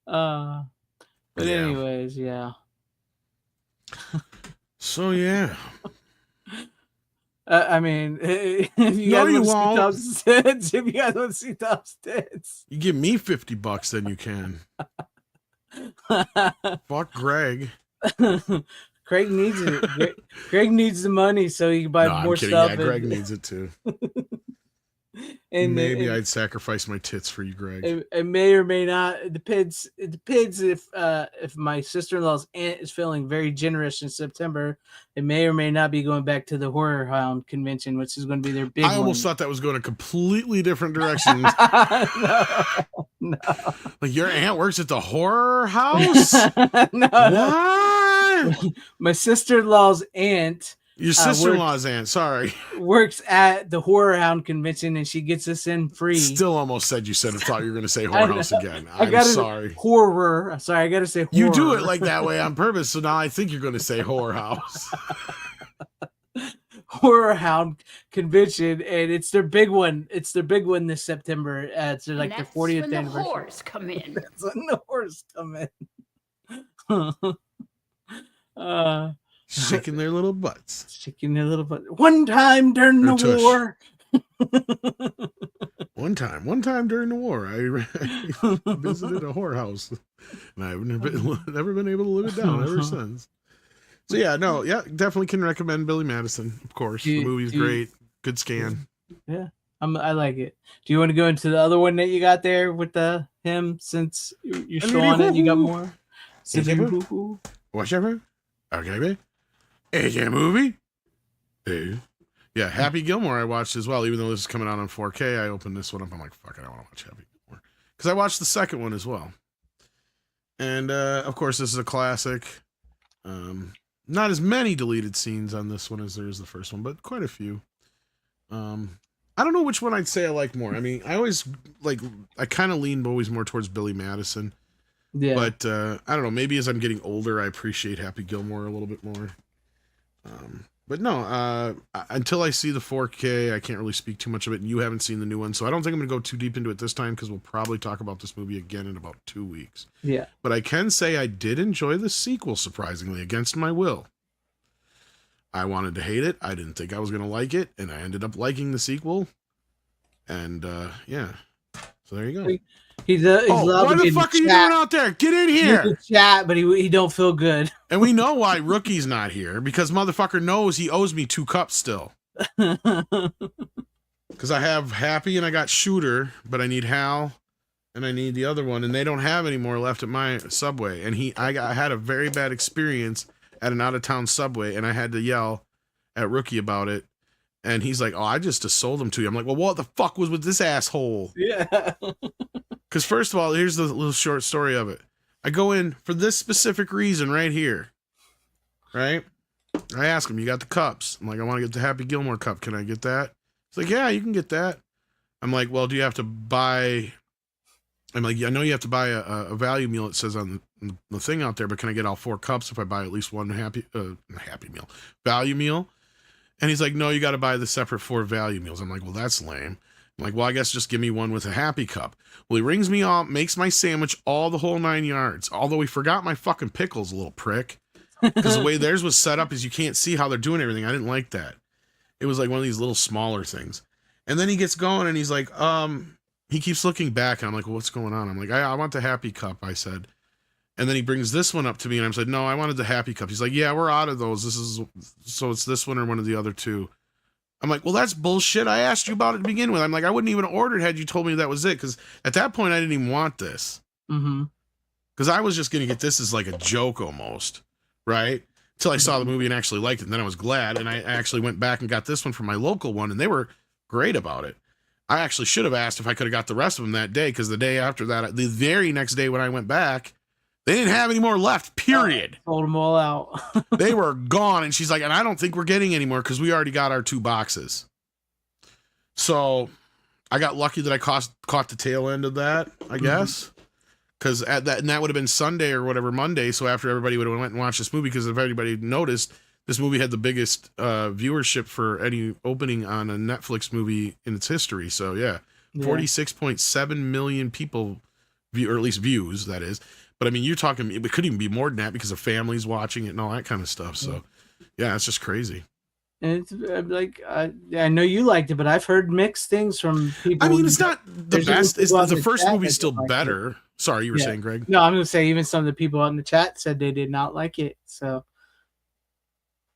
but anyways, yeah. So yeah. I mean, if you guys want to see Tom's tits, you give me $50, then you can. Fuck Greg. Craig needs it. Greg needs the money so he can buy more stuff. Yeah, Greg needs it too. And maybe I'd sacrifice my tits for you, Greg. It may or may not. It depends. It depends if my sister-in-law's aunt is feeling very generous in September. It may or may not be going back to the Horror Hound convention, which is going to be their big. I almost thought that was going a completely different direction. No. Like your aunt works at the horror house? No. What? My sister-in-law's aunt. Your sister-in-law's aunt, sorry. Works at the Horror Hound convention, and she gets us in free. Still almost said you said I thought you were going to say horror house again. I'm sorry. Horror. Sorry, I got to say horror. You do it like that way on purpose, so now I think you're going to say horror house. Horror Hound convention, and it's their big one. It's their big one this September. It's like their 40th anniversary. Horrors come in. That's when the horrors come in. Shaking their little butts. Shaking their little butt. One time during Or the tush. war. One time during the war, I visited a whorehouse, and I've never been able to live it down ever since. So yeah, definitely can recommend Billy Madison. Of course, the movie's great. Good scan. Yeah, I like it. Do you want to go into the other one that you got there with him? Since you're still on it, you got more. Whatever. Okay, is it a movie? Yeah, Happy Gilmore I watched as well. Even though this is coming out on 4K, I opened this one up. I'm like, fuck it, I want to watch Happy Gilmore because I watched the second one as well. And of course, this is a classic. Not as many deleted scenes on this one as there is the first one, but quite a few. I don't know which one I'd say I like more. I mean, I kind of lean always more towards Billy Madison. Yeah. But I don't know. Maybe as I'm getting older, I appreciate Happy Gilmore a little bit more. But no, until I see the 4K, I can't really speak too much of it. And you haven't seen the new one, so I don't think I'm going to go too deep into it this time because we'll probably talk about this movie again in about 2 weeks. Yeah. But I can say I did enjoy the sequel, surprisingly, against my will. I wanted to hate it. I didn't think I was going to like it, and I ended up liking the sequel. And yeah, so there you go. He's what the fuck are you doing out there? Get in here. Chat, but he don't feel good. And we know why Rookie's not here because motherfucker knows he owes me 2 cups still. Because I have Happy and I got Shooter, but I need Hal and I need the other one, and they don't have any more left at my Subway. And I had a very bad experience at an out of town Subway, and I had to yell at Rookie about it. And he's like, "Oh, I just sold them to you." I'm like, "Well, what the fuck was with this asshole?" Yeah. Because first of all, here's the little short story of it. I go in for this specific reason right here. Right? I ask him, "You got the cups?" I'm like, "I want to get the Happy Gilmore cup. Can I get that?" He's like, "Yeah, you can get that." I'm like, "Well, do you have to buy..." I'm like, "I know you have to buy a value meal. It says on the thing out there, but can I get all 4 cups if I buy at least one Happy Meal, value meal?" And he's like, "No, you got to buy the separate 4 value meals." I'm like, "Well, that's lame." I'm like, "Well, I guess just give me one with a Happy Cup." Well, he rings me off, makes my sandwich all the whole 9 yards. Although he forgot my fucking pickles, a little prick. Because the way theirs was set up is you can't see how they're doing everything. I didn't like that. It was like one of these little smaller things. And then he gets going and he's like, he keeps looking back. And I'm like, "Well, what's going on?" I'm like, I want the Happy Cup, I said. And then he brings this one up to me and I'm like, "No, I wanted the Happy Cup." He's like, "Yeah, we're out of those. So it's this one or one of the other 2. I'm like, "Well, that's bullshit. I asked you about it to begin with." I'm like, "I wouldn't even order it had you told me that was it." Because at that point, I didn't even want this. Mm-hmm. Because I was just going to get this as like a joke almost, right? Until I saw the movie and actually liked it. And then I was glad. And I actually went back and got this one from my local one. And they were great about it. I actually should have asked if I could have got the rest of them that day. Because the day after that, the very next day when I went back, they didn't have any more left, period. Sold them all out. They were gone. And she's like, "And I don't think we're getting any more because we already got our 2 boxes." So I got lucky that I caught the tail end of that, I guess. Because that would have been Sunday or whatever, Monday. So after everybody would have went and watched this movie, because if everybody noticed, this movie had the biggest viewership for any opening on a Netflix movie in its history. So yeah. 46.7 million people or at least views, that is. But I mean, you're talking, it could even be more than that because of families watching it and all that kind of stuff. So yeah, it's just crazy. And it's like, I know you liked it, but I've heard mixed things from people. I mean, it's not the best. The first movie's still better. Sorry, you were saying, Greg? No, I'm going to say even some of the people out in the chat said they did not like it. So,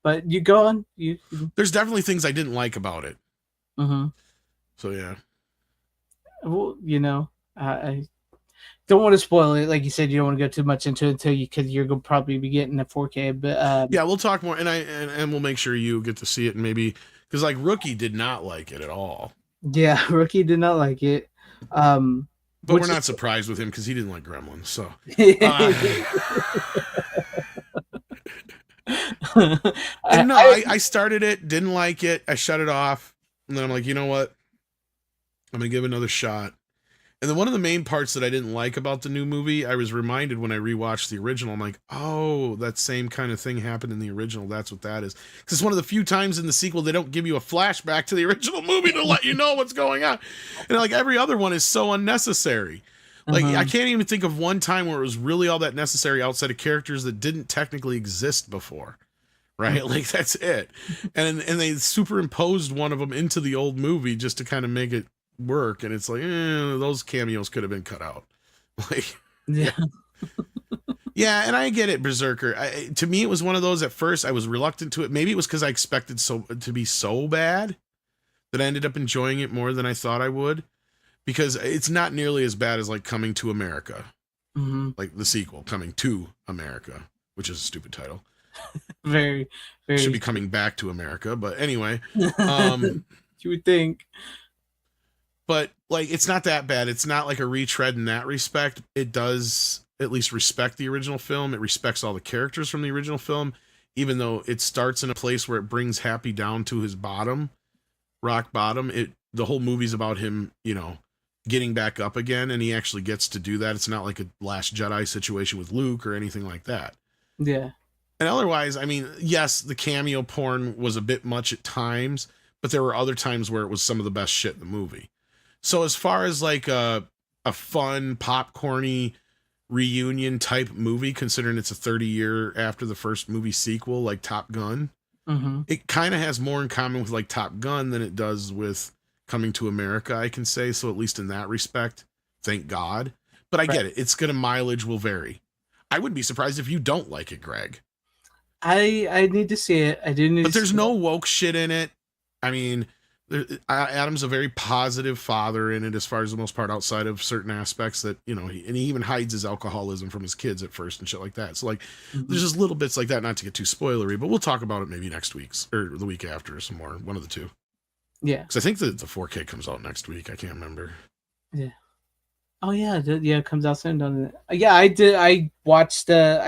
but you go on. There's definitely things I didn't like about it. Mm-hmm. So yeah. Well, I don't want to spoil it. Like you said, you don't want to go too much into it because you're going to probably be getting a 4K. But yeah, we'll talk more, and we'll make sure you get to see it, and maybe because like Rookie did not like it at all. Yeah, Rookie did not like it. But we're not surprised with him because he didn't like Gremlins. So and no, I started it, didn't like it, I shut it off, and then I'm like, you know what? I'm gonna give it another shot. And then one of the main parts that I didn't like about the new movie, I was reminded when I rewatched the original. I'm like, oh, that same kind of thing happened in the original. That's what that is. Because it's one of the few times in the sequel they don't give you a flashback to the original movie to let you know what's going on. And like every other one is so unnecessary. Like, I can't even think of one time where it was really all that necessary outside of characters that didn't technically exist before. Right? Like, that's it. And they superimposed one of them into the old movie just to kind of make it work. And it's like, those cameos could have been cut out. Like, Yeah. yeah, and I get it, Berserker. To me, it was one of those, at first, I was reluctant to it. Maybe it was because I expected to be so bad that I ended up enjoying it more than I thought I would. Because it's not nearly as bad as, like, Coming to America. Like, the sequel, Coming to America, which is a stupid title. Very, very. Should be Coming Back to America, but anyway. You would think. But, like, it's not that bad. It's not like a retread in that respect. It does at least respect the original film. It respects all the characters from the original film, even though it starts in a place where it brings Happy down to his bottom, rock bottom. The whole movie's about him, getting back up again, and he actually gets to do that. It's not like a Last Jedi situation with Luke or anything like that. Yeah. And otherwise, I mean, yes, the cameo porn was a bit much at times, but there were other times where it was some of the best shit in the movie. So as far as like a fun, popcorny reunion type movie, considering it's a 30-year after the first movie sequel, like Top Gun, it kind of has more in common with like Top Gun than it does with Coming to America, I can say. So at least in that respect, thank God. But I get it. It's going to, mileage will vary. I wouldn't be surprised if you don't like it, Greg. I need to see it. I didn't. But there's no woke shit in it. I mean, Adam's a very positive father in it, as far as the most part, outside of certain aspects that, and he even hides his alcoholism from his kids at first and shit like that. So like, there's just little bits like that, not to get too spoilery, but we'll talk about it maybe next week's or the week after, some more, one of the two. Yeah. Because I think that the 4K comes out next week. I can't remember. Yeah. Oh yeah, it comes out soon, doesn't it? Yeah, I did. I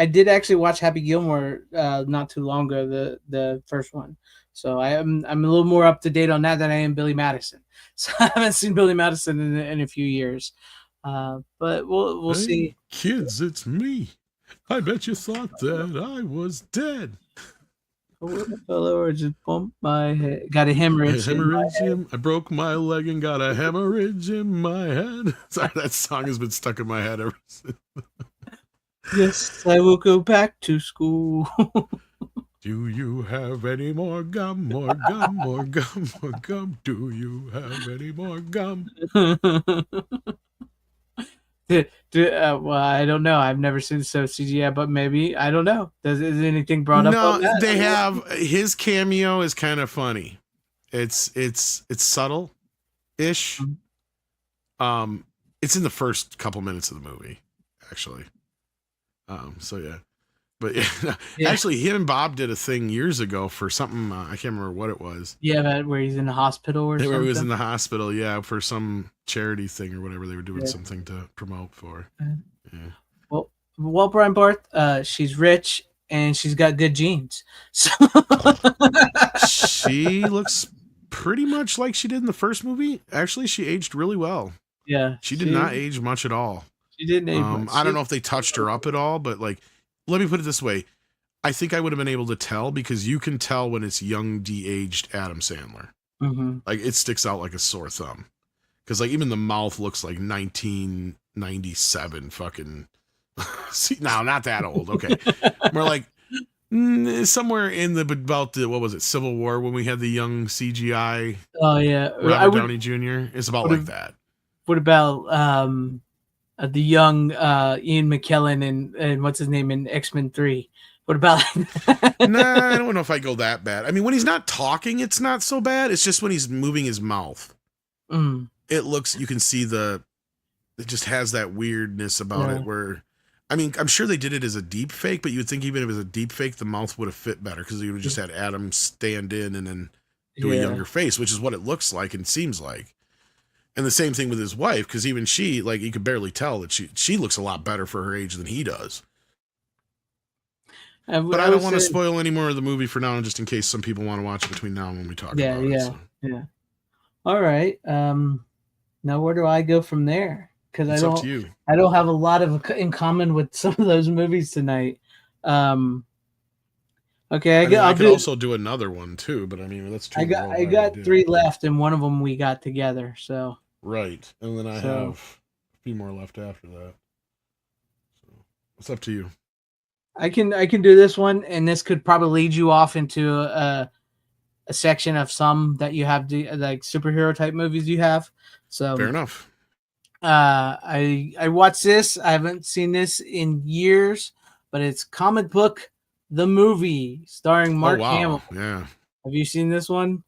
did actually watch Happy Gilmore not too long ago, the first one. So I'm a little more up to date on that than I am Billy Madison. So I haven't seen Billy Madison in a few years. But we'll see. Kids, it's me. I bet you thought that I was dead. Or just bumped my head. Got a hemorrhage. I broke my leg and got a hemorrhage in my head. Sorry, that song has been stuck in my head ever since. Yes, I will go back to school. Do you have any more gum? More gum, more gum, more gum. Do you have any more gum? Well, I don't know. I've never seen so CGI, but maybe, I don't know. Is anything brought up on that? They have, his cameo is kind of funny. It's subtle-ish. It's in the first couple minutes of the movie, actually. So yeah. But yeah. Actually, him and Bob did a thing years ago for something, I can't remember what it was. Yeah, where he's in the hospital or something. Where he was in the hospital, yeah, for some charity thing or whatever. They were doing something to promote for. Yeah. Well, Brian Barth, she's rich and she's got good genes. So she looks pretty much like she did in the first movie. Actually, she aged really well. Yeah. She did not age much at all. She didn't age much. I don't know if they touched her up at all, but like, let me put it this way. I think I would have been able to tell, because you can tell when it's young, de-aged Adam Sandler. Like, it sticks out like a sore thumb. Because like, even the mouth looks like 1997 fucking... See, no, not that old. Okay. More like somewhere in about the, what was it, Civil War, when we had the young CGI. Oh yeah, Robert Downey Jr. It's about like that. What about the young Ian McKellen and what's his name in X-Men 3? What about? Nah, I don't know if I go that bad. I mean, when he's not talking, it's not so bad. It's just when he's moving his mouth. It looks, you can see it just has that weirdness about it where, I mean, I'm sure they did it as a deep fake, but you would think even if it was a deep fake, the mouth would have fit better, because you would have just had Adam stand in and then do a younger face, which is what it looks like and seems like. And the same thing with his wife, because even she, like, you could barely tell that she looks a lot better for her age than he does. But I don't want to spoil any more of the movie for now, just in case some people want to watch it between now and when we talk about it. So. Yeah. All right. Now where do I go from there? Because I don't have a lot in common with some of those movies tonight. Okay, I could also do another one too, but I mean, that's too. I got 3 left, and one of them we got together. So right, and then I have few more left after that. So it's up to you. I can do this one, and this could probably lead you off into a section of some that you have like superhero type movies you have. So Fair enough. I watched this. I haven't seen this in years, but it's Comic Book the movie starring Mark Hamill. Yeah. Have you seen this one?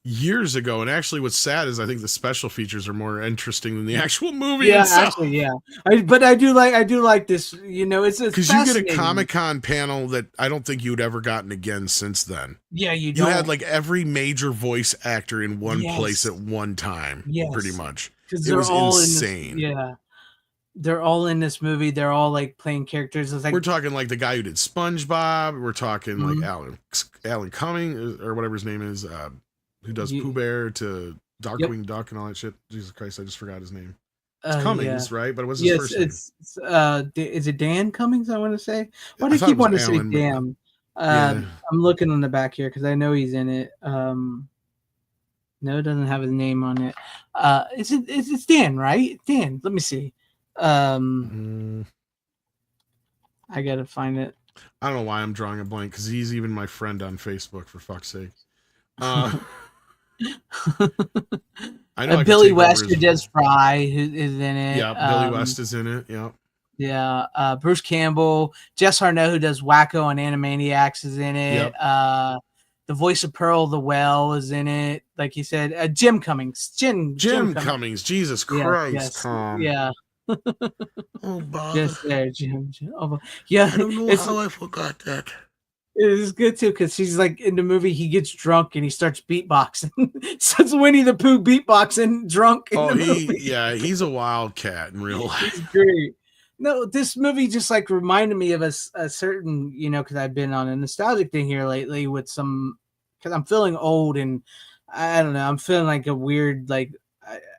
Years ago, and actually what's sad is I think the special features are more interesting than the actual movie Yeah, itself. actually, yeah. I do like this, you know, it's because you get a Comic-Con panel that I don't think you'd ever gotten again since then. Yeah, you had like every major voice actor in one Yes. place at one time. Yes. Pretty much. Because It they're was all insane. Yeah. They're all in this movie. They're all like playing characters. It's like We're talking like the guy who did SpongeBob. We're talking Mhm. like Alan Cumming or whatever his name is, who does Pooh Bear to Darkwing Duck and all that shit. Jesus Christ, I just forgot his name. It's Cummings, right? But it was his first name. Is it Dan Cummings? I want to say. Why I do I thought keep it was wanting to say Alan, but- Dan? Yeah. I'm looking on the back here because I know he's in it. No, it doesn't have his name on it. It's Dan, right? Dan. Let me see. I gotta find it. I don't know why I'm drawing a blank because he's even my friend on Facebook, for fuck's sake. I know I could Billy take West, over who his- does Fry, who is in it. Yeah, Billy West is in it. Yeah. Yeah, Bruce Campbell, Jess Harnett, who does Wacko on Animaniacs, is in it. Yep. The voice of Pearl the Whale is in it. Like you said, Jim Cummings. Jim Cummings. Jesus Yeah, Christ, yes, Tom. Yeah. Oh, Bob. Just there, Jim. Oh, yeah. I don't know how I forgot that. It is good too because he's like in the movie. He gets drunk and he starts beatboxing. So it's Winnie the Pooh beatboxing drunk. In the movie. He's a wildcat in real life. He's great. No, this movie just like reminded me of a certain, you know, because I've been on a nostalgic thing here lately with some, because I'm feeling old and I don't know, I'm feeling like a weird, like,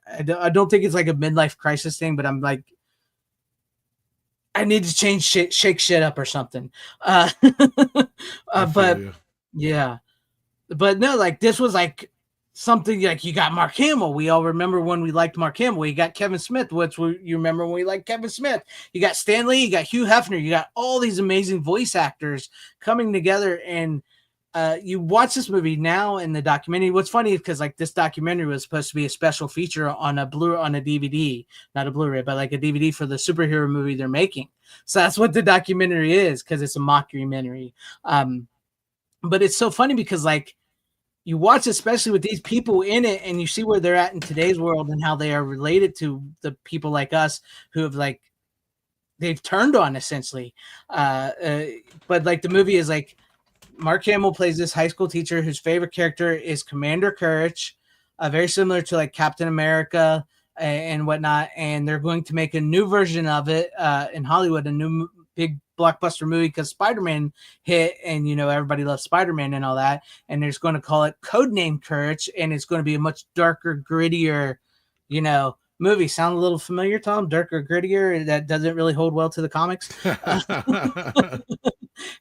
I don't think it's like a midlife crisis thing, but I'm like, I need to change shit, shake shit up or something. But yeah, but no, like this was like something like you got Mark Hamill. We all remember when we liked Mark Hamill. You got Kevin Smith, you remember when we liked Kevin Smith. You got Stan Lee, you got Hugh Hefner, you got all these amazing voice actors coming together. And you watch this movie now in the documentary. What's funny is because like this documentary was supposed to be a special feature on a DVD, not a Blu-ray, but like a DVD for the superhero movie they're making. So that's what the documentary is because it's a mockumentary. But it's so funny because like you watch, especially with these people in it, and you see where they're at in today's world and how they are related to the people like us who have like they've turned on essentially. But like the movie is like Mark Hamill plays this high school teacher whose favorite character is Commander Courage, very similar to like Captain America and whatnot. And they're going to make a new version of it in Hollywood, a new big blockbuster movie because Spider-Man hit and you know everybody loves Spider-Man and all that, and they're going to call it Codename Courage, and it's going to be a much darker, grittier, you know, movie. Sound a little familiar, Tom? Darker, grittier. That doesn't really hold well to the comics.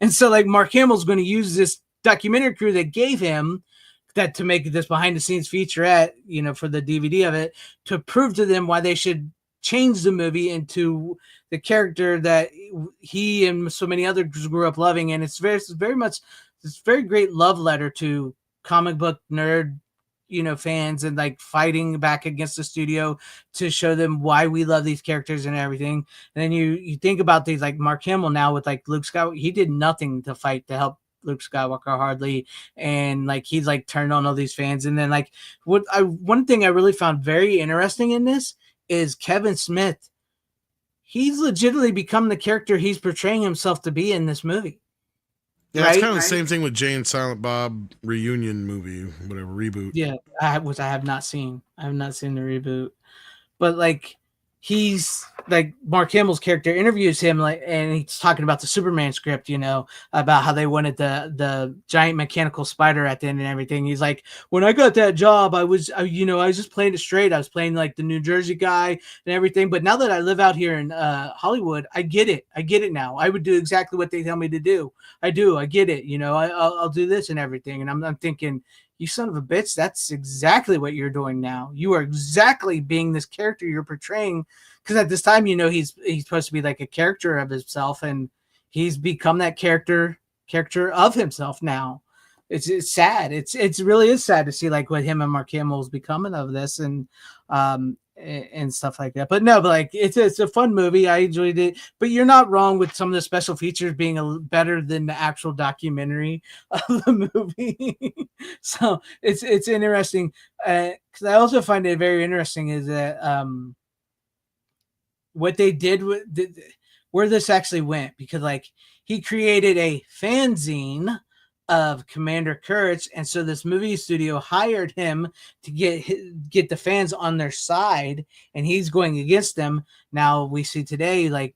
And so like Mark Hamill's going to use this documentary crew that gave him that to make this behind the scenes featurette, you know, for the DVD of it, to prove to them why they should change the movie into the character that he and so many others grew up loving. And it's very much this very great love letter to comic book nerd, you know, fans, and like fighting back against the studio to show them why we love these characters and everything. And then you think about these like Mark Hamill now with like Luke Skywalker, he did nothing to fight to help Luke Skywalker hardly, and like he's like turned on all these fans. And then like one thing I really found very interesting in this is Kevin Smith. He's legitimately become the character he's portraying himself to be in this movie. Yeah, it's kind of the same thing with Jay and Silent Bob reunion movie, whatever, reboot. Yeah, which I have not seen. I have not seen the reboot. But like he's like Mark Hamill's character interviews him like, and he's talking about the Superman script, you know, about how they wanted the giant mechanical spider at the end and everything. He's like, when I got that job, I was just playing it straight. I was playing like the New Jersey guy and everything. But now that I live out here in Hollywood, I get it. I get it now. I would do exactly what they tell me to do. I get it. You know, I'll do this and everything. And I'm thinking, you son of a bitch, that's exactly what you're doing now. You are exactly being this character you're portraying. Because at this time, he's supposed to be like a character of himself, and he's become that character of himself now. It's sad. It's really is sad to see like what him and Mark Hamill is becoming of this, and stuff like that. But like it's a fun movie. I enjoyed it. But you're not wrong with some of the special features being better than the actual documentary of the movie. So it's interesting. Because I also find it very interesting is that what they did with where this actually went, because like he created a fanzine of Commander Kurtz, and so this movie studio hired him to get the fans on their side, and he's going against them. Now we see today, like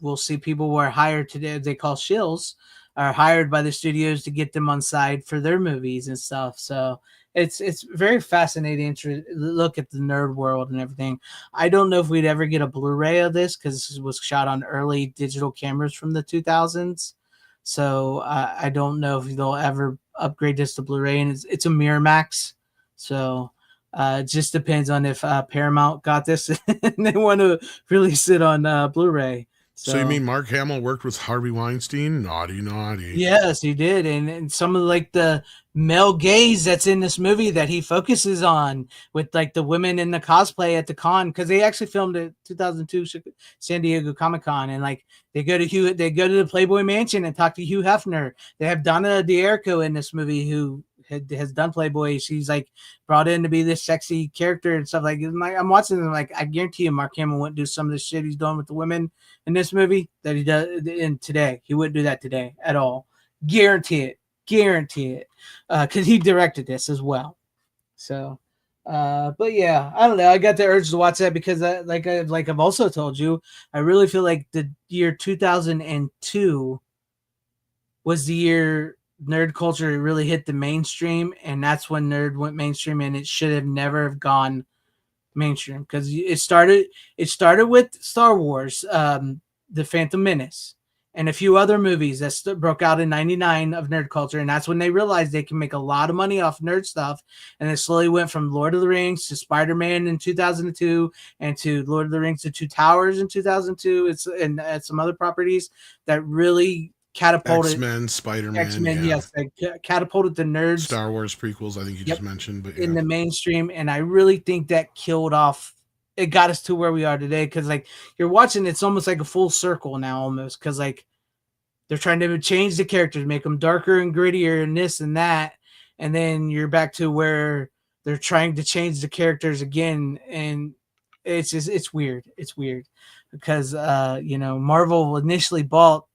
we'll see people who are hired today, they call shills, are hired by the studios to get them on side for their movies and stuff. So it's very fascinating to look at the nerd world and everything. I don't know if we'd ever get a Blu-ray of this because this was shot on early digital cameras from the 2000s. So I don't know if they'll ever upgrade this to Blu-ray, and it's a Miramax. So it just depends on if Paramount got this and they want to release it on Blu-ray. So you mean Mark Hamill worked with Harvey Weinstein? Naughty, naughty. Yes, he did. And some of like the male gaze that's in this movie that he focuses on with like the women in the cosplay at the con, because they actually filmed it 2002 San Diego Comic-Con, and like they go to the Playboy Mansion and talk to Hugh Hefner. They have Donna D'Errico in this movie who has done Playboy. She's like brought in to be this sexy character and stuff like that. I'm watching them, like I guarantee you Mark Hamill wouldn't do some of the shit he's doing with the women in this movie that he does in today. He wouldn't do that today at all. Guarantee it. Because he directed this as well. So but yeah, I don't know. I got the urge to watch that because like I've also told you, I really feel like the year 2002 was the year nerd culture really hit the mainstream, and that's when nerd went mainstream, and it should have never have gone mainstream because it started with Star Wars, The Phantom Menace, and a few other movies that broke out in 99 of nerd culture, and that's when they realized they can make a lot of money off nerd stuff, and it slowly went from Lord of the Rings to Spider-Man in 2002, and to Lord of the Rings, The Two Towers in 2002, and some other properties that really catapulted X-Men, Spider-Man, yes, they catapulted the nerds. Star Wars prequels, I think you just mentioned, but in the mainstream, and I really think that killed off. It got us to where we are today because, like, you're watching, it's almost like a full circle now, almost because, like, they're trying to change the characters, make them darker and grittier, and this and that, and then you're back to where they're trying to change the characters again, and it's weird. It's weird because Marvel initially bought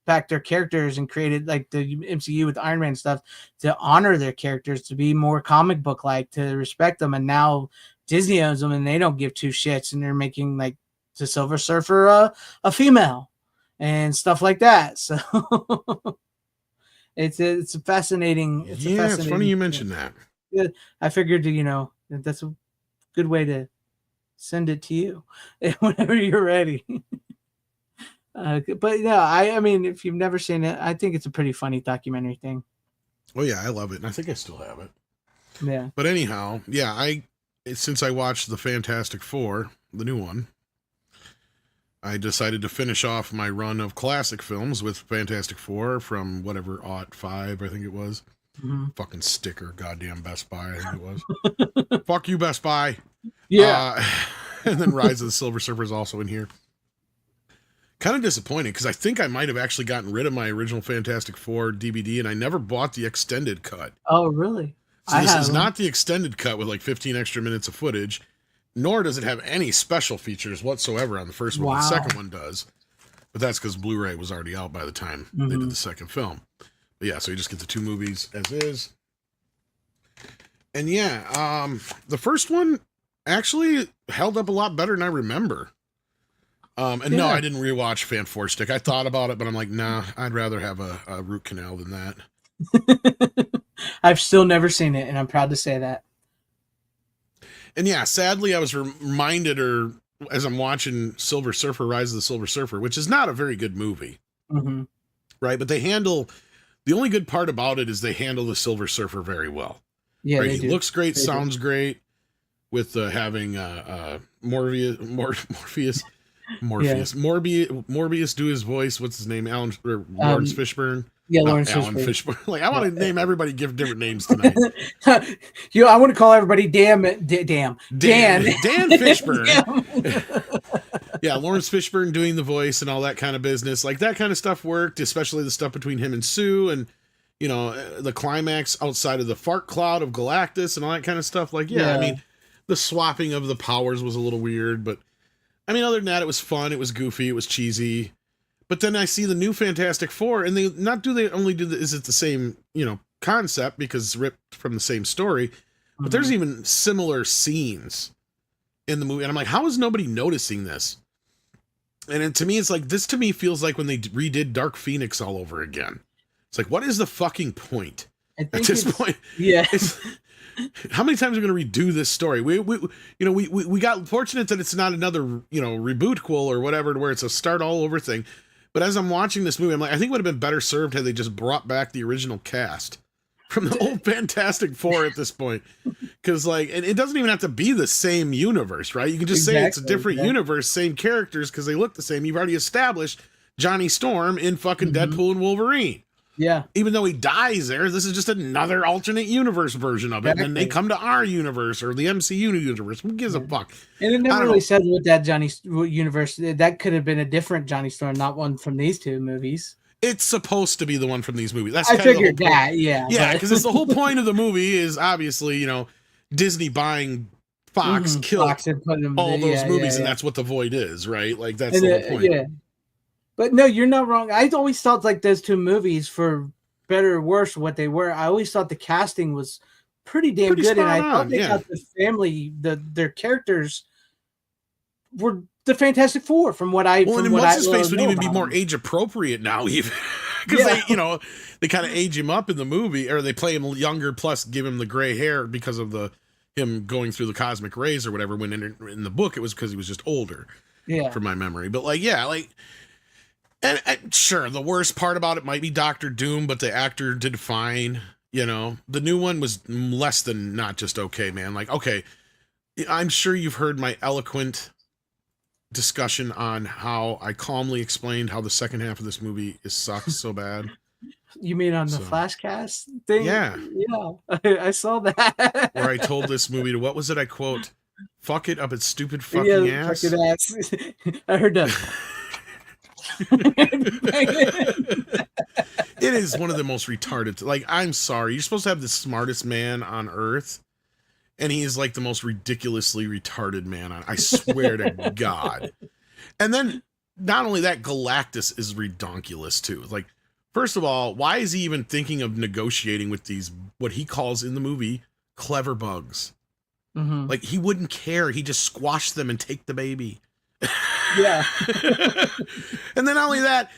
back their characters and created like the MCU with Iron Man stuff to honor their characters, to be more comic book like, to respect them, and now Disney owns them and they don't give two shits, and they're making like the Silver Surfer a female and stuff like that. So it's a fascinating. It's funny you mentioned that. Yeah, I figured that's a good way to send it to you whenever you're ready. But yeah, I mean, if you've never seen it, I think it's a pretty funny documentary thing. Oh yeah, I love it, and I think I still have it. Yeah. But anyhow, yeah, since I watched the Fantastic Four, the new one, I decided to finish off my run of classic films with Fantastic Four from whatever '05, I think it was. Mm-hmm. Fucking sticker, goddamn Best Buy, I think it was. Fuck you, Best Buy. Yeah. And then Rise of the Silver Surfer is also in here. Kind of disappointing because I think I might have actually gotten rid of my original Fantastic Four DVD, and I never bought the extended cut. Oh, really? So this is not the extended cut with like 15 extra minutes of footage, nor does it have any special features whatsoever on the first one. Wow. The second one does, but that's because Blu-ray was already out by the time they did the second film. But yeah, so you just get the two movies as is. And yeah, the first one actually held up a lot better than I remember. No, I didn't rewatch Fan Four Stick. I thought about it, but I'm like, nah, I'd rather have a root canal than that. I've still never seen it, and I'm proud to say that. And yeah, sadly, I was reminded, or as I'm watching Silver Surfer, Rise of the Silver Surfer, which is not a very good movie, right? But the only good part about it is they handle the Silver Surfer very well. Yeah, right? they He do. looks great, They do. sounds great, with having Morbius do his voice. What's his name? Lawrence Fishburne. Yeah, Not Lawrence Alan Fishburne. Fishburne. Like, I want to name everybody, give different names tonight. I want to call everybody Dan Fishburne. Yeah, Lawrence Fishburne doing the voice and all that kind of business. Like, that kind of stuff worked, especially the stuff between him and Sue, and the climax outside of the fart cloud of Galactus and all that kind of stuff. Like, yeah, I mean, the swapping of the powers was a little weird, but I mean, other than that, it was fun, it was goofy, it was cheesy. But then I see the new Fantastic Four, and is it the same, concept because it's ripped from the same story, but there's even similar scenes in the movie, and I'm like, how is nobody noticing this? And to me, it's like, this to me feels like when they redid Dark Phoenix all over again. It's like, what is the fucking point at this point? Yeah. How many times are we going to redo this story? We got fortunate that it's not another, reboot-quel or whatever, to where it's a start all over thing. But as I'm watching this movie, I'm like, I think it would have been better served had they just brought back the original cast from the old Fantastic Four at this point. Because, like, and it doesn't even have to be the same universe, right? You can just say it's a different universe, same characters, because they look the same. You've already established Johnny Storm in fucking Deadpool and Wolverine. Yeah. Even though he dies there, this is just another alternate universe version of it. And then they come to our universe or the MCU universe. Who gives a fuck? And it never really said what that universe, that could have been a different Johnny Storm, not one from these two movies. It's supposed to be the one from these movies. That's I figured that, yeah. Yeah, because it's the whole point of the movie is obviously, Disney buying Fox killed all those movies, and that's what the void is, right? Like, that's the whole point. Yeah. But no, you're not wrong. I always thought like those two movies, for better or worse, what they were, I always thought the casting was pretty good, and I thought they got the family, their characters were the Fantastic Four from what I. Well, and what's his face would even be more age appropriate now, even because they kind of age him up in the movie, or they play him younger, plus give him the gray hair because of him going through the cosmic rays or whatever. When in the book, it was because he was just older. Yeah, from my memory, but And sure, the worst part about it might be Doctor Doom, but the actor did fine. The new one was less than not just okay, man. Like, okay, I'm sure you've heard my eloquent discussion on how I calmly explained how the second half of this movie sucks so bad. You mean on the Flashcast thing? Yeah. I saw that. Where I told this movie to, what was it I quote? Fuck it up its stupid fucking ass. Fucking ass. I heard that. It is one of the most retarded. Like, I'm sorry, you're supposed to have the smartest man on earth, and he is like the most ridiculously retarded man on. I swear to God. And then not only that, Galactus is redonkulous too. Like, first of all, why is he even thinking of negotiating with these, what he calls in the movie, clever bugs? Like, he wouldn't care. He just squashed them and take the baby. Yeah. And then not only that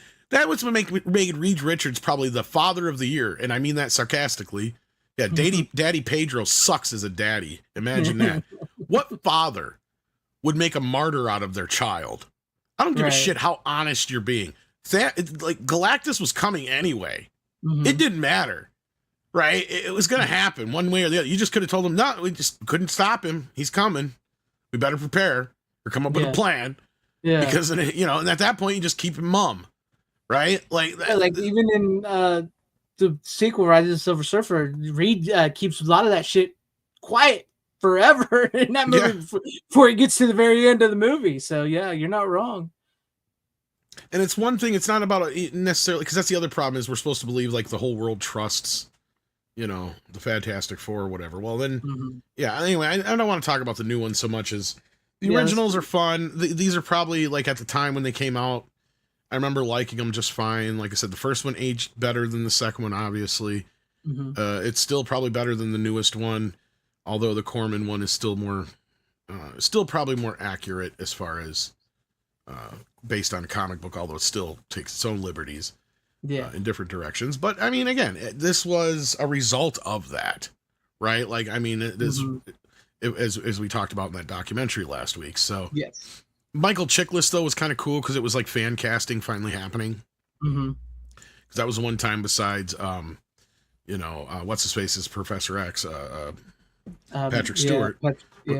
was what made Reed Richards probably the father of the year, and I mean that sarcastically. Yeah, Daddy Pedro sucks as a daddy. Imagine that. What father would make a martyr out of their child? I don't give a shit how honest you're being. Like, Galactus was coming anyway. It didn't matter, right? It was going to happen one way or the other. You just could have told him, no, we just couldn't stop him. He's coming. We better prepare or come up with a plan. Yeah, because and at that point you just keep him mum, right? Like, even in the sequel, Rise of the Silver Surfer, Reed keeps a lot of that shit quiet forever in that movie before it gets to the very end of the movie. So yeah, you're not wrong. And it's one thing; it's not about necessarily, because that's the other problem, is we're supposed to believe like the whole world trusts, the Fantastic Four or whatever. Well, then, Anyway, I don't want to talk about the new one so much as. The originals are fun. These are probably, like, at the time when they came out, I remember liking them just fine. Like I said, the first one aged better than the second one, obviously. It's still probably better than the newest one, although the Corman one is still probably more accurate as far as based on a comic book, although it still takes its own liberties in different directions. But, I mean, again, this was a result of that, right? Like, I mean, it is... As we talked about in that documentary last week. So yes, Michael Chiklis though was kind of cool because it was like fan casting finally happening. Because that was the one time besides what's his face is Professor X, Patrick Stewart,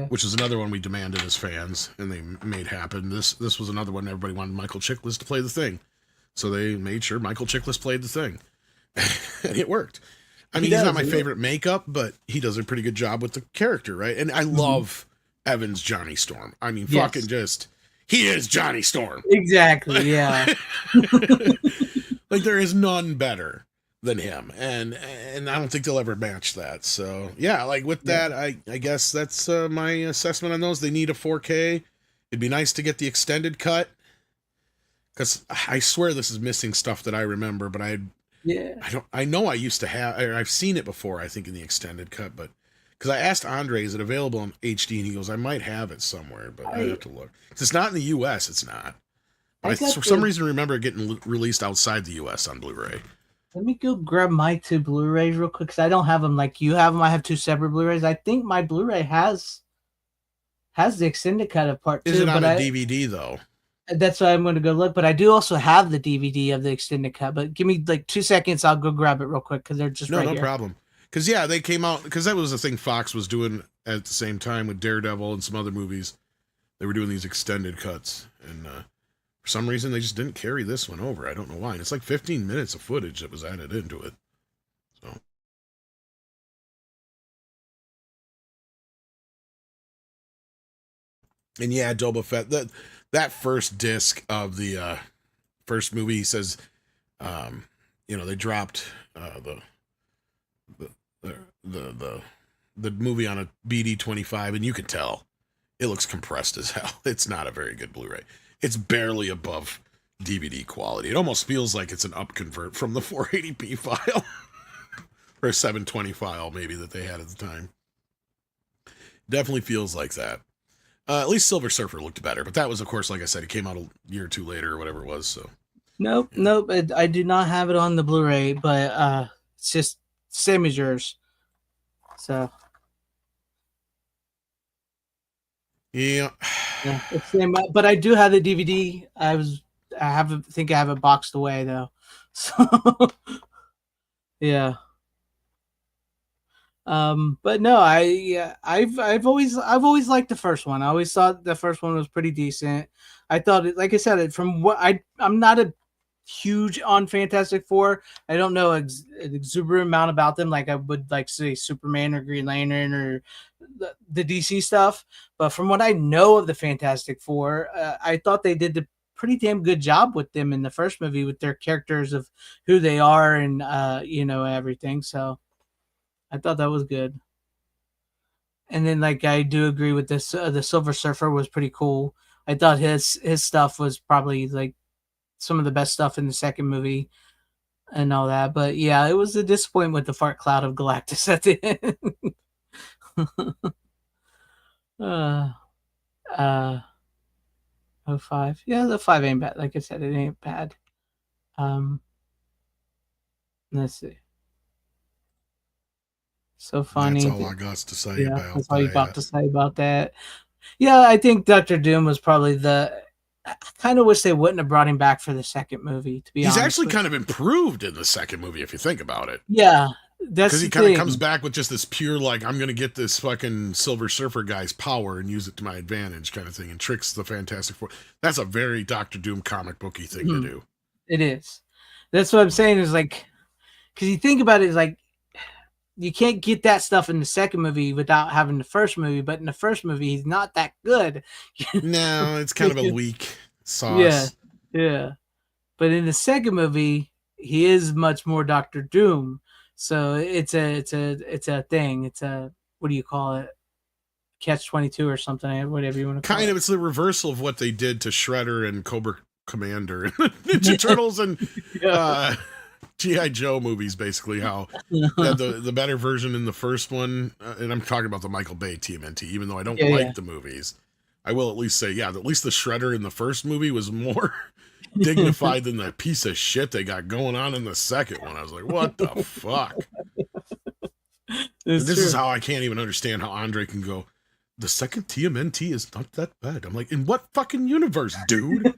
which is another one we demanded as fans, and they made happen. This was another one everybody wanted Michael Chiklis to play the Thing, so they made sure Michael Chiklis played the Thing, and it worked. I mean, he's not my favorite makeup, but he does a pretty good job with the character, right? And I love Evan's Johnny Storm. I mean, fucking just, he is Johnny Storm. Exactly, yeah. Like, there is none better than him, and I don't think they'll ever match that. So, yeah, like, with that, I guess that's my assessment on those. They need a 4K. It'd be nice to get the extended cut, because I swear this is missing stuff that I remember, but I know I used to have, or I've seen it before, I think, in the extended cut, but because I asked Andre, is it available on HD? And he goes, I might have it somewhere, but I have to look. It's not in the US, it's not. I for some reason remember it getting released outside the US on Blu-ray. Let me go grab my 2 Blu-rays real quick, because I don't have them like you have them. I have 2 separate Blu-rays. I think my Blu-ray has the extended cut of part 2. Is it on a DVD, though? That's why I'm going to go look, but I do also have the DVD of the extended cut. But give me like 2 seconds, I'll go grab it real quick because they're just no problem. Because they came out, because that was the thing Fox was doing at the same time with Daredevil and some other movies. They were doing these extended cuts, and for some reason they just didn't carry this one over. I don't know why. And it's like 15 minutes of footage that was added into it. So. And yeah, Boba Fett, that first disc of the first movie, he says, they dropped the movie on a BD25, and you can tell it looks compressed as hell. It's not a very good Blu-ray. It's barely above DVD quality. It almost feels like it's an upconvert from the 480p file or 720 file maybe that they had at the time. Definitely feels like that. At least Silver Surfer looked better, but that was, of course, like I said, it came out a year or 2 later or whatever it was. So nope, I do not have it on the Blu-ray, but it's just same as yours. So yeah, it's same. But I do have the DVD. I think I have it boxed away though. So yeah. But no, I've always liked the first one. I always thought the first one was pretty decent. I thought it, like I said, from what I'm not a huge on Fantastic Four. I don't know an exuberant amount about them like I would like say Superman or Green Lantern or the DC stuff. But from what I know of the Fantastic Four, I thought they did a pretty damn good job with them in the first movie with their characters of who they are and everything. So I thought that was good. And then like I do agree with this, the Silver Surfer was pretty cool. I thought his stuff was probably like some of the best stuff in the second movie and all that. But yeah, it was a disappointment with the fart cloud of Galactus at the end. 05. Yeah, the 5 ain't bad. Like I said, it ain't bad. Let's see. So funny. That's all I got to say about that's all you got to say about that. Yeah, I think Dr. Doom was probably I kind of wish they wouldn't have brought him back for the second movie, to be honest. He's actually kind of improved in the second movie, if you think about it. Yeah, that's because he kind of comes back with just this pure, like, I'm going to get this fucking Silver Surfer guy's power and use it to my advantage kind of thing, and tricks the Fantastic Four. That's a very Dr. Doom comic booky thing to do. It is. That's what I'm saying is like, because you think about it, it's like, you can't get that stuff in the second movie without having the first movie, but in the first movie, he's not that good. No, it's kind of a weak sauce. Yeah. But in the second movie, he is much more Dr. Doom. So it's a thing. It's a, what do you call it? Catch-22 or something, whatever you want to call it. Kind of, it's the reversal of what they did to Shredder and Cobra Commander and Ninja Turtles and G.I. Joe movies, basically, how the better version in the first one, and I'm talking about the Michael Bay TMNT, even though I don't like the movies, I will at least say, at least the Shredder in the first movie was more dignified than the piece of shit they got going on in the second one. I was like, what the fuck? This is how I can't even understand how Andre can go, the second TMNT is not that bad. I'm like, in what fucking universe, dude?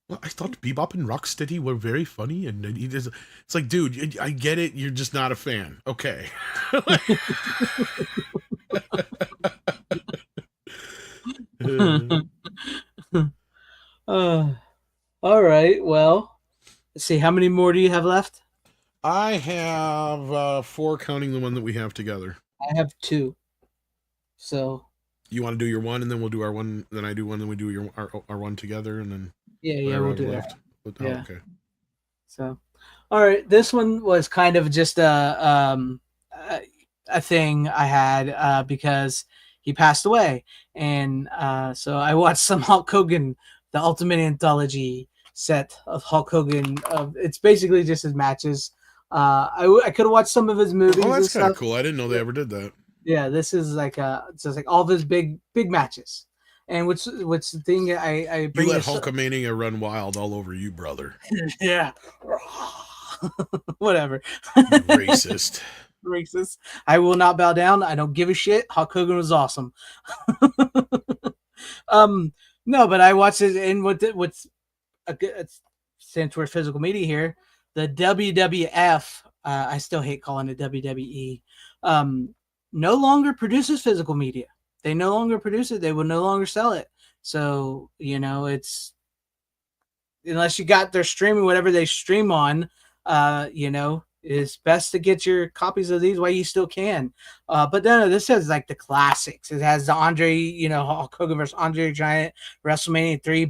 Well, I thought Bebop and Rocksteady were very funny, and he just, it's like, dude, I get it. You're just not a fan. Okay. All right. Well, let's see. How many more do you have left? I have 4, counting the one that we have together. I have 2. So you want to do your one, and then we'll do our one. Then I do one, then we do our one together, and then we'll do left. that. Oh, Yeah. okay. So, all right. This one was kind of just a thing I had because he passed away, and so I watched some Hulk Hogan, the Ultimate Anthology set of Hulk Hogan. It's basically just his matches. I could have watched some of his movies. Oh, that's kind of cool. I didn't know they ever did that. Yeah, this is like just like all of his big matches. And which the thing I bring you let Hulkamania run wild all over you, brother. Yeah. Whatever. Racist. Racist. I will not bow down. I don't give a shit. Hulk Hogan was awesome. No, but I watched it, and what's a good, since we're physical media here, the WWF, I still hate calling it WWE, no longer produces physical media. They no longer produce it. They will no longer sell it. So, it's, unless you got their streaming, whatever they stream on, it's best to get your copies of these while you still can. But no, this has like the classics. It has the Andre, Hulk Hogan versus Andre the Giant, WrestleMania 3,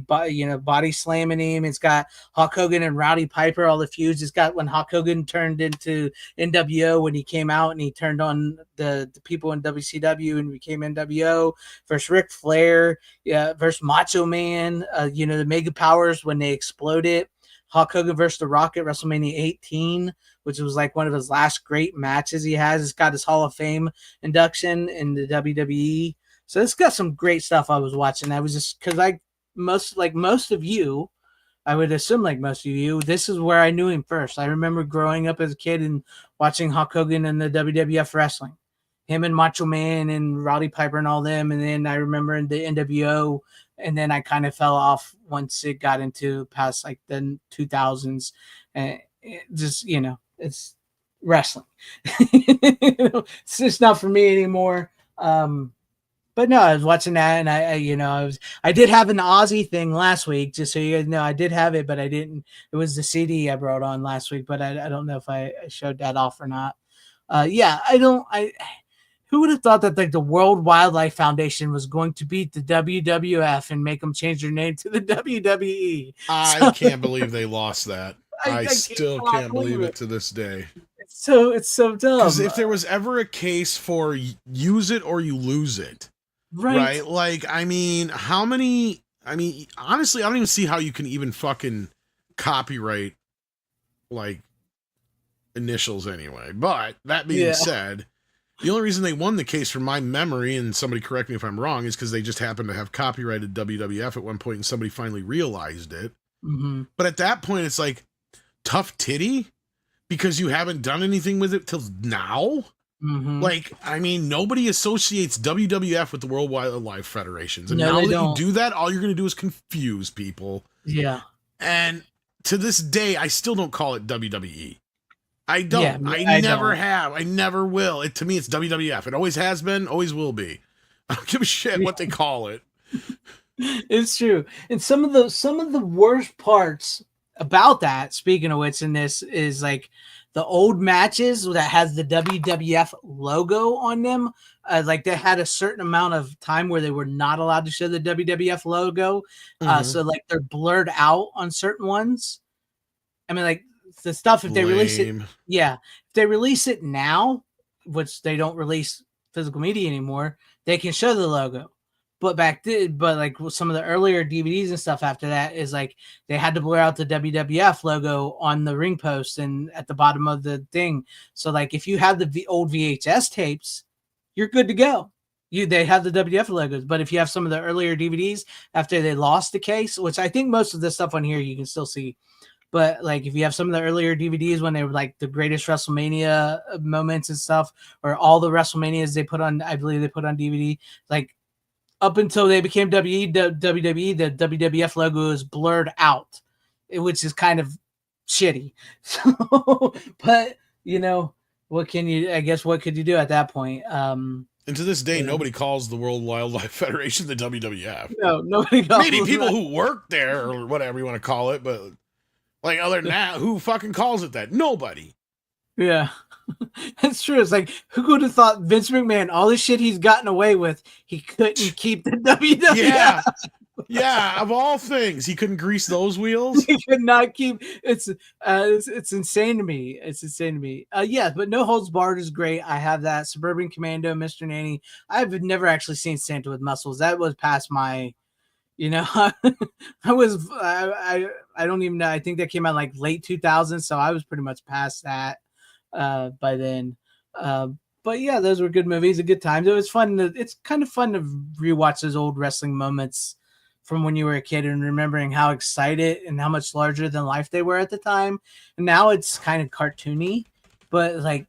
body slamming him. It's got Hulk Hogan and Rowdy Piper, all the feuds. It's got when Hulk Hogan turned into NWO when he came out and he turned on the people in WCW and became NWO versus Ric Flair, versus Macho Man, the Mega Powers when they exploded. Hulk Hogan versus The Rock at WrestleMania 18, which was like one of his last great matches he has. It's got his Hall of Fame induction in the WWE. So it's got some great stuff I was watching. I was just, because most of you, I would assume like most of you, this is where I knew him first. I remember growing up as a kid and watching Hulk Hogan in the WWF wrestling. Him and Macho Man and Rowdy Piper and all them. And then I remember in the NWO, and then I kind of fell off once it got into past like the 2000s. And just, it's wrestling. It's just not for me anymore. But no, I was watching that, and I did have an Aussie thing last week, just so you guys know. I did have it, but I didn't. It was the CD I brought on last week, but I don't know if I showed that off or not. Who would have thought that like the World Wildlife Foundation was going to beat the WWF and make them change their name to the WWE? I can't believe they lost that. I still can't believe it to this day. It's so dumb. Because if there was ever a case for use it or you lose it, right? Like, honestly, I don't even see how you can even fucking copyright like initials anyway. But that being said, the only reason they won the case from my memory, and somebody correct me if I'm wrong, is because they just happened to have copyrighted WWF at one point and somebody finally realized it. Mm-hmm. But at that point, it's like, tough titty? Because you haven't done anything with it till now? Mm-hmm. Like, nobody associates WWF with the World Wildlife Federations. And No, now they that don't. you do that, all you're going to do is confuse people. Yeah. And to this day, I still don't call it WWE. I don't. Yeah, I never have. I never will. To me, it's WWF. It always has been, always will be. I don't give a shit what they call it. It's true. And some of the worst parts about that, speaking of which, in this is like the old matches that has the WWF logo on them. Like they had a certain amount of time where they were not allowed to show the WWF logo. So like they're blurred out on certain ones. Like the stuff, if they release it, if they release it now, which they don't release physical media anymore, they can show the logo. But like some of the earlier DVDs and stuff after that is like they had to blur out the WWF logo on the ring post and at the bottom of the thing. So like if you have the old VHS tapes, you're good to go. They have the WWF logos. But if you have some of the earlier DVDs after they lost the case, which I think most of the stuff on here you can still see. But like if you have some of the earlier DVDs when they were like the greatest WrestleMania moments and stuff, or all the WrestleManias they put on, I believe they put on DVD, like up until they became WWE, the WWF logo is blurred out. which is kind of shitty. So, but what could you do at that point? And to this day, nobody calls the World Wildlife Federation the WWF. No, nobody calls Maybe people who work there or whatever you want to call it, but like other than that, who fucking calls it that? Nobody. Yeah, that's true. It's like, who could have thought Vince McMahon, all the shit he's gotten away with, he couldn't keep the WWF? Yeah. Yeah, of all things, he couldn't grease those wheels. He could not keep. It's insane to me. It's insane to me. Yeah, but No Holds Barred is great. I have that. Suburban Commando, Mr. Nanny. I've never actually seen Santa with Muscles. That was past my, I don't even know. I think that came out like late 2000s, so I was pretty much past that by then. But yeah, those were good movies, a good time. It was fun. It's kind of fun to rewatch those old wrestling moments from when you were a kid and remembering how excited and how much larger than life they were at the time. And now it's kind of cartoony, but like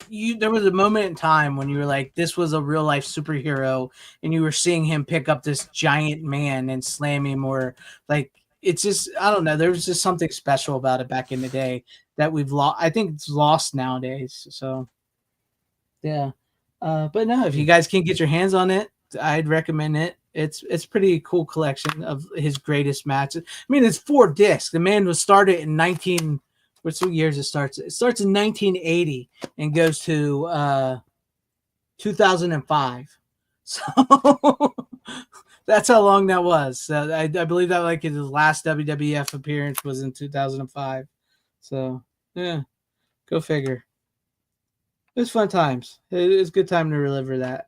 there was a moment in time when you were like, this was a real life superhero and you were seeing him pick up this giant man and slam him, or like, it's just, I don't know. There was just something special about it back in the day that we've lost. I think it's lost nowadays. So yeah. But no, if you guys can get your hands on it, I'd recommend it. It's pretty cool collection of his greatest matches. I mean, it's 4 discs. The man was started in what's the years it starts? It starts in 1980 and goes to 2005. So that's how long that was. I believe that like his last WWF appearance was in 2005. So yeah, go figure. It was fun times. It was a good time to relive that.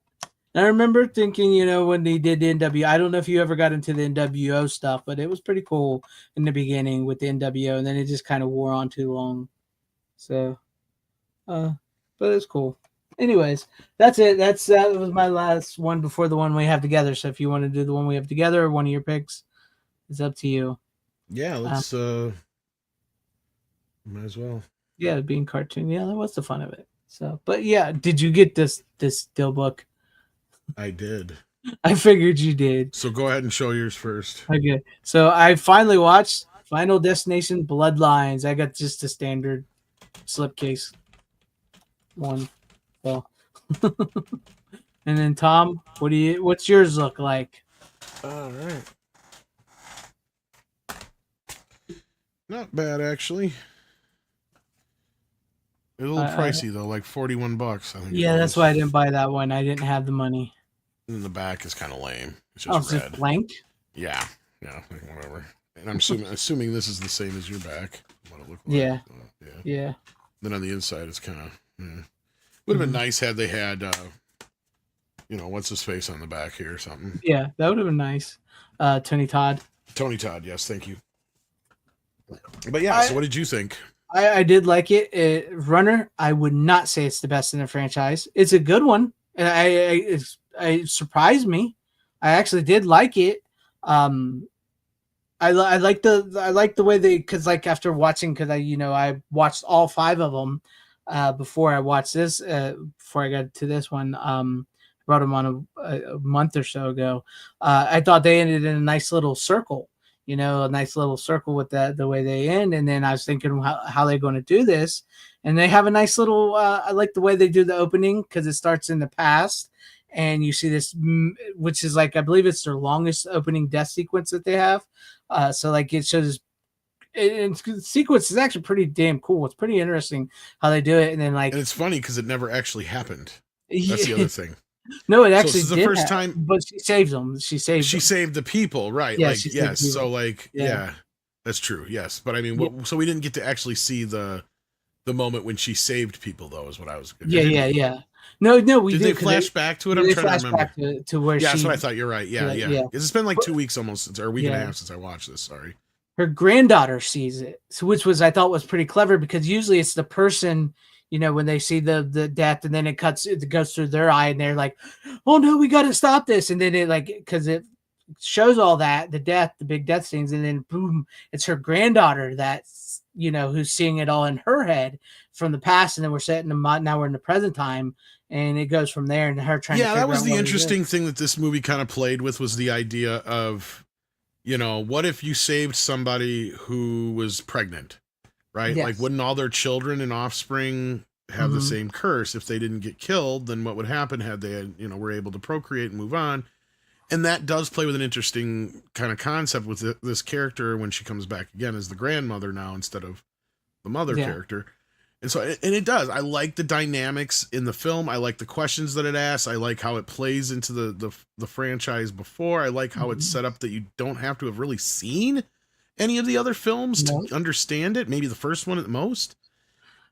And I remember thinking, when they did the NWO, I don't know if you ever got into the NWO stuff, but it was pretty cool in the beginning with the NWO, and then it just kind of wore on too long. So, but it's cool. Anyways, that's it. That was my last one before the one we have together. So if you want to do the one we have together or one of your picks, it's up to you. Yeah, let's might as well. Yeah, being cartoon. Yeah, what's the fun of it? So, but yeah, did you get this Still book? I did. I figured you did. So go ahead and show yours first. Okay. So I finally watched Final Destination Bloodlines. I got just a standard slipcase one. So and then Tom, what's yours look like? All right. Not bad actually. It's a little pricey though, like $41. I think. Yeah, that's why I didn't buy that one. I didn't have the money. And the back is kind of lame. It's just red. Just blank? Yeah, whatever. And I'm assuming this is the same as your back. What it looked like. Yeah. Yeah. Then on the inside, it's kind of would have been nice had they had, what's his face on the back here or something. Yeah, that would have been nice. Tony Todd. Tony Todd, yes, thank you. But yeah, so what did you think? I did like it. Runner, I would not say it's the best in the franchise. It's a good one. It surprised me. I actually did like it. I like the way they, because like after watching, because I watched all 5 of them before I watched this. Before I got to this one, brought them on a month or so ago. I thought they ended in a nice little circle. A nice little circle with the way they end. And then I was thinking how they're going to do this. And they have a nice little, I like the way they do the opening because it starts in the past. And you see this, which is like, I believe it's their longest opening death sequence that they have. So like it shows, and the sequence is actually pretty damn cool. It's pretty interesting how they do it. And then like, and it's funny because it never actually happened. That's the other thing. No, it actually so this is the first time, but she saved them. She saved the people, right? Yeah, like yes, so like yeah, that's true. Yes, but I mean, so we didn't get to actually see the moment when she saved people, though, is what I was. Yeah. No, we did. They flash back to it? I'm trying to remember. Back to where that's what I thought. You're right. Yeah. It's been like 2 weeks almost, or a week and a half since I watched this. Sorry. Her granddaughter sees it, which I thought was pretty clever because usually it's the person. When they see the death and then it goes through their eye and they're like, oh no, we got to stop this. And then it because it shows all that, the big death scenes. And then boom, it's her granddaughter that's, who's seeing it all in her head from the past. And then we're setting now we're in the present time and it goes from there and her trying to figure that was out the interesting thing that this movie kind of played with was the idea of, you know, what if you saved somebody who was pregnant, right? Yes. Like, wouldn't all their children and offspring have the Mhm. same curse? If they didn't get killed, then what would happen had they, you know, were able to procreate and move on? And that does play with an interesting kind of concept with this character when she comes back again as the grandmother now instead of the mother character. And so, and it does. I like the dynamics in the film. I like the questions that it asks. I like how it plays into the franchise before. I like how it's set up that you don't have to have really seen any of the other films to understand it. Maybe the first one at the most.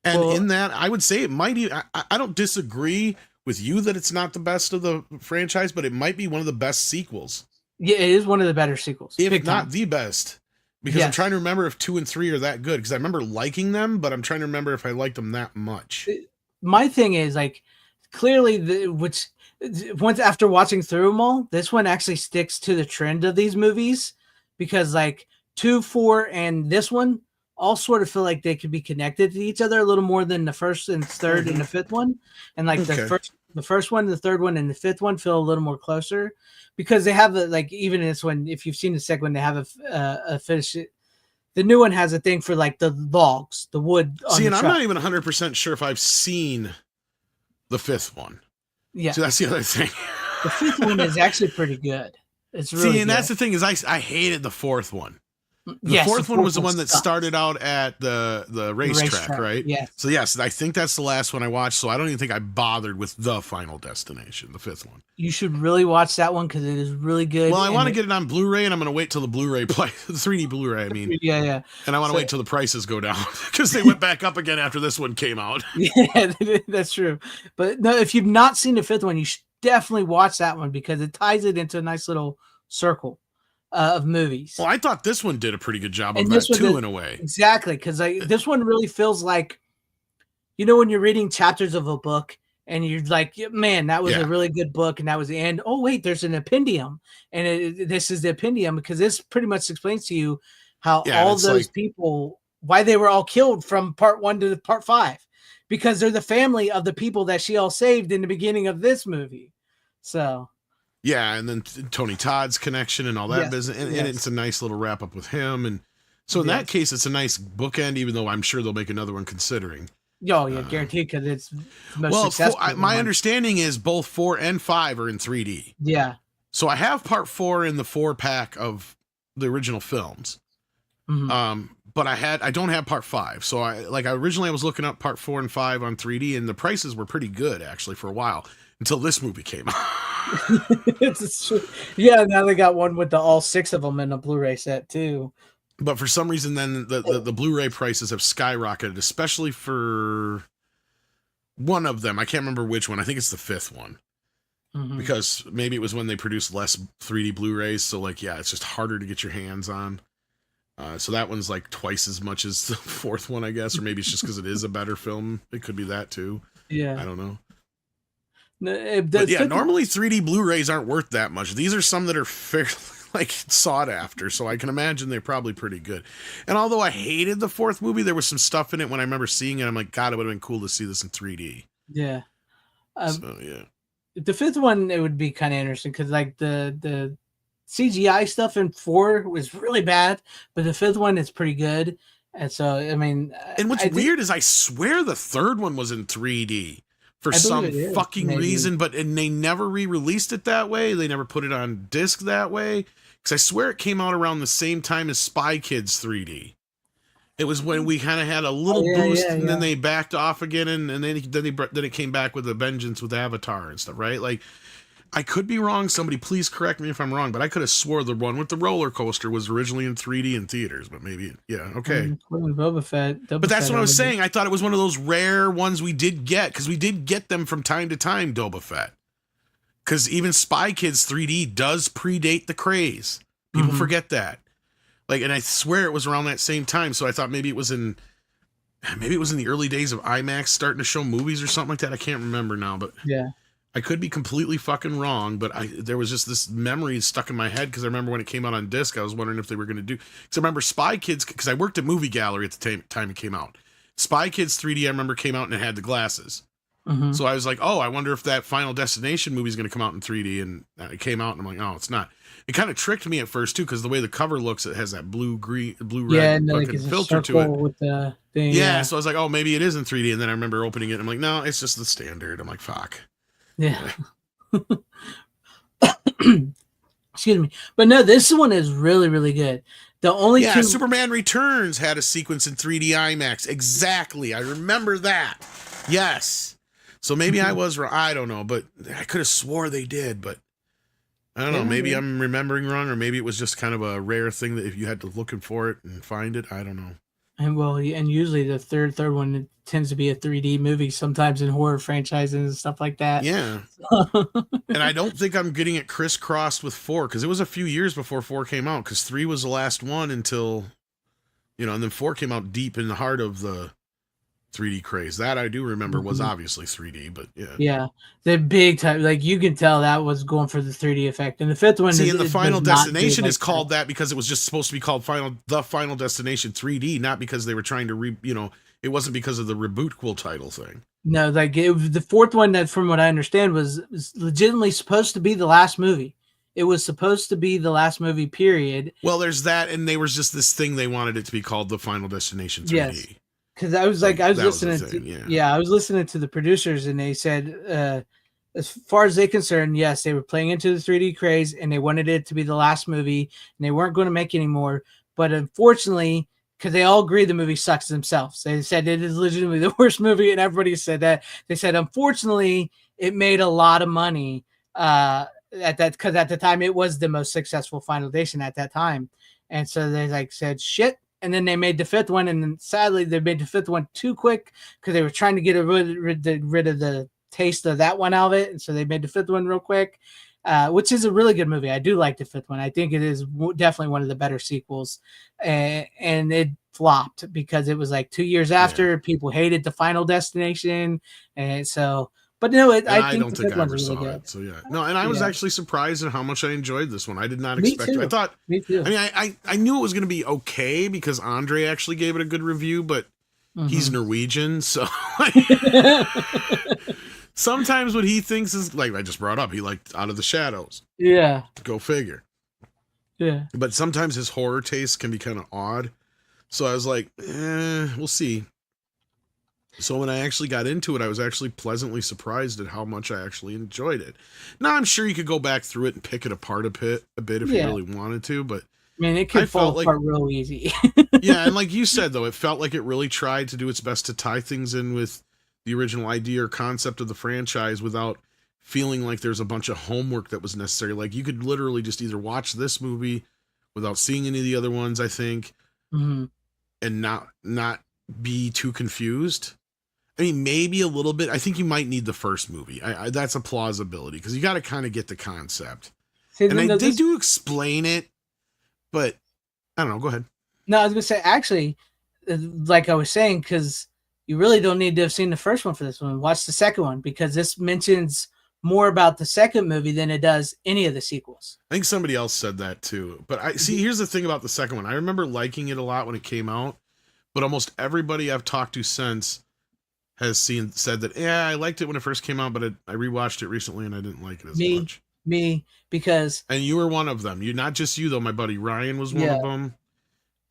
And in that, I would say it might be, I don't disagree with you that it's not the best of the franchise, but it might be one of the best sequels. Yeah, it is one of the better sequels. If not the best. Because I'm trying to remember if 2 and 3 are that good. Because I remember liking them, but I'm trying to remember if I liked them that much. My thing is, like, clearly, once after watching through them all, this one actually sticks to the trend of these movies. Because, like, 2, 4, and this one all sort of feel like they could be connected to each other a little more than the first and third and the fifth one. And, like, the first one, the third one, and the fifth one feel a little more closer. Because they have like even in this one, if you've seen the second one, they have a finish. The new one has a thing for like the logs, the wood. See, and I'm not even 100% sure if I've seen the fifth one. Yeah, so that's the other thing. The fifth one is actually pretty good. It's really and good. that's the thing is I hated the fourth one. The fourth one was the one that started out at the racetrack, right? Yes. So yes, I think that's the last one I watched. So I don't even think I bothered with the Final Destination, the fifth one. You should really watch that one because it is really good. Well, I want to get it on Blu-ray, and I'm going to wait till the Blu-ray play, the 3D Blu-ray. I mean, yeah. And I want to wait till the prices go down because they went back up again after this one came out. Yeah, that's true. But no, if you've not seen the fifth one, you should definitely watch that one because it ties it into a nice little circle of movies. Well, I thought this one did a pretty good job of that too, in a way. Exactly, because this one really feels like, you know, when you're reading chapters of a book and you're like, man, that was a really good book, and that was the end. Oh wait, there's an appendium, and this is the appendium because this pretty much explains to you how all those people, why they were all killed from part 1 to part 5, because they're the family of the people that she all saved in the beginning of this movie. So. Yeah, and then Tony Todd's connection and all that business, and it's a nice little wrap up with him, and so in that case, it's a nice bookend. Even though I'm sure they'll make another one, considering. Oh yeah, guaranteed because it's the most successful. My understanding is both 4 and 5 are in 3D. Yeah. So I have part 4 in the 4-pack of the original films, but I don't have part 5. So originally I was looking up part 4 and 5 on 3D, and the prices were pretty good actually for a while until this movie came out. Yeah, now they got one with all 6 of them in a Blu-ray set too. But for some reason, then the Blu-ray prices have skyrocketed, especially for one of them. I can't remember which one. I think it's the 5th one, because maybe it was when they produced less 3D Blu-rays. So it's just harder to get your hands on. So that one's like twice as much as the 4th one, I guess, or maybe it's just because it is a better film. It could be that too. Yeah, I don't know. But normally 3D Blu-rays aren't worth that much. These are some that are fairly sought after, so I can imagine they're probably pretty good. And although I hated the 4th movie, there was some stuff in it when I remember seeing it. I'm like, God, it would have been cool to see this in 3D. Yeah. So yeah. The 5th one, it would be kind of interesting because the CGI stuff in 4 was really bad, but the 5th one is pretty good. And so I mean, and what's weird is I swear the 3rd one was in 3D. For some fucking reason, and they never re-released it that way. They never put it on disc that way. Because I swear it came out around the same time as Spy Kids 3D. It was when we kind of had a little boost, and then they backed off again, and then it came back with a vengeance with Avatar and stuff, right? Like, I could be wrong. Somebody please correct me if I'm wrong, but I could have swore the one with the roller coaster was originally in 3D in theaters, but maybe, okay. Boba Fett. But that's what I was saying. I thought it was one of those rare ones we did get, because we did get them from time to time, Boba Fett. Because even Spy Kids 3D does predate the craze. People forget that. And I swear it was around that same time, so I thought maybe it was in the early days of IMAX starting to show movies or something like that. I can't remember now, but yeah. I could be completely fucking wrong, but there was just this memory stuck in my head because I remember when it came out on disc, I was wondering if they were going to do. Because I remember Spy Kids, because I worked at Movie Gallery at the time it came out. Spy Kids 3D, I remember came out and it had the glasses. So I was like, oh, I wonder if that Final Destination movie is going to come out in 3D, and it came out, and I'm like, oh, it's not. it kind of tricked me at first too, because the way the cover looks, it has that blue red and like fucking it's a filter to it. with the thing. Yeah, so I was like, oh, maybe it is in 3D, and then I remember opening it, and I'm like, no, it's just the standard. I'm like, fuck. Yeah. Excuse me, but no, this one is really, really good. The only two... Superman Returns had a sequence in 3D IMAX. Exactly, I remember that. Yes. So maybe I was wrong. I don't know, but I could have swore they did, but I don't know. Maybe I'm remembering wrong, or maybe it was just kind of a rare thing that if you had to looking for it and find it, I don't know. And and usually the third one tends to be a 3D movie, sometimes in horror franchises and stuff like that. Yeah. And I don't think I'm getting it crisscrossed with 4, because it was a few years before 4 came out, because 3 was the last one until, and then 4 came out deep in the heart of the 3D craze. That I do remember was obviously 3D, but yeah. Yeah, the big time, like you can tell that was going for the 3D effect. And the 5th one, and the Final Destination is called that because it was just supposed to be called the Final Destination 3D, not because they were trying to it wasn't because of the rebootquel title thing. No, like the 4th one, that from what I understand was legitimately supposed to be the last movie. It was supposed to be the last movie, period. Well, there's that, and there was just this thing they wanted it to be called the Final Destination 3D. Yes. Because I was listening I was listening to the producers, and they said, as far as they're concerned, yes, they were playing into the 3D craze, and they wanted it to be the last movie, and they weren't going to make any more. But unfortunately, because they all agree the movie sucks themselves, they said it is legitimately the worst movie, and everybody said that. They said, unfortunately, it made a lot of money because at the time it was the most successful Final Destination at that time, and so they said shit. And then they made the 5th one, and then sadly they made the 5th one too quick because they were trying to get rid of the taste of that one out of it, and so they made the 5th one real quick, which is a really good movie. I do like the 5th one. I think it is definitely one of the better sequels, and it flopped because it was like 2 years after. People hated the Final Destination, and so. But no, I don't think I ever saw it. So yeah, no, and I was actually surprised at how much I enjoyed this one. I did not expect it. I thought, me too. I mean, I knew it was going to be okay because Andre actually gave it a good review, but he's Norwegian, so sometimes what he thinks is like I just brought up. He liked Out of the Shadows. Yeah, go figure. Yeah, but sometimes his horror taste can be kind of odd. So I was like, we'll see. So when I actually got into it, I was actually pleasantly surprised at how much I actually enjoyed it. Now, I'm sure you could go back through it and pick it apart a bit if you really wanted to, but I mean, it could fall apart real easy. Yeah, and like you said, though, it felt like it really tried to do its best to tie things in with the original idea or concept of the franchise without feeling like there's a bunch of homework that was necessary. Like, you could literally just either watch this movie without seeing any of the other ones, I think, and not be too confused. I mean, maybe a little bit. I think you might need the first movie. That's a plausibility because you got to kind of get the concept. And they do explain it, but I don't know. Go ahead. No, I was going to say, actually, like I was saying, because you really don't need to have seen the first one for this one. Watch the second one because this mentions more about the second movie than it does any of the sequels. I think somebody else said that too. But here's the thing about the second one. I remember liking it a lot when it came out, but almost everybody I've talked to since has said that, yeah, I liked it when it first came out, but I rewatched it recently and I didn't like it as much. Because... And you were one of them. Not just you, though. My buddy Ryan was one of them.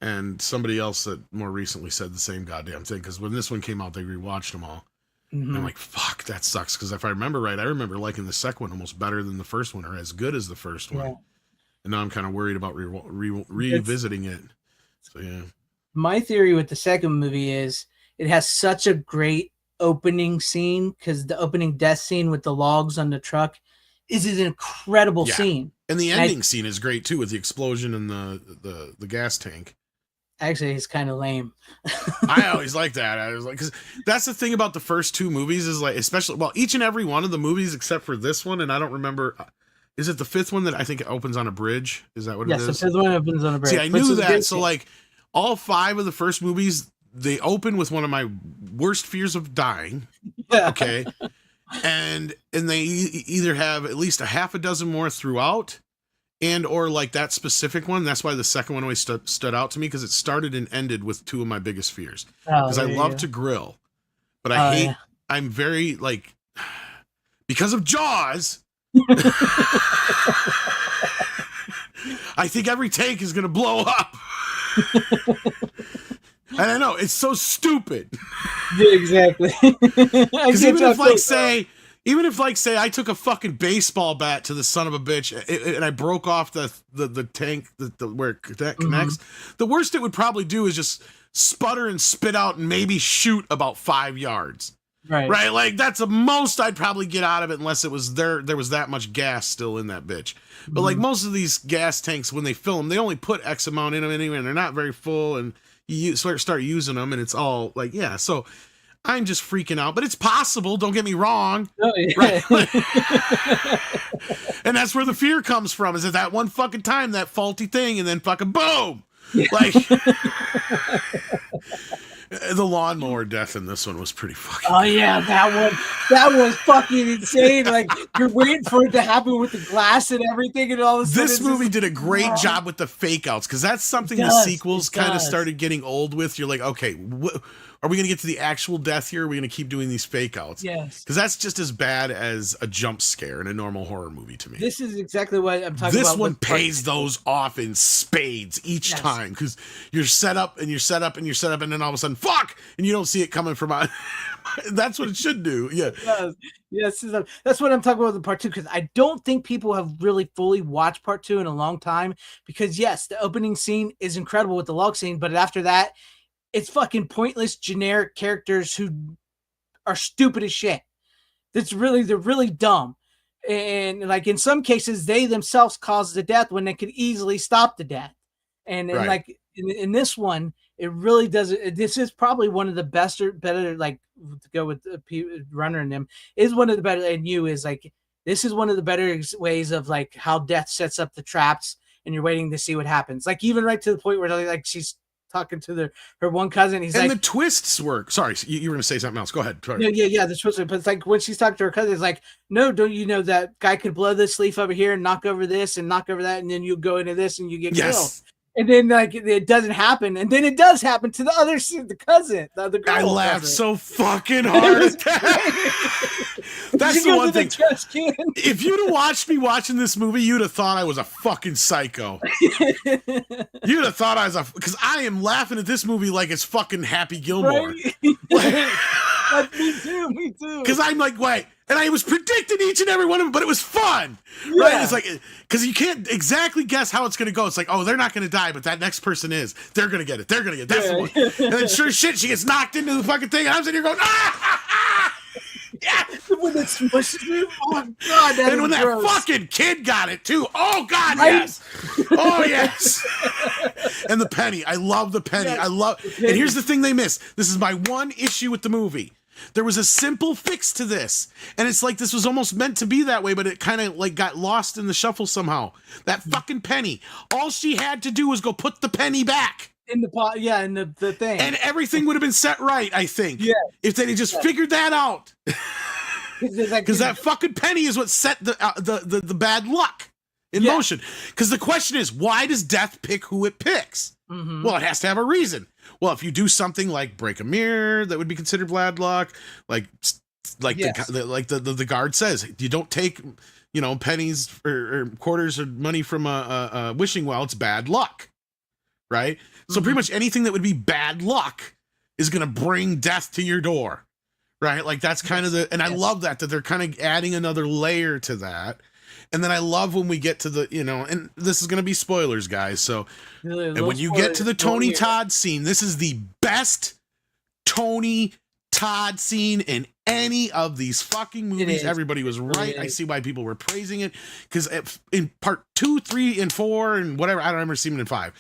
And somebody else that more recently said the same goddamn thing. Because when this one came out, they rewatched them all. And I'm like, fuck, that sucks. Because if I remember right, I remember liking the second one almost better than the first one, or as good as the first one. And now I'm kind of worried about revisiting it. So, yeah. My theory with the second movie is it has such a great opening scene, because the opening death scene with the logs on the truck is an incredible scene. And the ending scene is great, too, with the explosion and the gas tank. Actually, it's kind of lame. I always like that. I was like, because that's the thing about the first two movies is like, especially, well, each and every one of the movies except for this one, and I don't remember, is it the fifth one that I think opens on a bridge? Is that what it is? Yes, the fifth one opens on a bridge. See, I knew that. So, like, all 5 of the first movies, they open with one of my worst fears of dying. Okay. and they either have at least a half a dozen more throughout, and or like that specific one. That's why the second one always stood out to me, because it started and ended with 2 of my biggest fears. Because I love to grill, but I hate. I'm very like, because of Jaws. I think every tank is gonna blow up. And I know it's so stupid. Yeah, exactly. Because even if say I took a fucking baseball bat to the son of a bitch and I broke off the tank where that connects, the worst it would probably do is just sputter and spit out and maybe shoot about 5 yards. Right. Like that's the most I'd probably get out of it unless it was there was that much gas still in that bitch. But like most of these gas tanks, when they fill them, they only put X amount in them anyway, and they're not very full, and you start using them, and it's all like, yeah. So I'm just freaking out, but it's possible. Don't get me wrong. Oh, yeah. Right? And that's where the fear comes from. Is that one fucking time, that faulty thing, and then fucking boom, like. The lawnmower death in this one was pretty fucking. Oh yeah, that was fucking insane. Like you're waiting for it to happen with the glass and everything, and all of a sudden. This movie did a great job with the fake outs, because that's something the sequels kind of started getting old with. You're like, okay, are we going to get to the actual death here? Or are we going to keep doing these fake outs? Yes. Because that's just as bad as a jump scare in a normal horror movie to me. This is exactly what I'm talking about. This one pays those off in spades each time, because you're set up and you're set up and you're set up, and then all of a sudden, fuck, and you don't see it coming from out. That's what it should do. Yeah. Yes. That's what I'm talking about with part 2, because I don't think people have really fully watched part 2 in a long time, because yes, the opening scene is incredible with the log scene, but after that, it's fucking pointless, generic characters who are stupid as shit. They're really dumb. And like in some cases, they themselves cause the death when they could easily stop the death. And like in this one, it really doesn't. This is probably one of the better, like to go with the Runner and them, is one of the better, and you is like, this is one of the better ways of like how death sets up the traps and you're waiting to see what happens. Like even right to the point where like she's talking to her one cousin. He's and like, the twists work. Sorry, you were going to say something else. Go ahead. Sorry. Yeah. The twists, but it's like when she's talking to her cousin, it's like, no, don't you know that guy could blow this leaf over here and knock over this and knock over that, and then you go into this and you get killed. And then like it doesn't happen, and then it does happen to the cousin, the girl. I laughed so fucking hard at that. That's the one thing. If you'd have watched me watching this movie, you'd have thought I was a fucking psycho. You'd have thought I was because I am laughing at this movie like it's fucking Happy Gilmore. Right? Me too. Because I'm like, wait. And I was predicting each and every one of them, but it was fun, right? It's like, because you can't exactly guess how it's going to go. It's like, oh, they're not going to die, but that next person is. They're going to get it. They're going to get it. That's the one. And then sure as shit, she gets knocked into the fucking thing, and I'm sitting here going, yeah. When it smushes me, oh god, that and when gross. That fucking kid got it too. Oh god, yes. Oh yes. And the penny. I love the penny. Yes, I love. And here's the thing they miss. This is my one issue with the movie. There was a simple fix to this, and it's like this was almost meant to be that way, but it kind of like got lost in the shuffle somehow. That fucking penny. All she had to do was go put the penny back in the pot, in the thing, and everything would have been set right. I think, if they had just figured that out, because that fucking penny is what set the bad luck in motion. Because the question is, why does death pick who it picks? Mm-hmm. Well, it has to have a reason. Well, if you do something like break a mirror, that would be considered bad luck. Like the guard says, you don't take, pennies or quarters or money from a wishing well. It's bad luck, right? Mm-hmm. So pretty much anything that would be bad luck is going to bring death to your door, right? Like that's kind of and I love that they're kind of adding another layer to that. And then I love when we get to the, and this is going to be spoilers, guys. So, and when you get to the Tony Todd scene, this is the best Tony Todd scene in any of these fucking movies. Everybody was right. I see why people were praising it. Because in part 2, 3, and 4, and whatever, I don't remember seeing him in 5.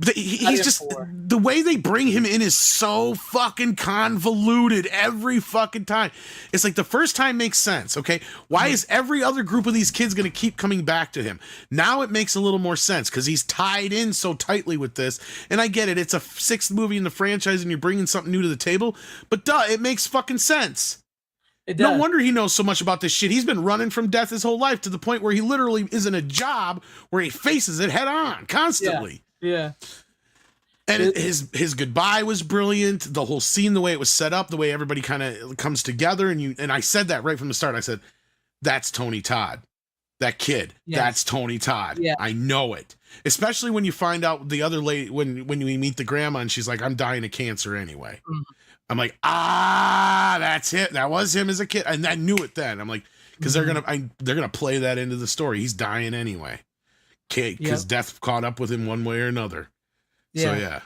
But he's just, the way they bring him in is so fucking convoluted every fucking time. It's like the first time makes sense, okay? Why is every other group of these kids going to keep coming back to him? Now it makes a little more sense because he's tied in so tightly with this. And I get it. It's a 6th movie in the franchise and you're bringing something new to the table. But duh, it makes fucking sense. No wonder he knows so much about this shit. He's been running from death his whole life to the point where he literally is in a job where he faces it head on constantly. Yeah. And his goodbye was brilliant. The whole scene, the way it was set up, the way everybody kind of comes together, and I said that right from the start. I said, "That's Tony Todd, that kid. Yes. That's Tony Todd. Yeah. I know it." Especially when you find out the other lady, when we meet the grandma and she's like, I'm dying of cancer anyway. I'm like, that's it. That was him as a kid. And I knew it then. I'm like, because they're gonna play that into the story. He's dying anyway. Because death caught up with him one way or another. So yeah.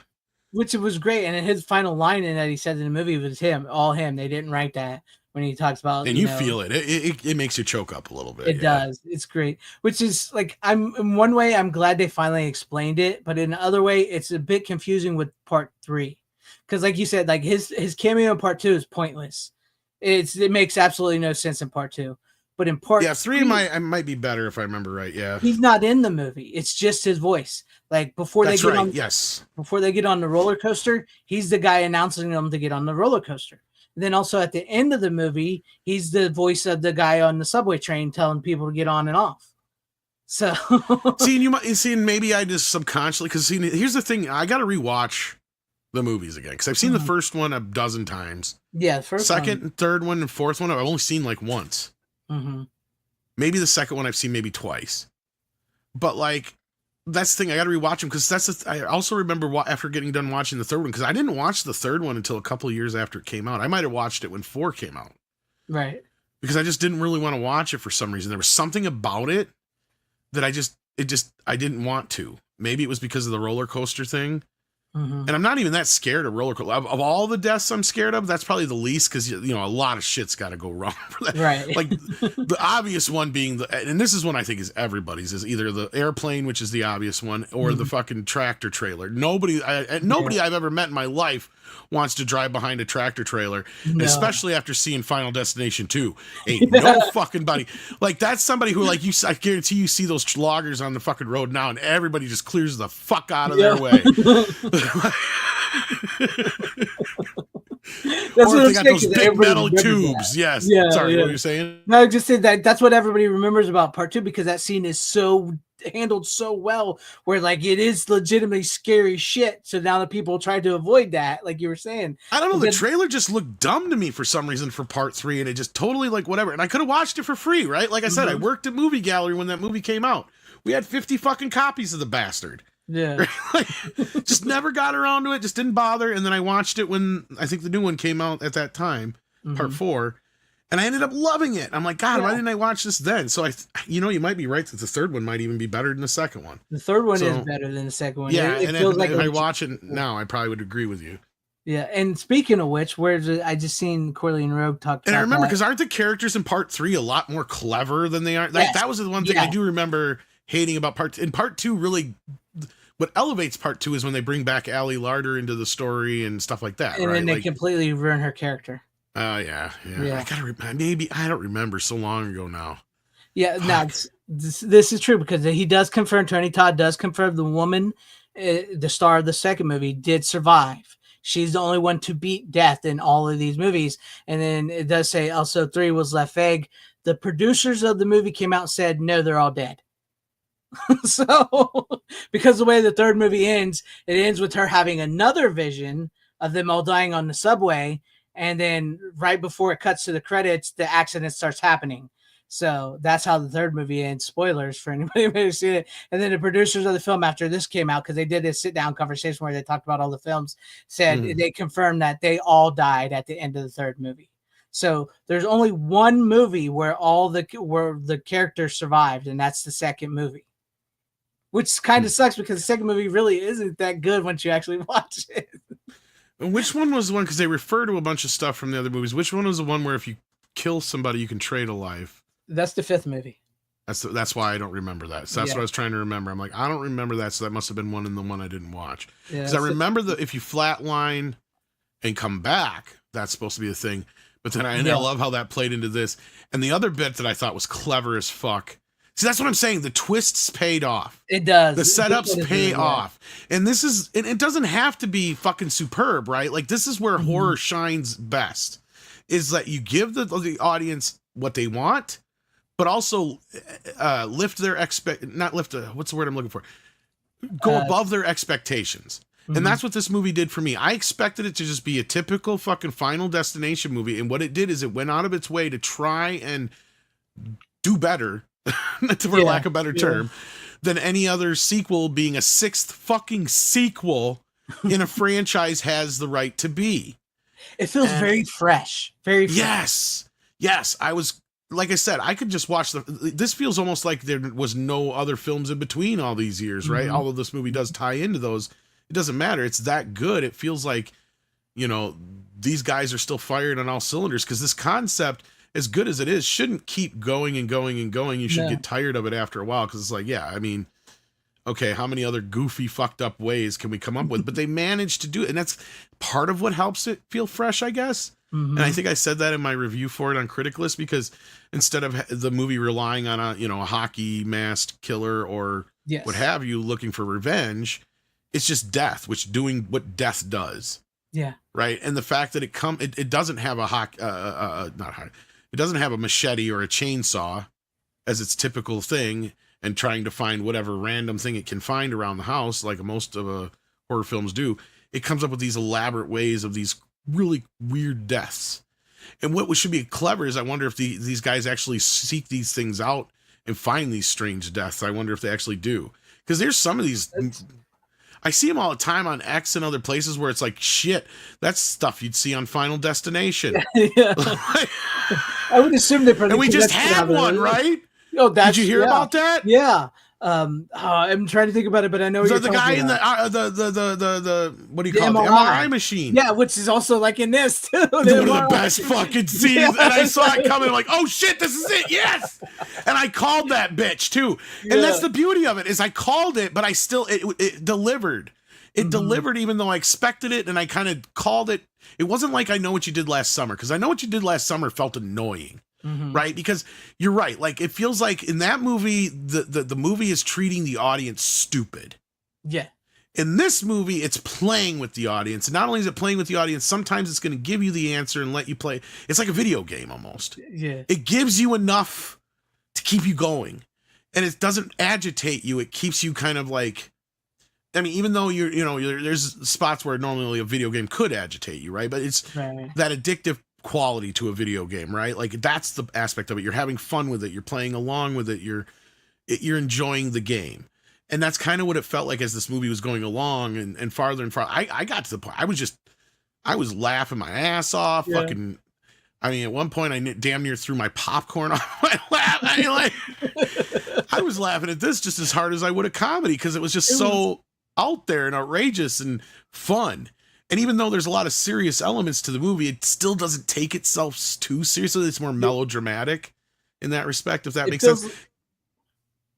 Which was great. And his final line in that he said in the movie was all him. They didn't write that when he talks about, and you feel it. It makes you choke up a little bit. It does. It's great. Which is like, in one way, I'm glad they finally explained it, but in another way, it's a bit confusing with part 3. Because like you said, like his cameo in part 2 is pointless. It makes absolutely no sense in part 2. But in part 3 might be better if I remember right. Yeah. He's not in the movie. It's just his voice. Like before they get on the roller coaster, he's the guy announcing them to get on the roller coaster. Then also at the end of the movie, he's the voice of the guy on the subway train telling people to get on and off. So and maybe I just subconsciously, because here's the thing, I got to rewatch the movies again because I've seen the first one a dozen times. Yeah, second and third one and fourth one I've only seen like once. Maybe the second one I've seen maybe twice. But like, that's the thing, I got to rewatch them because I also remember after getting done watching the third one, because I didn't watch the third one until a couple of years after it came out. I might have watched it when 4 came out. Right. Because I just didn't really want to watch it for some reason. There was something about it that I didn't want to. Maybe it was because of the roller coaster thing. And I'm not even that scared of roller coaster. Of all the deaths I'm scared of, that's probably the least because, a lot of shit's got to go wrong for that. Right. Like the obvious one being and this is one I think is everybody's, is either the airplane, which is the obvious one, or the fucking tractor trailer. Nobody I've ever met in my life wants to drive behind a tractor trailer, especially after seeing Final Destination 2. Ain't no fucking body. Like that's somebody who, like, I guarantee you see those loggers on the fucking road now and everybody just clears the fuck out of their way. That's or what they got those big metal tubes. Yes. Sorry, what were you saying? No, I just said that's what everybody remembers about part 2 because that scene is so handled so well, where like it is legitimately scary shit. So now the people try to avoid that, like you were saying. I don't know. The trailer just looked dumb to me for some reason for part 3, and it just totally like whatever. And I could have watched it for free, right? Like I said, I worked at Movie Gallery when that movie came out. We had 50 fucking copies of the bastard. Yeah. Like, just never got around to it, just didn't bother. And then I watched it when I think the new one came out at that time, part 4, and I ended up loving it. I'm like, God, why didn't I watch this then? So you might be right that the third one might even be better than the second one. The third one is better than the second one. Yeah, it feels like if I watch it now, I probably would agree with you. Yeah, and speaking of which, I just seen Corley and Rogue talk about and I remember, because aren't the characters in part 3 a lot more clever than they are? Like, that was the one thing I do remember hating about part 2. In part 2, really, what elevates part 2 is when they bring back Allie Larder into the story and stuff like that. And then they completely ruin her character. Oh, yeah. I don't remember, so long ago now. Yeah, now this is true because he does confirm, Tony Todd does confirm the woman, the star of the second movie, did survive. She's the only one to beat death in all of these movies. And then it does say also 3 was left vague. The producers of the movie came out and said, no, they're all dead. So, because the way the third movie ends, it ends with her having another vision of them all dying on the subway. And then right before it cuts to the credits, the accident starts happening. So that's how the third movie ends. Spoilers for anybody who's seen it. And then the producers of the film, after this came out, because they did this sit-down conversation where they talked about all the films, said they confirmed that they all died at the end of the third movie. So there's only one movie where the characters survived, and that's the second movie. Which kind of sucks because the second movie really isn't that good once you actually watch it. Which one was the one, because they refer to a bunch of stuff from the other movies, which one was the one where if you kill somebody, you can trade a life? That's the fifth movie. That's why I don't remember that. So that's what I was trying to remember. I'm like, I don't remember that, so that must have been one in the one I didn't watch. Because I remember that if you flatline and come back, that's supposed to be a thing. But then I love how that played into this. And the other bit that I thought was clever as fuck. See, that's what I'm saying. The twists paid off. It does. The setups pay off. And this is, it doesn't have to be fucking superb, right? Like, this is where horror shines best, is that you give the audience what they want, but also lift their what's the word I'm looking for? Go above their expectations. And that's what this movie did for me. I expected it to just be a typical fucking Final Destination movie. And what it did is it went out of its way to try and do better, for lack of a better term, than any other sequel being a 6th fucking sequel in a franchise has the right to be. It feels very fresh. Very fresh. Yes. Yes. I was, like I said, I could just watch this feels almost like there was no other films in between all these years, right? Although this movie does tie into those, it doesn't matter. It's that good. It feels like, you know, these guys are still firing on all cylinders, because this concept, as good as it is, shouldn't keep going and going and going. You should get tired of it after a while, because it's like, yeah, I mean, okay, how many other goofy, fucked up ways can we come up with? But they managed to do it, and that's part of what helps it feel fresh, I guess. And I think I said that in my review for it on Critic List, because instead of the movie relying on a hockey masked killer or what have you looking for revenge, it's just death, doing what death does. Yeah. Right. And the fact that it doesn't have it doesn't have a machete or a chainsaw as its typical thing, and trying to find whatever random thing it can find around the house, like most of horror films do. It comes up with these elaborate ways of these really weird deaths. And what should be clever is, I wonder if these guys actually seek these things out and find these strange deaths. I wonder if they actually do. Because there's some of these... I see them all the time on X and other places where it's like, shit, that's stuff you'd see on Final Destination. Yeah. I would assume they probably... And we just had one, right? Oh, did you hear about that? Yeah. I'm trying to think about it, but I know the guy in the what do you call it? The MRI machine. Yeah, which is also like in this too. One of the best fucking scenes. Yeah. And I saw it coming, like, oh shit, this is it, yes. And I called that bitch too. And that's the beauty of it, is I called it, but I still it delivered. It delivered, even though I expected it, and I kind of called it. It wasn't like I Know What You Did Last Summer, because I Know What You Did Last Summer felt annoying. Right, because you're right. Like, it feels like in that movie, the movie is treating the audience stupid. Yeah. In this movie, it's playing with the audience. And not only is it playing with the audience, sometimes it's going to give you the answer and let you play. It's like a video game almost. Yeah. It gives you enough to keep you going, and it doesn't agitate you. It keeps you kind of like, I mean, even though there's spots where normally a video game could agitate you, right? But it's that addictive quality to a video game, right? Like, that's the aspect of it. You're having fun with it. You're playing along with it. You're enjoying the game. And that's kind of what it felt like as this movie was going along and farther and farther. I got to the point, I was laughing my ass off. Yeah. Fucking, I mean, at one point I damn near threw my popcorn off my lap. I was laughing at this just as hard as I would a comedy, because it was just so out there and outrageous and fun. And even though there's a lot of serious elements to the movie, it still doesn't take itself too seriously. It's more melodramatic in that respect, if that makes sense.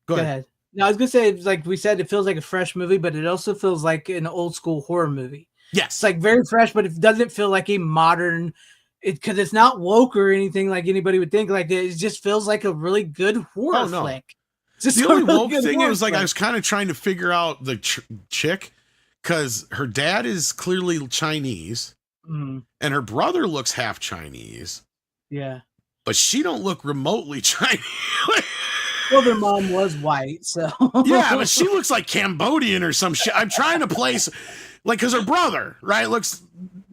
Go ahead. No, I was going to say, like we said, it feels like a fresh movie, but it also feels like an old school horror movie. Yes. It's like very fresh, but it doesn't feel like a modern, because it's not woke or anything like anybody would think. Like, it just feels like a really good horror flick. Just the only woke thing is, like, I was kind of trying to figure out the chick, because her dad is clearly Chinese, and her brother looks half Chinese. Yeah. But she don't look remotely Chinese. Well, their mom was white, so. Yeah, but she looks like Cambodian or some shit. I'm trying to place, like, because her brother, right, looks,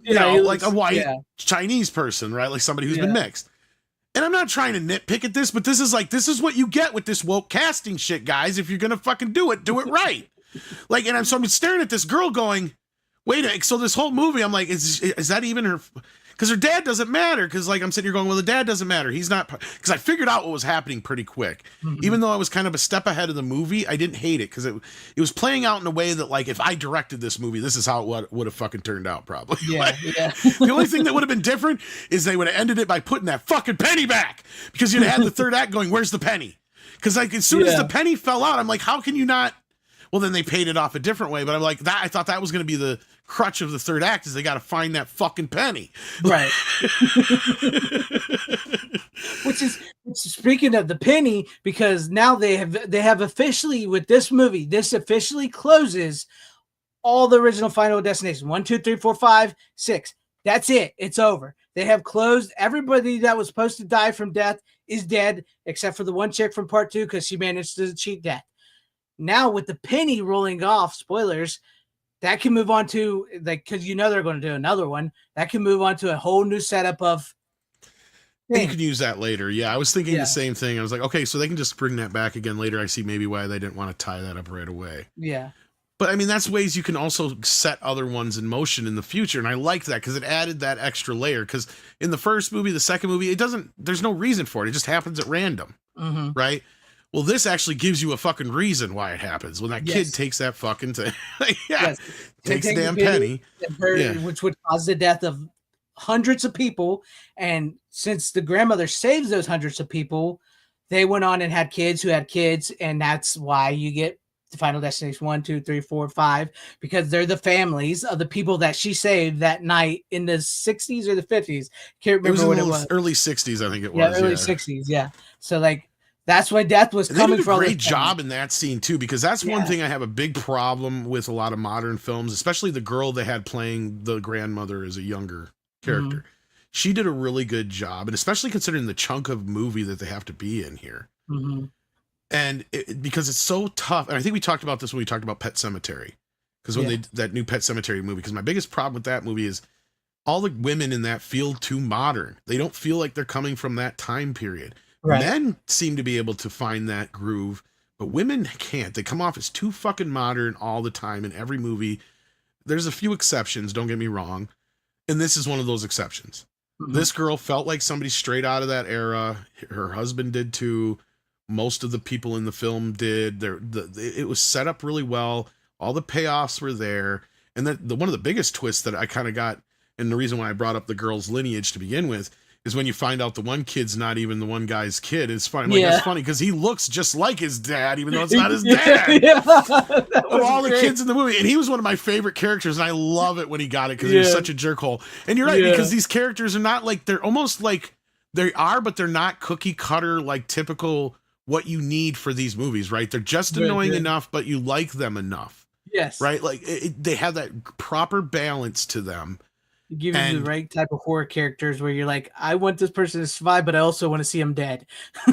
like a white Chinese person, right? Like somebody who's been mixed. And I'm not trying to nitpick at this, but this is what you get with this woke casting shit, guys. If you're going to fucking do it right. Like, and I'm staring at this girl going, wait, so this whole movie, I'm like, is that even her? Because her dad doesn't matter. Because, like, I'm sitting here going, well, the dad doesn't matter. He's not, because I figured out what was happening pretty quick. Even though I was kind of a step ahead of the movie, I didn't hate it, because it was playing out in a way that, like, if I directed this movie, this is how it would have fucking turned out, probably. Yeah, The only thing that would have been different is they would have ended it by putting that fucking penny back, because you'd have had the third act going, where's the penny? Because, like, as soon as the penny fell out, I'm like, how can you not? Well, then they paid it off a different way, but I'm like, I thought that was going to be the crutch of the third act, is they got to find that fucking penny. Right. Which is, speaking of the penny, because now they have officially, with this movie, this officially closes all the original Final Destination. 1, 2, 3, 4, 5, 6. That's it. It's over. They have closed. Everybody that was supposed to die from death is dead, except for the one chick from part 2, because she managed to cheat death. Now, with the penny rolling off, spoilers, that can move on to, like, because they're going to do another one, that can move on to a whole new setup of you can use that later. Yeah, I was thinking Yeah. the same thing. I was like, okay, so they can just bring that back again later. I see maybe why they didn't want to tie that up right away. Yeah. But I mean, that's ways you can also set other ones in motion in the future. And I liked that because it added that extra layer. Because in the first movie, the second movie, there's no reason for it. It just happens at random. Right? Well, this actually gives you a fucking reason why it happens. When that kid takes that fucking thing. Takes a damn penny. Which would cause the death of hundreds of people. And since the grandmother saves those hundreds of people, they went on and had kids who had kids. And that's why you get the Final Destination 1, 2, 3, 4, 5, because they're the families of the people that she saved that night in the 60s or the 50s. Can't remember what it was. Early 60s, I think it was. Yeah, early 60s. Yeah. So like that's why death was coming from. They did a great job in that scene too, because that's one thing I have a big problem with a lot of modern films, especially the girl they had playing the grandmother as a younger character. She did a really good job, and especially considering the chunk of movie that they have to be in here. And because it's so tough, and I think we talked about this when we talked about Pet Sematary, because when that new Pet Sematary movie, because my biggest problem with that movie is all the women in that feel too modern. They don't feel like they're coming from that time period. Men seem to be able to find that groove, but women can't. They come off as too fucking modern all the time in every movie. There's a few exceptions, don't get me wrong, and this is one of those exceptions. This girl felt like somebody straight out of that era. Her husband did too. Most of the people in the film did. It was set up really well. All the payoffs were there. And the one of the biggest twists that I kind of got, and the reason why I brought up the girl's lineage to begin with, is when you find out the one kid's not even the one guy's kid. It's funny. Like, it's funny because he looks just like his dad, even though it's not his dad. Of all the kids in the movie. And he was one of my favorite characters, and I love it when he got it because he was such a jerkhole. And you're right, because these characters are not like, they're almost like, they are, but they're not cookie cutter, like typical what you need for these movies, right? They're just annoying enough, but you like them enough. Yes. Right? Like they have that proper balance to them. Give you the right type of horror characters where you're like, I want this person to survive, but I also want to see him dead.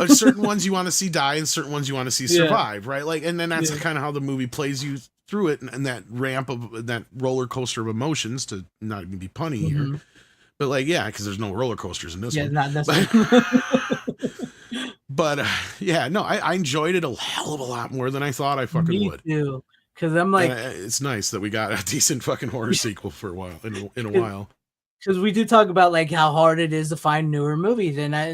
Certain ones you want to see die, and certain ones you want to see survive, right? Like, and then that's kind of how the movie plays you through it, and that ramp of that roller coaster of emotions, to not even be punny here, but like, because there's no roller coasters in this one. Not this But no, I enjoyed it a hell of a lot more than I thought I fucking would. Too. Because I'm like, it's nice that we got a decent fucking horror sequel for a while, in a while. Because we do talk about like how hard it is to find newer movies, and I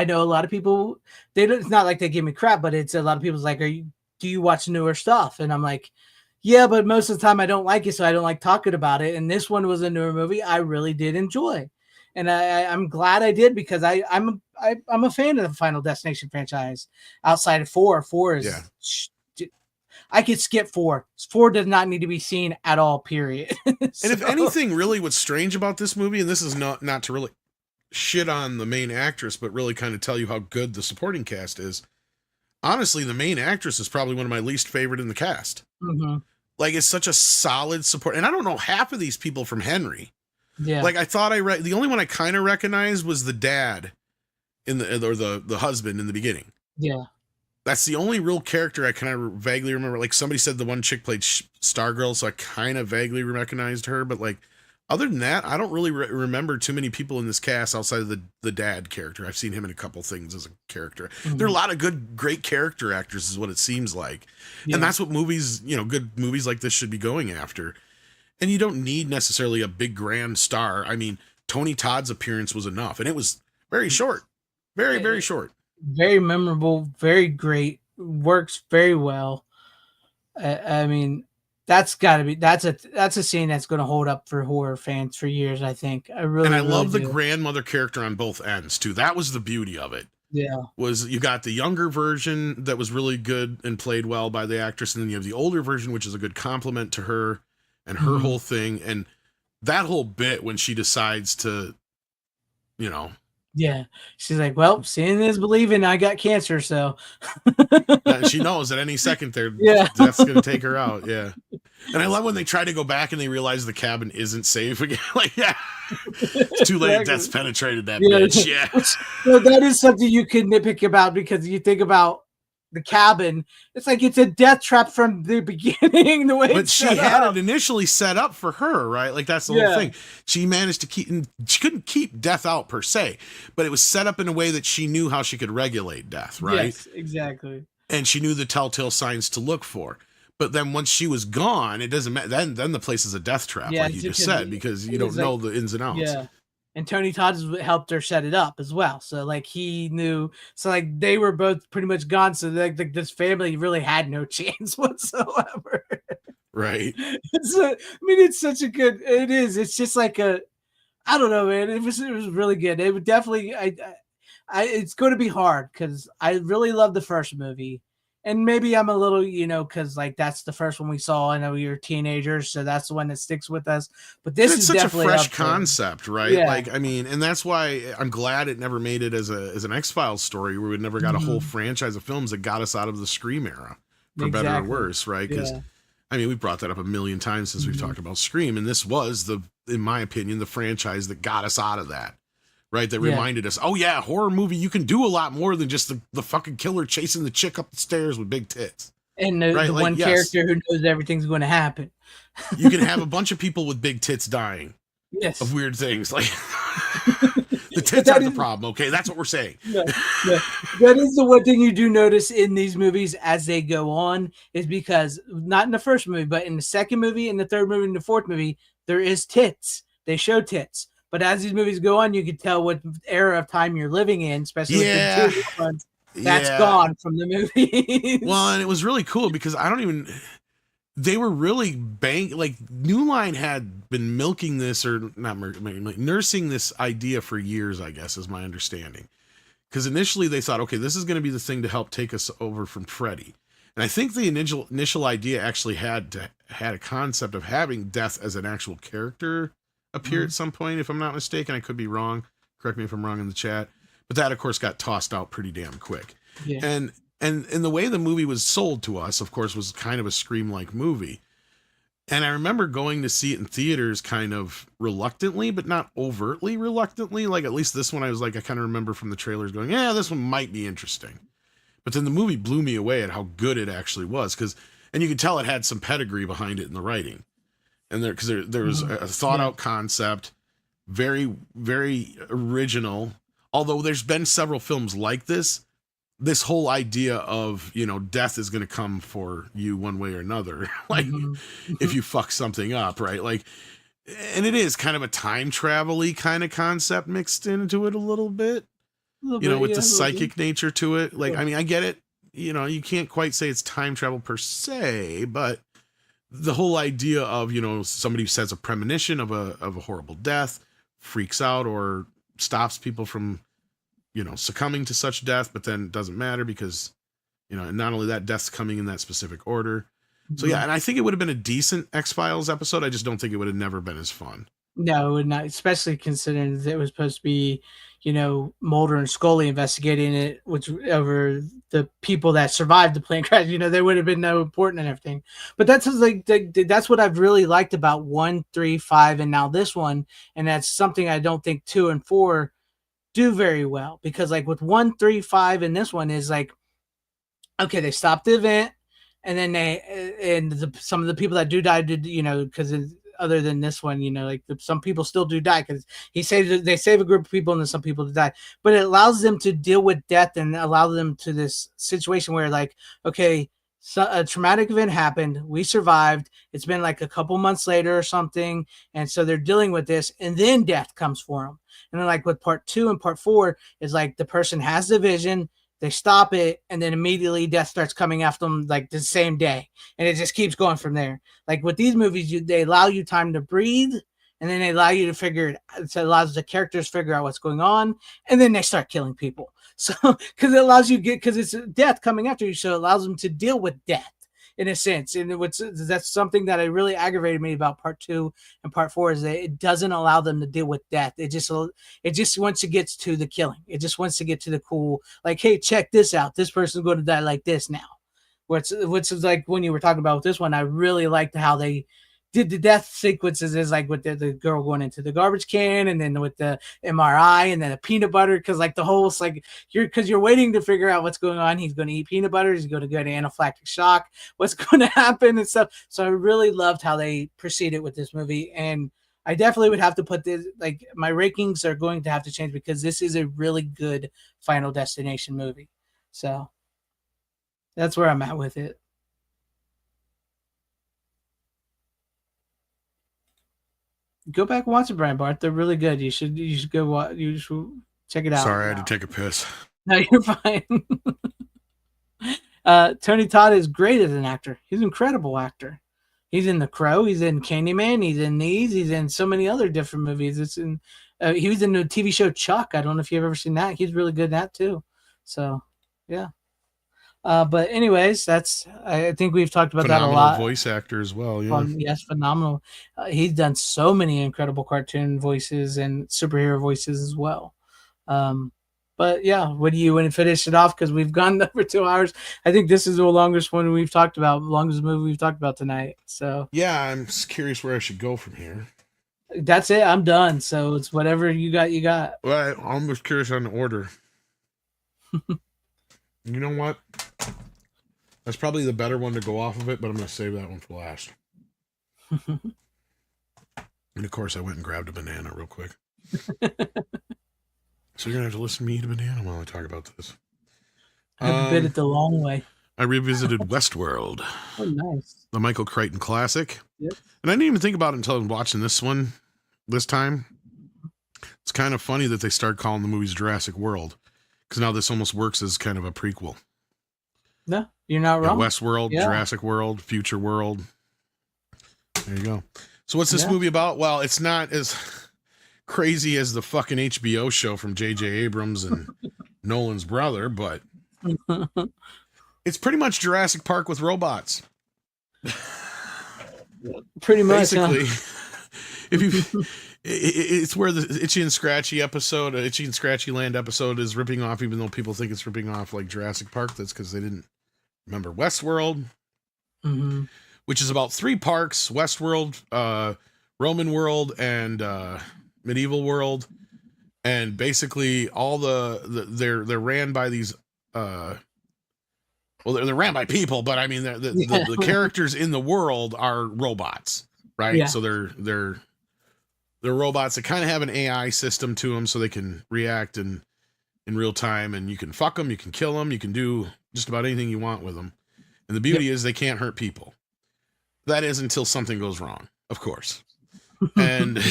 know a lot of people. It's not like they give me crap, but it's a lot of people's like, do you watch newer stuff? And I'm like, yeah, but most of the time I don't like it, so I don't like talking about it. And this one was a newer movie I really did enjoy, and I'm glad I did, because I'm a fan of the Final Destination franchise. Outside of 4 is. I could skip 4. 4 does not need to be seen at all, period. And if anything, really what's strange about this movie, and this is not to really shit on the main actress, but really kind of tell you how good the supporting cast is. Honestly, the main actress is probably one of my least favorite in the cast. Like, it's such a solid support. And I don't know half of these people from Henry. Yeah. Like, I thought the only one I kind of recognized was the dad or the husband in the beginning. Yeah. That's the only real character I kind of vaguely remember. Like, somebody said the one chick played Stargirl, so I kind of vaguely recognized her. But like, other than that, I don't really remember too many people in this cast outside of the dad character. I've seen him in a couple things as a character. There are a lot of great character actors, is what it seems like. And that's what movies, good movies like this should be going after. And you don't need necessarily a big grand star. I mean, Tony Todd's appearance was enough, and it was very short. Very, very short. Very memorable, very great, works very well. I mean, that's a scene that's going to hold up for horror fans for years, I think. I love the grandmother character on both ends too. That was the beauty of it. Yeah, was you got the younger version that was really good and played well by the actress, and then you have the older version, which is a good compliment to her and her whole thing, and that whole bit when she decides to, Yeah, she's like, well, seeing is believing. I got cancer, so she knows at any second death's gonna take her out. Yeah, and I love when they try to go back and they realize the cabin isn't safe again. Like, it's too late. Death's penetrated that bitch. Yeah, that is something you could nitpick about, because you think about the cabin. It's like it's a death trap from the beginning. The way, but she had it initially set up for her, right? Like that's the whole thing. She managed to keep. She couldn't keep death out per se, but it was set up in a way that she knew how she could regulate death, right? Yes, exactly. And she knew the telltale signs to look for. But then once she was gone, it doesn't matter. Then the place is a death trap, like you just said, because you don't know the ins and outs. Yeah. And Tony Todd helped her set it up as well. So like he knew, so like they were both pretty much gone. So like this family really had no chance whatsoever. Right. It's such a good, it is. It's just like I don't know, man. It was really good. It would definitely, it's going to be hard because I really love the first movie. And maybe I'm a little, because like that's the first one we saw. I know we were teenagers, so that's the one that sticks with us. But this is such definitely a fresh concept, right? Yeah. Like, I mean, and that's why I'm glad it never made it as an X-Files story where we never got a whole franchise of films that got us out of the Scream era, for better or worse, right? Because I mean, we brought that up a million times since we've talked about Scream, and this was in my opinion, the franchise that got us out of that. Right, that reminded us, oh yeah, horror movie, you can do a lot more than just the fucking killer chasing the chick up the stairs with big tits. And the like, one character who knows everything's going to happen. You can have a bunch of people with big tits dying. Yes. Of weird things. Like the tits aren't the problem, okay? That's what we're saying. That is the one thing you do notice in these movies as they go on, is because not in the first movie, but in the second movie, in the third movie, in the fourth movie, there is tits. They show tits. But as these movies go on, you can tell what era of time you're living in, especially with the two ones. That's gone from the movie. Well, and it was really cool because they were really like New Line had been milking this, or not nursing this idea for years, I guess, is my understanding. Because initially they thought, okay, this is going to be the thing to help take us over from Freddy. And I think the initial idea actually had a concept of having death as an actual character appear at some point, if I'm not mistaken. I could be wrong. Correct me if I'm wrong in the chat. But that, of course, got tossed out pretty damn quick. Yeah. And the way the movie was sold to us, of course, was kind of a Scream-like movie. And I remember going to see it in theaters kind of reluctantly, but not overtly reluctantly. Like, at least this one, I was like, I kind of remember from the trailers going, yeah, this one might be interesting. But then the movie blew me away at how good it actually was. And you could tell it had some pedigree behind it in the writing. And there was a thought out concept, very, very original. Although there's been several films like this whole idea of, death is going to come for you one way or another. Like if you fuck something up, right? Like, and it is kind of a time travel-y kind of concept mixed into it a little bit, with the psychic nature to it. Like, I mean, I get it. You can't quite say it's time travel per se, but the whole idea of, somebody says a premonition of a horrible death, freaks out or stops people from, succumbing to such death, but then it doesn't matter because, not only that, death's coming in that specific order. So yeah, and I think it would have been a decent X-Files episode. I just don't think it would have never been as fun. No, it would not, especially considering that it was supposed to be, Mulder and Scully investigating it, which over the people that survived the plane crash, they would have been no important and everything. But that's that's what I've really liked about 1, 3, 5, and now this one. And that's something I don't think 2 and 4 do very well, because like with 1, 3, 5, and this one is like, okay, they stopped the event, and then some of the people that do die did, because other than this one, like some people still do die, because they save a group of people and then some people die, but it allows them to deal with death and allow them to this situation where like, okay, so a traumatic event happened, we survived, it's been like a couple months later or something, and so they're dealing with this, and then death comes for them. And then like with part 2 and part 4 is like the person has the vision, they stop it, and then immediately death starts coming after them like the same day. And it just keeps going from there. Like with these movies, they allow you time to breathe, and then they allow you to figure it out. It allows the characters to figure out what's going on, and then they start killing people. So, because it allows you because it's death coming after you, so it allows them to deal with death in a sense. And that's something that really aggravated me about part 2 and part 4 is that it doesn't allow them to deal with death. It just wants to get to the killing. It just wants to get to the cool, like, hey, check this out. This person's going to die like this now. Which is like when you were talking about this one, I really liked how they did the death sequences is like with the girl going into the garbage can, and then with the MRI, and then the peanut butter, because like the whole like you're waiting to figure out what's going on. He's going to eat peanut butter. He's going to go to anaphylactic shock. What's going to happen and stuff. So I really loved how they proceeded with this movie, and I definitely would have to put this, like, my rankings are going to have to change because this is a really good Final Destination movie. So that's where I'm at with it. Go back and watch it, Brian Bart. They're really good. You should go watch. You should check it out. Sorry, I had to take a piss. No, you're fine. Tony Todd is great as an actor. He's an incredible actor. He's in The Crow. He's in Candyman. He's in these. He's in so many other different movies. He was in the TV show Chuck. I don't know if you've ever seen that. He's really good at that too. So, yeah. But anyways, I think we've talked about that a lot. Voice actor as well. Yeah. Yes, phenomenal. He's done so many incredible cartoon voices and superhero voices as well. But yeah, what do you want to finish it off? Because we've gone over 2 hours. I think this is the longest one we've talked about, longest movie we've talked about tonight. So yeah, I'm just curious where I should go from here. That's it. I'm done. So it's whatever you got. You got. Well, I'm just curious on the order. You know what? That's probably the better one to go off of it, but I'm going to save that one for last. And of course, I went and grabbed a banana real quick. So you're going to have to listen to me eat a banana while I talk about this. I bit it the long way. I revisited Westworld. Oh, nice. The Michael Crichton classic. Yep. And I didn't even think about it until I was watching this one this time. It's kind of funny that they start calling the movies Jurassic World, because now this almost works as kind of a prequel. No, you're not wrong. Westworld, yeah. Jurassic World, Future World. There you go. So what's this movie about? Well, it's not as crazy as the fucking HBO show from J.J. Abrams and Nolan's brother, but it's pretty much Jurassic Park with robots. Pretty much, basically. If you, it's where the Itchy and Scratchy episode, Itchy and Scratchy Land episode, is ripping off, even though people think it's ripping off like Jurassic Park. That's because they didn't remember Westworld, which is about 3 parks: Westworld, Roman World, and Medieval World. And basically, all they're ran by these. Well, they're ran by people, but I mean, the characters in the world are robots, right? Yeah. So they're robots that kind of have an AI system to them, so they can react in real time, and you can fuck them, you can kill them, you can do just about anything you want with them. And the beauty is they can't hurt people. That is until something goes wrong, of course. And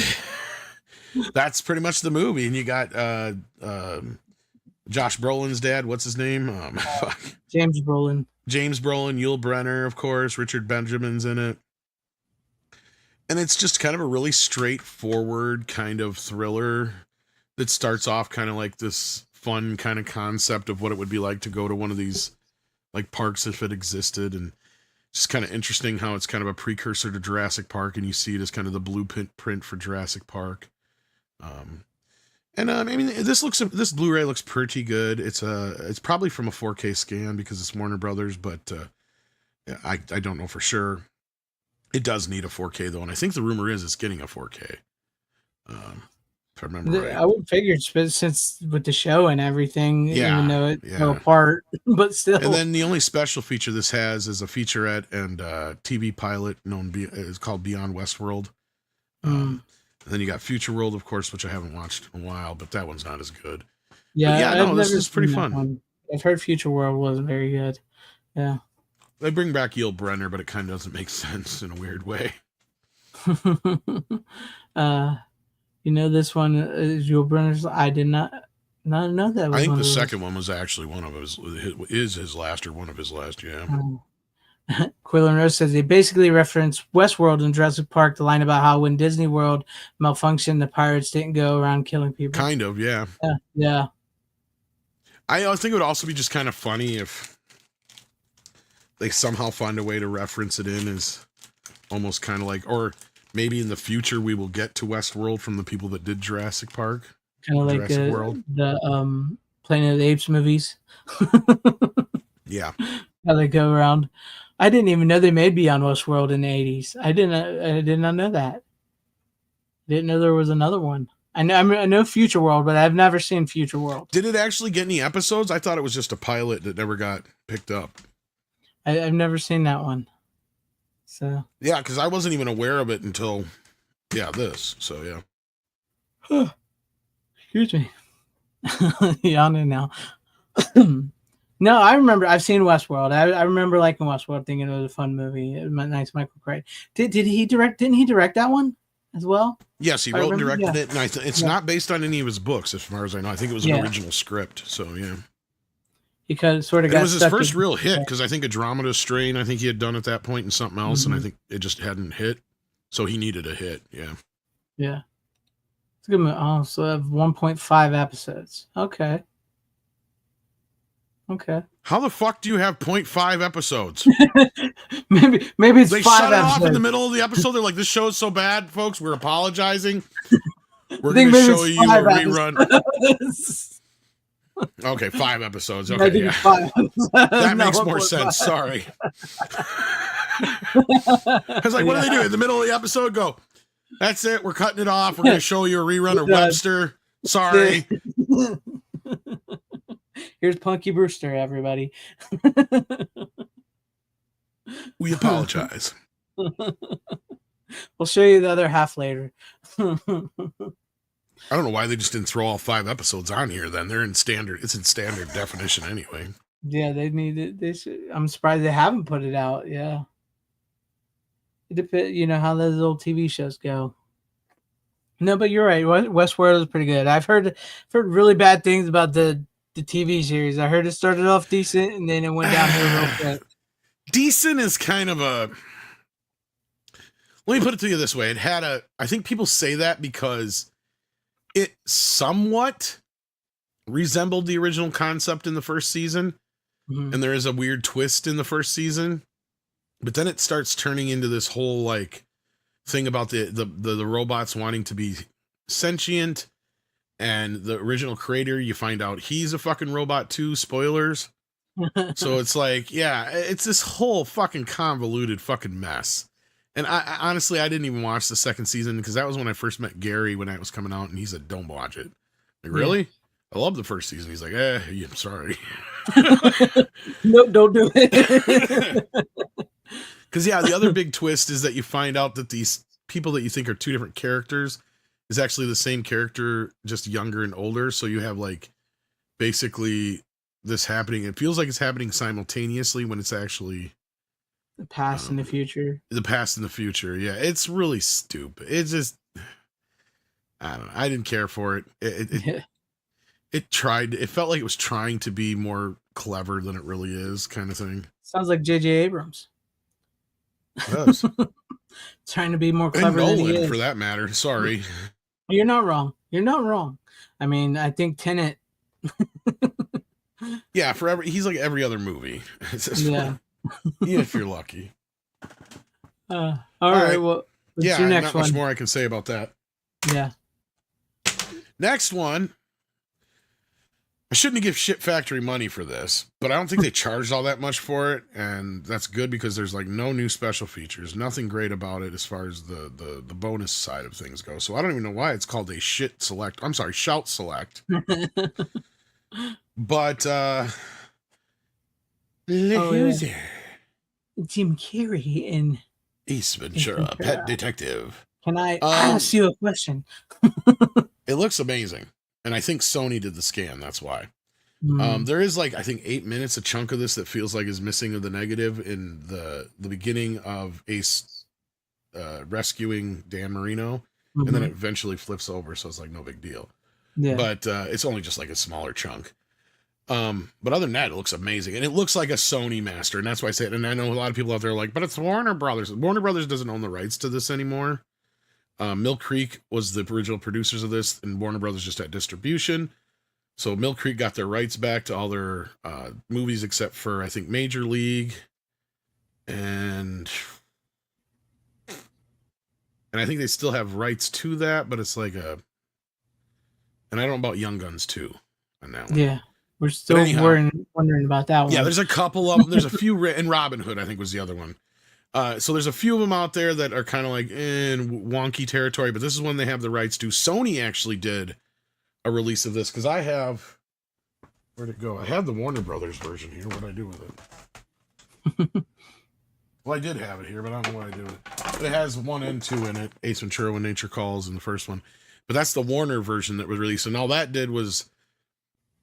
that's pretty much the movie. And you got Josh Brolin's dad. What's his name? James Brolin. James Brolin, Yul Brynner, of course. Richard Benjamin's in it. And it's just kind of a really straightforward kind of thriller that starts off kind of like this fun kind of concept of what it would be like to go to one of these like parks if it existed. And just kind of interesting how it's kind of a precursor to Jurassic Park, and you see it as kind of the blueprint for Jurassic Park. I mean, this Blu-ray looks pretty good. It's probably from a 4K scan because it's Warner Brothers, but I don't know for sure. It does need a 4K though, and I think the rumor is it's getting a 4K. If I remember right. I would figure since with the show and everything, even though it fell apart, but still. And then the only special feature this has is a featurette and TV pilot is called Beyond Westworld. And then you got Future World, of course, which I haven't watched in a while, but that one's not as good. Yeah, this is pretty fun. I've heard Future World wasn't very good. Yeah. They bring back Yul Brynner, but it kind of doesn't make sense in a weird way. This one is Yul Brynner's. I did not know that. I think the second one was actually one of his last or one of his last. Yeah. Quillen Rose says they basically reference Westworld and Jurassic Park, the line about how when Disney World malfunctioned, the pirates didn't go around killing people. Kind of, yeah. Yeah. I think it would also be just kind of funny if they somehow find a way to reference it in as almost kind of like, or maybe in the future we will get to Westworld from the people that did Jurassic Park. Kind of like the Planet of the Apes movies. Yeah. How they go around. I didn't even know they made Beyond Westworld in the 80s. I did not know that. Didn't know there was another one. I know Future World, but I've never seen Future World. Did it actually get any episodes? I thought it was just a pilot that never got picked up. I've never seen that one. So yeah, because I wasn't even aware of it until this. So yeah. Excuse me. Yawning now. No, I remember. I've seen Westworld. I remember liking Westworld, thinking it was a fun movie. It was nice, Michael Craig. Did he direct? Didn't he direct that one as well? Yes, he wrote and directed it, and it's not based on any of his books, as far as I know. I think it was an original script. So yeah, he kind of sort of. It was his first real hit because I think a Andromeda Strain. I think he had done at that point and something else, and I think it just hadn't hit, so he needed a hit. Yeah. Yeah. It's a good movie. Oh, so I have 1.5 episodes. Okay. Okay. How the fuck do you have 0.5 episodes? maybe it's they 5 shut it episodes. off in the middle of the episode. They're like, "This show is so bad, folks. We're apologizing. We're going to show you a rerun." Okay, 5 episodes. Okay, yeah. That makes more sense. Sorry. I was like, "What do they do in the middle of the episode?" Go. That's it. We're cutting it off. We're going to show you a rerun of Webster. Sorry. Here's Punky Brewster, everybody. We apologize. We'll show you the other half later. I don't know why they just didn't throw all 5 episodes on here then. They're in standard. It's in standard definition anyway. Yeah, they need it. They should. I'm surprised they haven't put it out. Yeah. It depends, you know, how those old TV shows go. No, but you're right. Westworld is pretty good. I've heard really bad things about the TV series. I heard it started off decent and then it went downhill real quick. Decent is kind of a. Let me put it to you this way. I think people say that because it somewhat resembled the original concept in the first season. Mm-hmm. And there is a weird twist in the first season. But then it starts turning into this whole like thing about the robots wanting to be sentient. And the original creator, you find out he's a fucking robot too. Spoilers. So it's like, yeah, it's this whole fucking convoluted fucking mess. And I honestly, I didn't even watch the second season because that was when I first met Gary when it was coming out, and he said, "Don't watch it." Like, really? Yeah. I love the first season. He's like, I'm sorry. Nope, don't do it. Because the other big twist is that you find out that these people that you think are 2 different characters is actually the same character, just younger and older. So you have like basically this happening. It feels like it's happening simultaneously when it's actually the past and the future. The past and the future. Yeah. It's really stupid. It's just, I don't know. I didn't care for it. It felt like it was trying to be more clever than it really is, kind of thing. Sounds like J.J. Abrams. It does. Trying to be more clever and than Nolan, he is. for that matter. Sorry. You're not wrong. You're not wrong. I mean, I think Tenet. Yeah, he's like every other movie. Yeah. Even if you're lucky. All right. Well, what's your next not one? Much more I can say about that. Yeah. Next one. I shouldn't give Shit Factory money for this, but I don't think they charged all that much for it, and that's good because there's like no new special features, nothing great about it as far as the bonus side of things go. So I don't even know why it's called a Shout Select. But loser. Jim Carrey in Ace Ventura, Pet Detective. Can I ask you a question? It looks amazing. And I think Sony did the scan. That's why. There is like, I think 8 minutes, a chunk of this that feels like is missing of the negative in the beginning of Ace rescuing Dan Marino. And then it eventually flips over. So it's like no big deal. Yeah. But it's only just like a smaller chunk. But other than that, it looks amazing. And it looks like a Sony master. And that's why I say it. And I know a lot of people out there are like, but it's Warner Brothers. Warner Brothers doesn't own the rights to this anymore. Mill Creek was the original producers of this, and Warner Brothers just had distribution. So Mill Creek got their rights back to all their movies except for, I think, Major League. And I think they still have rights to that, but it's like and I don't know about Young Guns 2 on that one. Yeah. We're still wondering about that one. Yeah, there's a couple of them. There's a few, and Robin Hood, I think, was the other one. So there's a few of them out there that are kind of like in wonky territory, but this is one they have the rights to. Sony actually did a release of this because I have, where'd it go? I have the Warner Brothers version here. What did I do with it? Well, I did have it here, but I don't know what I do with it. But it has 1 and 2 in it. Ace Ventura: When Nature Calls in the first one. But that's the Warner version that was released. And all that did was,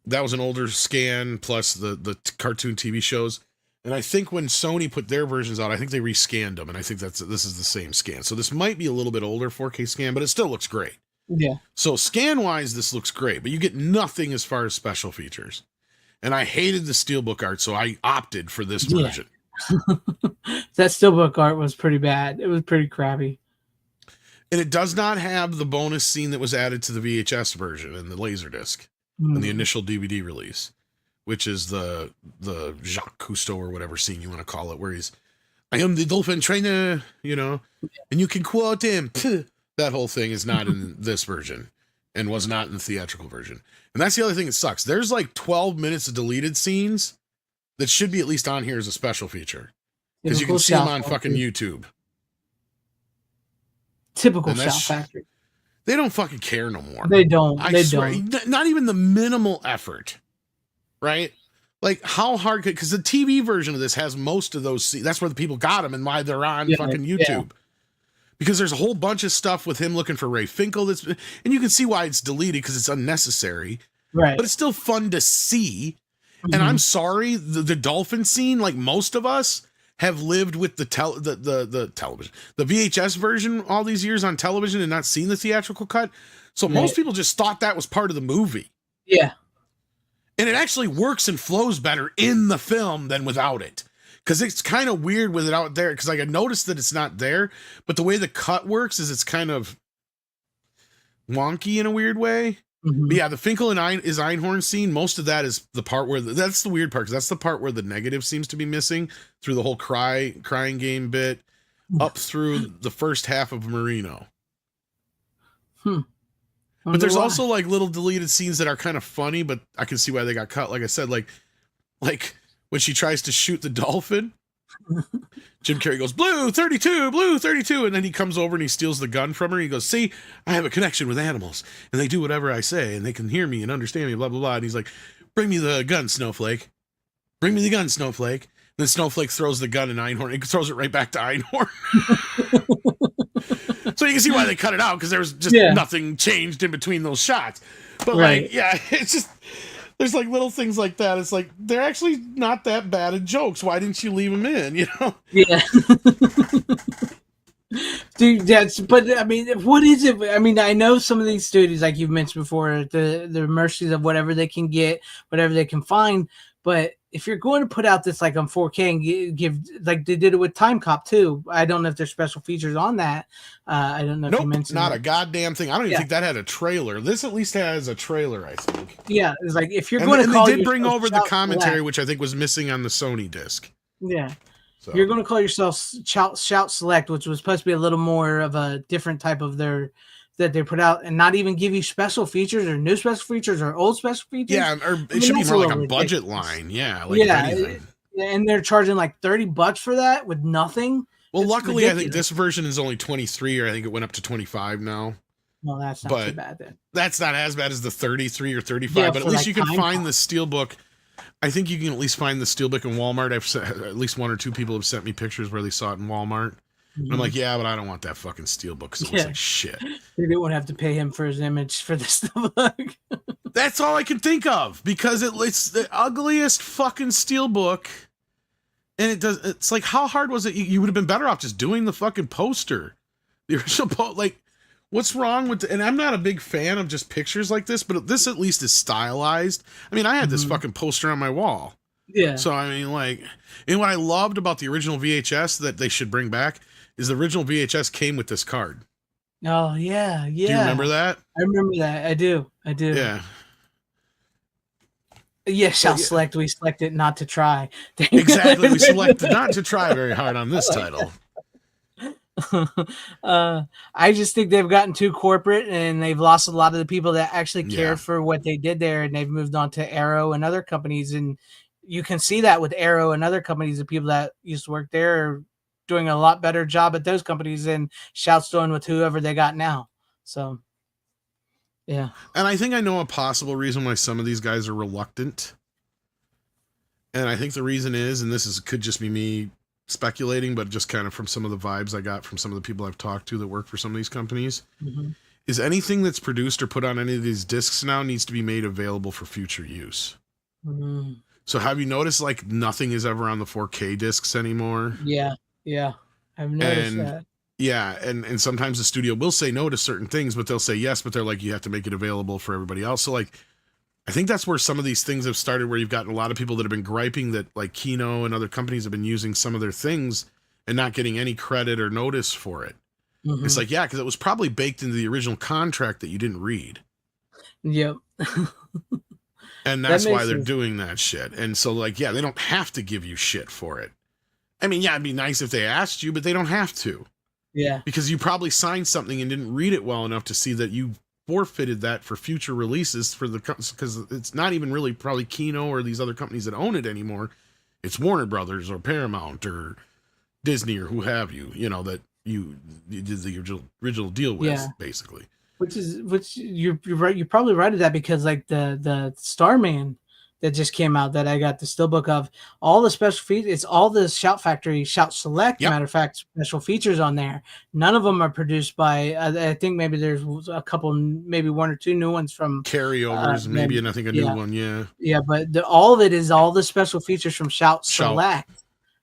that was an older scan plus the cartoon TV shows. And I think when Sony put their versions out, I think they rescanned them. And I think this is the same scan. So this might be a little bit older 4K scan, but it still looks great. Yeah. So scan-wise, this looks great. But you get nothing as far as special features. And I hated the Steelbook art, so I opted for this version. That Steelbook art was pretty bad. It was pretty crappy. And it does not have the bonus scene that was added to the VHS version and the Laserdisc and the initial DVD release, which is the Jacques Cousteau or whatever scene you want to call it, where he's, I am the dolphin trainer, you know, and you can quote him. That whole thing is not in this version and was not in the theatrical version. And that's the other thing that sucks. There's like 12 minutes of deleted scenes that should be at least on here as a special feature. Because you can see them on fucking YouTube. Typical Shout Factory. They don't fucking care no more. They don't. I swear, not even the minimal effort, right? Like, how hard could, because the TV version of this has most of those scenes. That's where the people got them and why they're on fucking YouTube. Yeah. Because there's a whole bunch of stuff with him looking for Ray Finkel. And you can see why it's deleted because it's unnecessary. Right. But it's still fun to see. And I'm sorry, the dolphin scene, like most of us, have lived with the television, the VHS version all these years on television and not seen the theatrical cut. So most people just thought that was part of the movie. Yeah. And it actually works and flows better in the film than without it. Because it's kind of weird with it out there. Because like I noticed that it's not there, but the way the cut works is it's kind of wonky in a weird way. But yeah, the Finkel and Einhorn scene, most of that is the part where that's the weird part, because that's the part where the negative seems to be missing through the whole crying game bit up through the first half of Marino. But there's also like little deleted scenes that are kind of funny, but I can see why they got cut. Like I said, like when she tries to shoot the dolphin, Jim Carrey goes, blue 32, and then he comes over and he steals the gun from her. He goes, see, I have a connection with animals, and they do whatever I say, and they can hear me and understand me, blah, blah, blah. And he's like, bring me the gun, Snowflake. Bring me the gun, Snowflake. And then Snowflake throws the gun in Einhorn. He throws it right back to Einhorn. So you can see why they cut it out, because there was just nothing changed in between those shots. But like, yeah, it's just... There's like little things like that. It's like, they're actually not that bad at jokes. Why didn't you leave them in, you know? Yeah. Dude, but I mean, what is it? I mean, I know some of these studios, like you've mentioned before, the mercies of whatever they can get, whatever they can find. But if you're going to put out this like on 4K and give like they did it with Time Cop too, I don't know if there's special features on that. I don't know if you mentioned not that. A goddamn thing. I don't even think that had a trailer. This at least has a trailer, I think. Yeah, it's like if you're going to call they did bring over the commentary, which I think was missing on the Sony disc. Yeah. So. You're going to call yourself Shout Select, which was supposed to be a little more of a different type of that they put out, and not even give you special features or new special features or old special features. Yeah, or it should be more like a budget line. Yeah, like anything. And they're charging like $30 for that with nothing. Well, it's luckily, ridiculous. I think this version is only 23, or I think it went up to 25 now. Well, that's not too bad then. That's not as bad as the 33 or 35, but at least you can find the Steelbook. I think you can at least find the Steelbook in Walmart. At least one or two people have sent me pictures where they saw it in Walmart. And I'm like, yeah, but I don't want that fucking Steelbook because it looks like shit. They didn't want to have to pay him for his image for the Steelbook. That's all I can think of, because it's the ugliest fucking Steelbook. And it's like, how hard was it? You would have been better off just doing the fucking poster. The original like, what's wrong with and I'm not a big fan of just pictures like this, but this at least is stylized. I mean, I had this fucking poster on my wall. Yeah. So, I mean, like, and what I loved about the original VHS that they should bring back is the original VHS came with this card. Oh, yeah. Yeah. Do you remember that? I remember that. I do. Yeah. Yes, select. We selected not to try. Exactly. We selected not to try very hard on this title. I just think they've gotten too corporate and they've lost a lot of the people that actually cared for what they did there, and they've moved on to Arrow and other companies. And you can see that with Arrow and other companies, the people that used to work there are doing a lot better job at those companies than Shout's doing with whoever they got now. So, yeah. And I think I know a possible reason why some of these guys are reluctant. And I think the reason is, and could just be me speculating, but just kind of from some of the vibes I got from some of the people I've talked to that work for some of these companies, is anything that's produced or put on any of these discs now needs to be made available for future use. So have you noticed like nothing is ever on the 4K discs anymore? Yeah. I've noticed that. Yeah, and sometimes the studio will say no to certain things, but they'll say yes, but they're like, you have to make it available for everybody else. So like, I think that's where some of these things have started, where you've gotten a lot of people that have been griping that like Kino and other companies have been using some of their things and not getting any credit or notice for it. It's like, yeah, because it was probably baked into the original contract that you didn't read. Yep. And that's why they're doing that shit. And so like, yeah, they don't have to give you shit for it. I mean, yeah, it'd be nice if they asked you, but they don't have to. Yeah. Because you probably signed something and didn't read it well enough to see that you forfeited that for future releases for the, because it's not even really probably Kino or these other companies that own it anymore. It's Warner Brothers or Paramount or Disney or who have you, that you did the original deal with, basically. Which you're right. You're probably right at that, because like the Starman that just came out that I got the steelbook of, all the special features, it's all the Shout Factory, Shout Select, matter of fact, special features on there. None of them are produced by, I think maybe there's a couple, maybe one or two new ones from carryovers, maybe, and I think a new one. Yeah, but all of it is all the special features from Shout Select.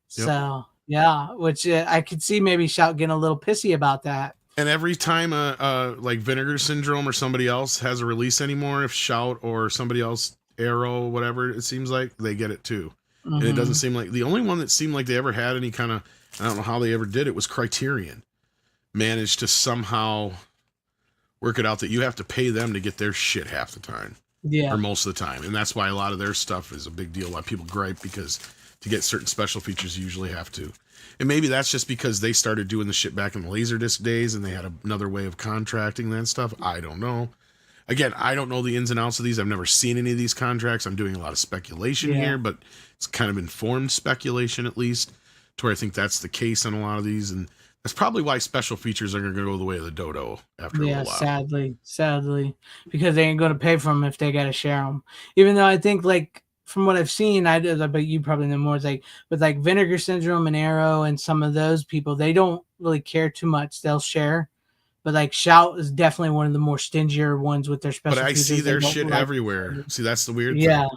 So yeah, which I could see maybe Shout getting a little pissy about that. And every time like Vinegar Syndrome or somebody else has a release anymore, if Shout or somebody else, Arrow, whatever it seems like, they get it too. And it doesn't seem like, the only one that seemed like they ever had any kind of, I don't know how they ever did it, was Criterion. Managed to somehow work it out that you have to pay them to get their shit half the time. Or most of the time. And that's why a lot of their stuff is a big deal. Why people gripe, because to get certain special features, you usually have to. And maybe that's just because they started doing the shit back in the Laserdisc days and they had another way of contracting that stuff. I don't know. Again, I don't know the ins and outs of these. I've never seen any of these contracts. I'm doing a lot of speculation here, but it's kind of informed speculation, at least, to where I think that's the case on a lot of these. And that's probably why special features are going to go the way of the dodo after a while. Sadly, because they ain't going to pay for them if they got to share them. Even though I think, like, from what I've seen, but you probably know more, it's like with like Vinegar Syndrome and Arrow and some of those people, they don't really care too much. They'll share. But like Shout is definitely one of the more stingier ones with their special features. But I see their shit everywhere. See, that's the weird thing.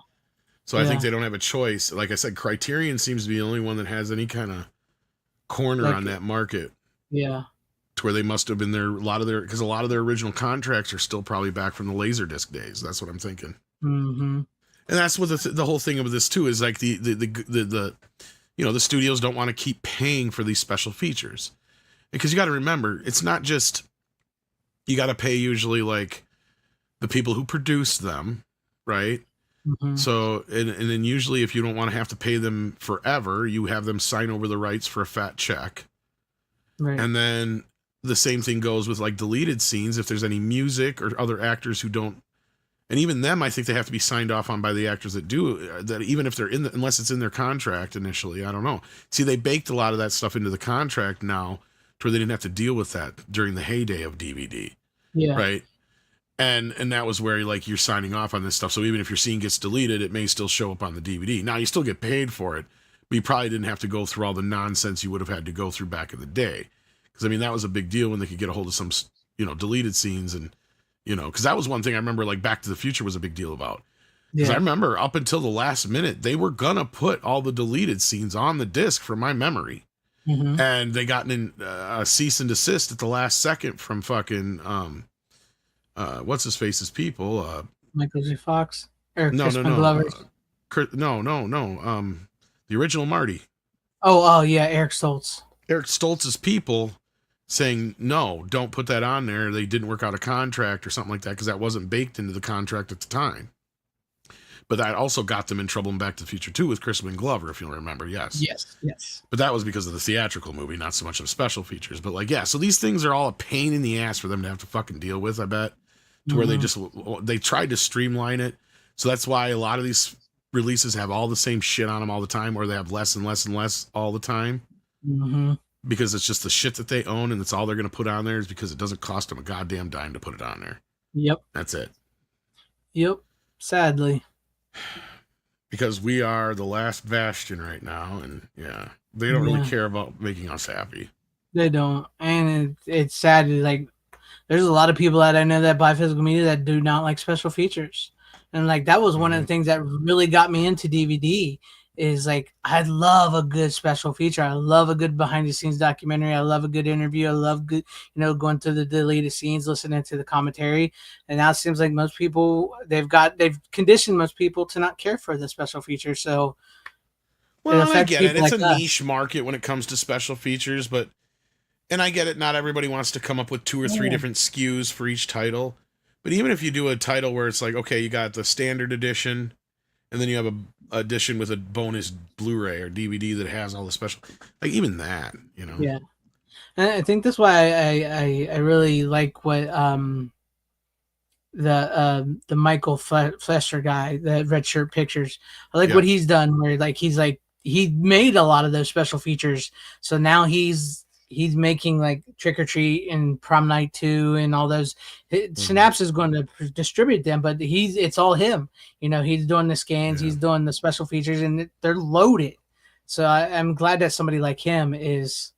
So I think they don't have a choice. Like I said, Criterion seems to be the only one that has any kind of corner on that market. Yeah. To where they must have been there, because a lot of their original contracts are still probably back from the Laserdisc days. That's what I'm thinking. And that's what the whole thing of this too is, like the studios don't want to keep paying for these special features, because you got to remember, it's not just, you got to pay usually like the people who produce them, right? So and then usually if you don't want to have to pay them forever, you have them sign over the rights for a fat check, and then the same thing goes with like deleted scenes. If there's any music or other actors who don't. And even them, I think they have to be signed off on by the actors that do that, even if they're unless it's in their contract initially. I don't know. See, they baked a lot of that stuff into the contract now to where they didn't have to deal with that during the heyday of DVD. Right. And that was where like you're signing off on this stuff. So even if your scene gets deleted, it may still show up on the DVD. Now you still get paid for it, but you probably didn't have to go through all the nonsense you would have had to go through back in the day. Because I mean, that was a big deal when they could get a hold of some, deleted scenes and. Because that was one thing I remember, like Back to the Future was a big deal about. Because I remember up until the last minute, they were going to put all the deleted scenes on the disc from my memory. And they got a cease and desist at the last second from fucking, what's his face's people? Michael J. Fox? Or no. Glover? No. The original Marty. Oh, yeah, Eric Stoltz. Eric Stoltz's people saying, no, don't put that on there. They didn't work out a contract or something like that, because that wasn't baked into the contract at the time. But that also got them in trouble in Back to the Future 2 with Crispin Glover, if you'll remember. Yes. Yes. But that was because of the theatrical movie, not so much of the special features. But like, yeah, so these things are all a pain in the ass for them to have to fucking deal with, I bet. To where they tried to streamline it. So that's why a lot of these releases have all the same shit on them all the time, or they have less and less and less all the time. Because it's just the shit that they own, and that's all they're going to put on there is because it doesn't cost them a goddamn dime to put it on there. Yep. That's it. Yep. Sadly. Because we are the last bastion right now, and yeah, they don't really care about making us happy. They don't. And it's sad. Like, there's a lot of people that I know that buy physical media that do not like special features. And like, that was one of the things that really got me into DVD is like, I love a good special feature. I love a good behind the scenes documentary. I love a good interview. I love good, going through the deleted scenes, listening to the commentary. And now it seems like most people, they've conditioned most people to not care for the special feature. So, well, I get it. It's a niche market when it comes to special features, and I get it. Not everybody wants to come up with 2 or 3 different SKUs for each title. But even if you do a title where it's like, okay, you got the standard edition, and then you have a edition with a bonus Blu-ray or DVD that has all the special, like even that, Yeah, and I think that's why I really like what the Michael Flesher guy, the Red Shirt Pictures. I like what he's done, where he made a lot of those special features, so now he's making like Trick or Treat and Prom Night 2 and all those. Synapse is going to distribute them, but it's all him. He's doing the scans, he's doing the special features, and they're loaded. So I'm glad that somebody like him is,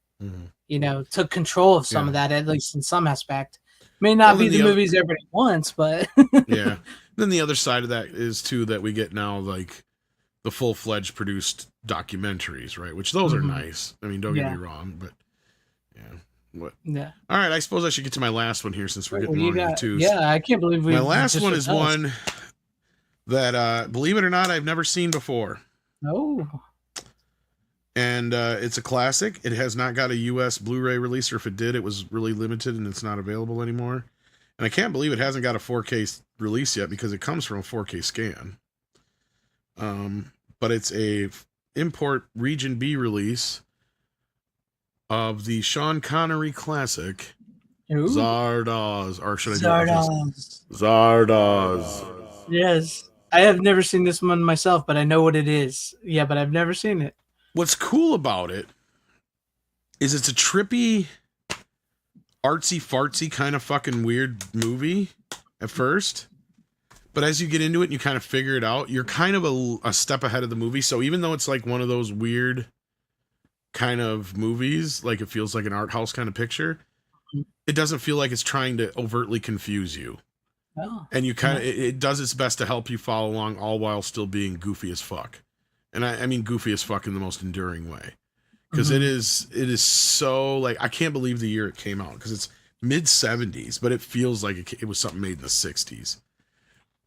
took control of some of that, at least in some aspect. May not be the movies everybody wants, but yeah. Then the other side of that is too that we get now like the full-fledged produced documentaries, right? Which those are nice. I mean, don't get me wrong, but. What? Yeah. All right. I suppose I should get to my last one here since we're getting long in the twos. Yeah, I can't believe my last one is one that, believe it or not, I've never seen before. Oh. And it's a classic. It has not got a U.S. Blu-ray release, or if it did, it was really limited and it's not available anymore. And I can't believe it hasn't got a 4K release yet because it comes from a 4K scan. But it's a import Region B release of the Sean Connery classic, Zardoz, or should I do Zardoz? Yes, I have never seen this one myself, but I know what it is. Yeah, but I've never seen it. What's cool about it is it's a trippy, artsy-fartsy kind of fucking weird movie at first, but as you get into it and you kind of figure it out, you're kind of a step ahead of the movie. So even though it's like one of those weird kind of movies, like it feels like an art house kind of picture, it doesn't feel like it's trying to overtly confuse you. And you kind of it does its best to help you follow along, all while still being goofy as fuck. And I mean goofy as fuck in the most enduring way, because it is so, like, I can't believe the year it came out, because it's mid-70s, but it feels like it was something made in the 60s.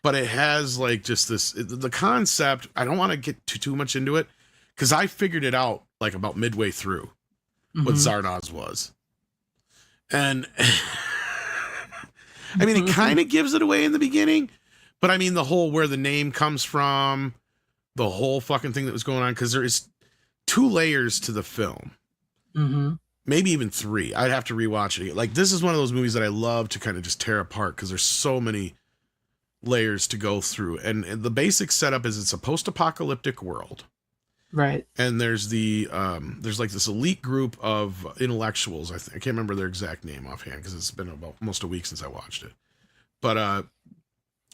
But it has like just this, the concept, I don't want to get too much into it, because I figured it out like about midway through what Zardoz was. And I mean, it kind of gives it away in the beginning, but I mean, the whole where the name comes from, the whole fucking thing that was going on, because there is 2 layers to the film. Maybe even 3. I'd have to rewatch it. Like, this is one of those movies that I love to kind of just tear apart, because there's so many layers to go through. And the basic setup is it's a post-apocalyptic world. Right. And there's there's like this elite group of intellectuals. I can't remember their exact name offhand because it's been about almost a week since I watched it. But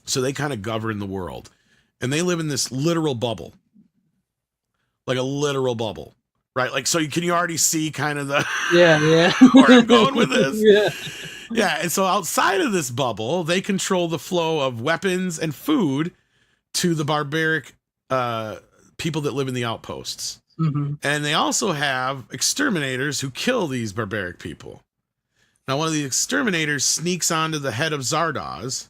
so they kind of govern the world, and they live in this literal bubble, like a literal bubble, right? Like, so can you already see kind of the where I'm going with this? Yeah. And so outside of this bubble, they control the flow of weapons and food to the barbaric people that live in the outposts. And they also have exterminators who kill these barbaric people. Now, one of the exterminators sneaks onto the head of Zardoz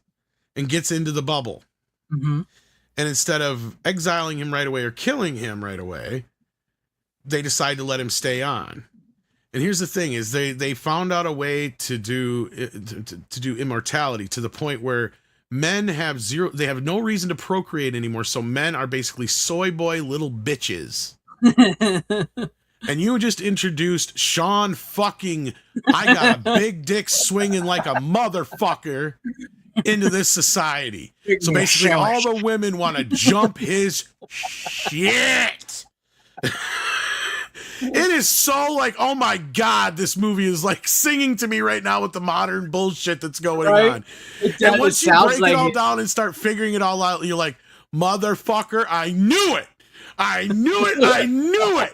and gets into the bubble. And instead of exiling him right away or killing him right away, they decide to let him stay on. And here's the thing: is they found out a way to do immortality, to the point where men have zero, they have no reason to procreate anymore, so men are basically soy boy little bitches. And you just introduced Sean fucking, I got a big dick swinging like a motherfucker into this society. So basically all the women want to jump his shit. It is so like, oh my God, this movie is like singing to me right now with the modern bullshit that's going on. And once you break it all down and start figuring it all out, you're like, motherfucker, I knew it. I knew it. I knew it.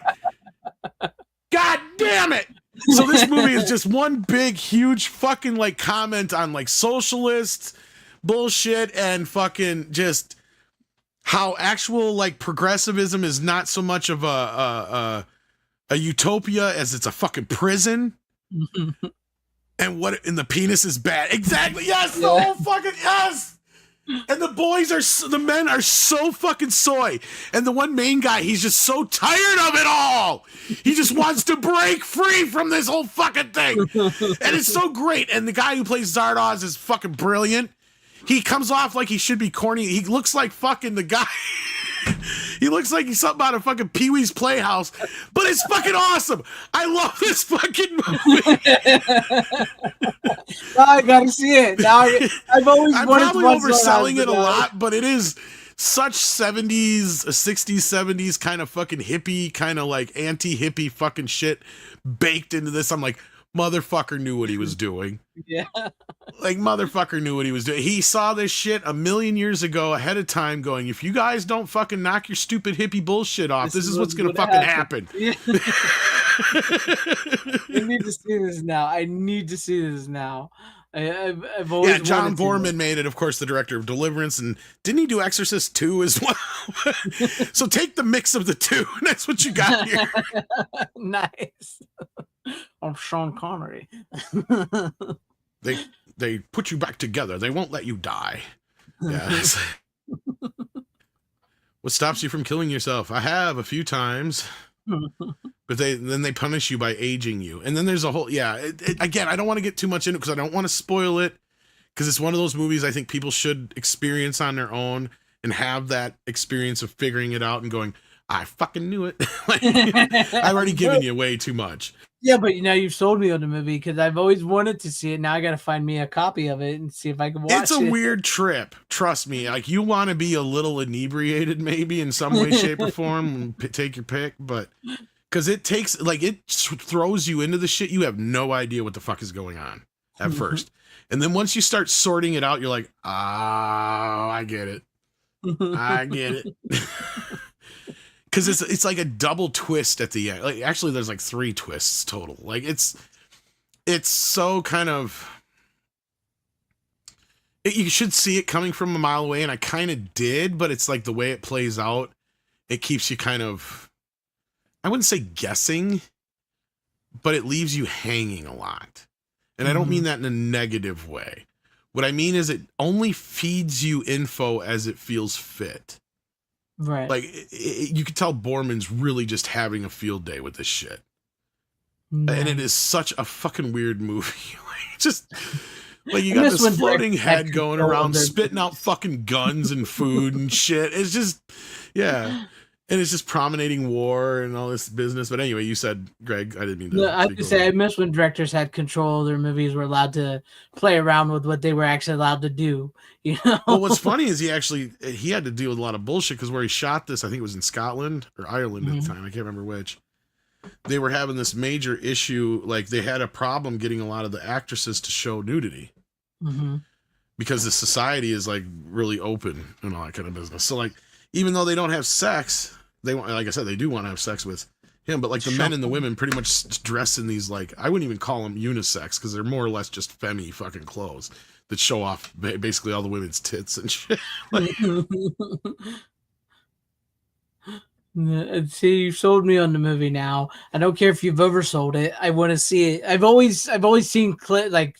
God damn it. So this movie is just one big, huge fucking like comment on like socialist bullshit and fucking just how actual like progressivism is not so much of a utopia as it's a fucking prison. And the penis is bad. Exactly. Yes. The whole fucking yes. And the men are so fucking soy. And the one main guy, he's just so tired of it all. He just wants to break free from this whole fucking thing. And it's so great. And the guy who plays Zardoz is fucking brilliant. He comes off like he should be corny. He looks like fucking the guy. He looks like he's something out of fucking Pee-wee's Playhouse, but it's fucking awesome. I love this fucking movie. I gotta see it. Now I've always I'm wanted probably to watch overselling it a Zardoz. lot, but it is such 70s, 60s, 70s kind of fucking hippie, kind of like anti-hippie fucking shit baked into this. I'm like, motherfucker knew what he was doing. Yeah. Like, motherfucker knew what he was doing. He saw this shit a million years ago ahead of time going, if you guys don't fucking knock your stupid hippie bullshit off, this is what's going to fucking happen. Yeah. I need to see this now. I need to see this now. I've always yeah, John wanted to. Borman made it, of course, the director of Deliverance, and didn't he do Exorcist 2 as well? So take the mix of the two, and that's what you got here. Nice. I'm Sean Connery. They put you back together. They won't let you die. Yes. What stops you from killing yourself? I have a few times. But then they punish you by aging you. And then there's a whole, again, I don't want to get too much into it because I don't want to spoil it, because it's one of those movies I think people should experience on their own and have that experience of figuring it out and going, I fucking knew it. Like, I've already given you way too much. Yeah, but you've sold me on the movie because I've always wanted to see it. Now I got to find me a copy of it and see if I can watch it. It's a weird trip. Trust me. Like, you want to be a little inebriated maybe in some way, shape, or form. Take your pick, but because it throws you into the shit. You have no idea what the fuck is going on at first. And then once you start sorting it out, you're like, oh, I get it. I get it. Because it's like a double twist at the end. Like, actually, there's like 3 twists total. Like, it's so kind of... you should see it coming from a mile away, and I kind of did, but it's like the way it plays out, it keeps you kind of... I wouldn't say guessing, but it leaves you hanging a lot. And I don't mean that in a negative way. What I mean is it only feeds you info as it feels fit. Right. Like, you can tell Borman's really just having a field day with this shit. Nice. And it is such a fucking weird movie. Like, you got this floating head going around spitting out fucking guns and food and shit. It's just, yeah. And it's just promenading war and all this business. But anyway, you said, Greg, I didn't mean to. No, I just say I miss when directors had control of their movies, were allowed to play around with what they were actually allowed to do. You know. Well, what's funny is he had to deal with a lot of bullshit because where he shot this, I think it was in Scotland or Ireland at the time. I can't remember which. They were having this major issue. Like, they had a problem getting a lot of the actresses to show nudity because the society is like really open and all that kind of business. So, like, even though they don't have sex, they want, like I said, they do want to have sex with him, but like the men and the women pretty much dress in these, like, I wouldn't even call them unisex because they're more or less just femmy fucking clothes that show off basically all the women's tits and shit. Like, see, you've sold me on the movie now. I don't care if you've oversold it. I want to see it. I've always seen like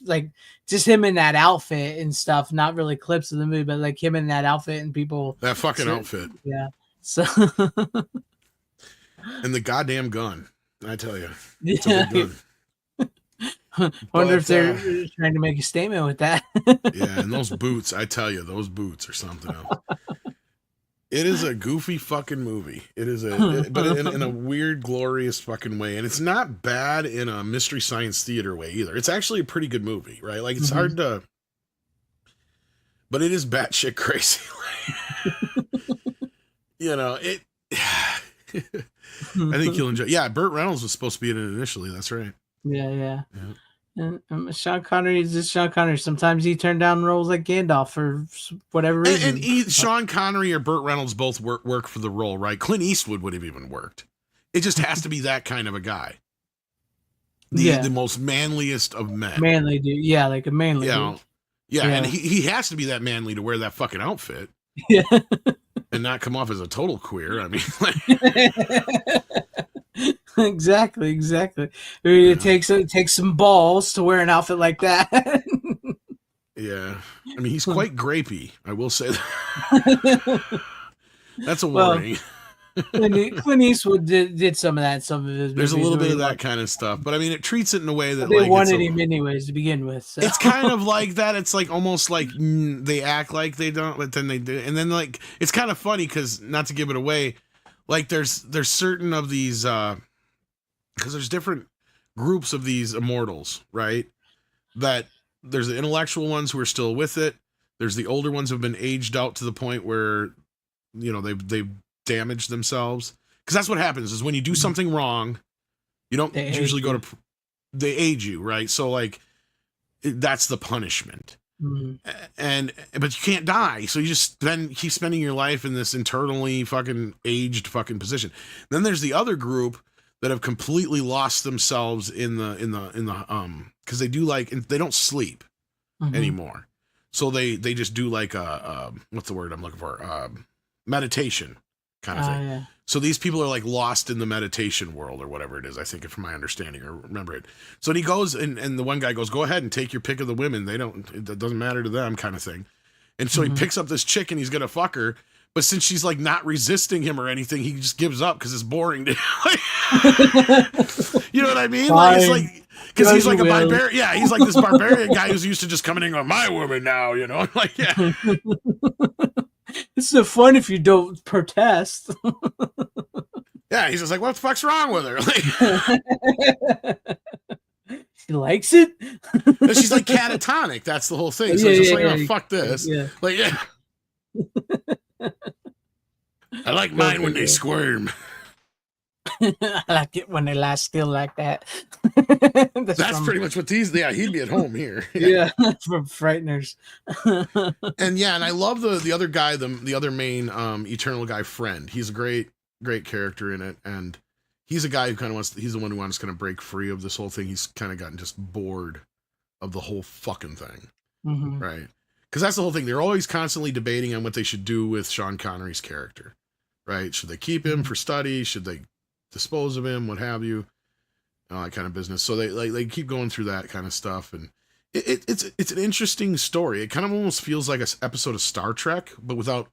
just him in that outfit and stuff. Not really clips of the movie, but like him in that outfit and people. That fucking outfit. Yeah. So. And the goddamn gun, I tell you. It's a good gun. Wonder if But, they're trying to make a statement with that. yeah, and those boots, I tell you, those boots are something else. It is a goofy fucking movie. It is but in a weird, glorious fucking way. And it's not bad in a mystery science theater way either. It's actually a pretty good movie, right? Like, it's hard to, but it is batshit crazy. You know, I think you'll enjoy. Yeah, Burt Reynolds was supposed to be in it initially. That's right. Yeah. And Sean Connery is just Sean Connery. Sometimes he turned down roles like Gandalf for whatever reason. And Sean Connery or Burt Reynolds both work for the role, right? Clint Eastwood would have even worked. It just has to be that kind of a guy. The most manliest of men. Manly dude. Yeah, like a manly dude. Yeah, and he has to be that manly to wear that fucking outfit. Yeah. And not come off as a total queer. I mean, Exactly. It takes some balls to wear an outfit like that. Yeah. I mean, he's quite grapey, I will say that. That's a warning. Clint Eastwood did some of that in some of his There's movies. a little bit of that kind of stuff, but I mean, it treats it in a way that they wanted him anyways to begin with. So. It's kind of like that. It's like almost like they act like they don't, but then they do. And then like it's kind of funny because not to give it away, like there's certain of these because there's different groups of these immortals, right? That there's the intellectual ones who are still with it. There's the older ones who have been aged out to the point where they've damaged themselves, because that's what happens is when you do something wrong, you don't usually go to they age you, right? So like that's the punishment. But you can't die, so you just keep spending your life in this internally fucking aged fucking position. Then there's the other group that have completely lost themselves in the because they do they don't sleep anymore, so they just do like a what's the word I'm looking for, meditation kind of thing. Yeah. So these people are like lost in the meditation world or whatever it is, I think, from my understanding or remember it. So he goes and the one guy goes, go ahead and take your pick of the women. It doesn't matter to them kind of thing. And so he picks up this chick and he's going to fuck her. But since she's like not resisting him or anything, he just gives up because it's boring. You know what I mean? Like, it's like, because he's like a barbarian. Yeah, he's like this barbarian guy who's used to just coming in on my woman now, you know? Like, yeah. It's so fun if you don't protest. Yeah, he's just like, what the fuck's wrong with her? Like, she likes it. She's like catatonic. That's the whole thing. So it's just oh, fuck this. Yeah. Like, yeah. I like mine when they squirm. I like it when they lie still like that. That's pretty much what he'd be at home here. Yeah, from Frighteners. And I love the other guy, the other main eternal guy, Friend. He's a great character in it, and he's a guy who kind of he's the one who wants to kind of break free of this whole thing. He's kind of gotten just bored of the whole fucking thing, right? Because that's the whole thing. They're always constantly debating on what they should do with Sean Connery's character, right? Should they keep him for study? Should they dispose of him? What have you? All that kind of business. So they keep going through that kind of stuff, and it's an interesting story. It kind of almost feels like an episode of Star Trek, but without.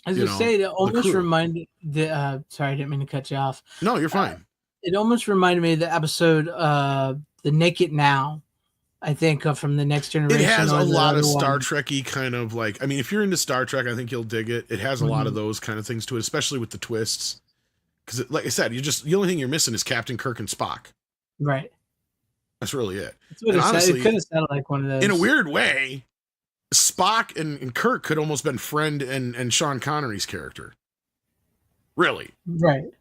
As I say, it almost reminded. Sorry, I didn't mean to cut you off. No, you're fine. It almost reminded me of the episode "The Naked Now." I think from the Next Generation. It has a lot of Star Trek-y kind of like. I mean, if you're into Star Trek, I think you'll dig it. It has a lot of those kind of things to it, especially with the twists. Because, like I said, the only thing you're missing is Captain Kirk and Spock. Right. That's really it. That's what honestly, it could have sounded like one of those. In a weird way, Spock and Kirk could almost been Friend and Sean Connery's character. Really. Right.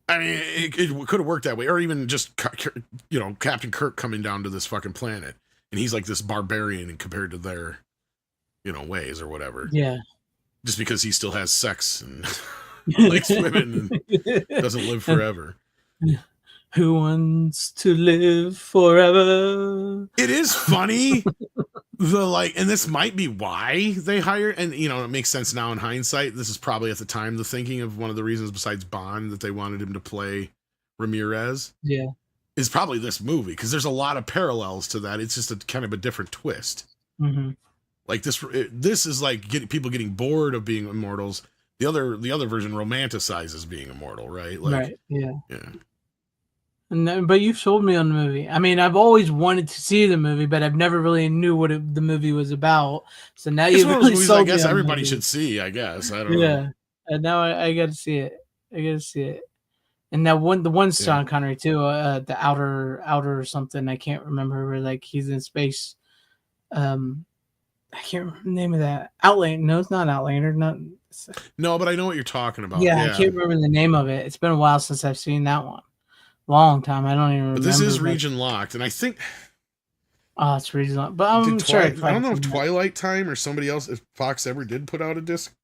I mean, it could have worked that way. Or even just, Captain Kirk coming down to this fucking planet. And he's like this barbarian compared to their, ways or whatever. Yeah. Just because he still has sex and likes women and doesn't live forever. Who wants to live forever? It is funny. And this might be why they hired, and it makes sense now in hindsight. This is probably at the time the thinking of one of the reasons besides Bond that they wanted him to play Ramirez. Yeah. Is probably this movie, because there's a lot of parallels to that. It's just a kind of a different twist. Like this is like people getting bored of being immortals. The other version romanticizes being immortal, right? Like, right. Yeah. Yeah. No, but you've sold me on the movie. I mean, I've always wanted to see the movie, but I've never really knew what the movie was about. So now It's you've one of those really movies sold I me guess on the everybody movie. should see. I guess I don't know. Yeah, and now I got to see it. I got to see it. And that the one Sean Connery too, the outer or something. I can't remember where like he's in space. I can't remember the name of that. Outlander. No, it's not Outlander. No, but I know what you're talking about. Yeah, I can't remember the name of it. It's been a while since I've seen that one. Long time. I don't even remember. But this is region locked, and I think. Oh, it's region locked. But I'm sure. I don't know if Twilight Time or somebody else, if Fox ever did put out a disc.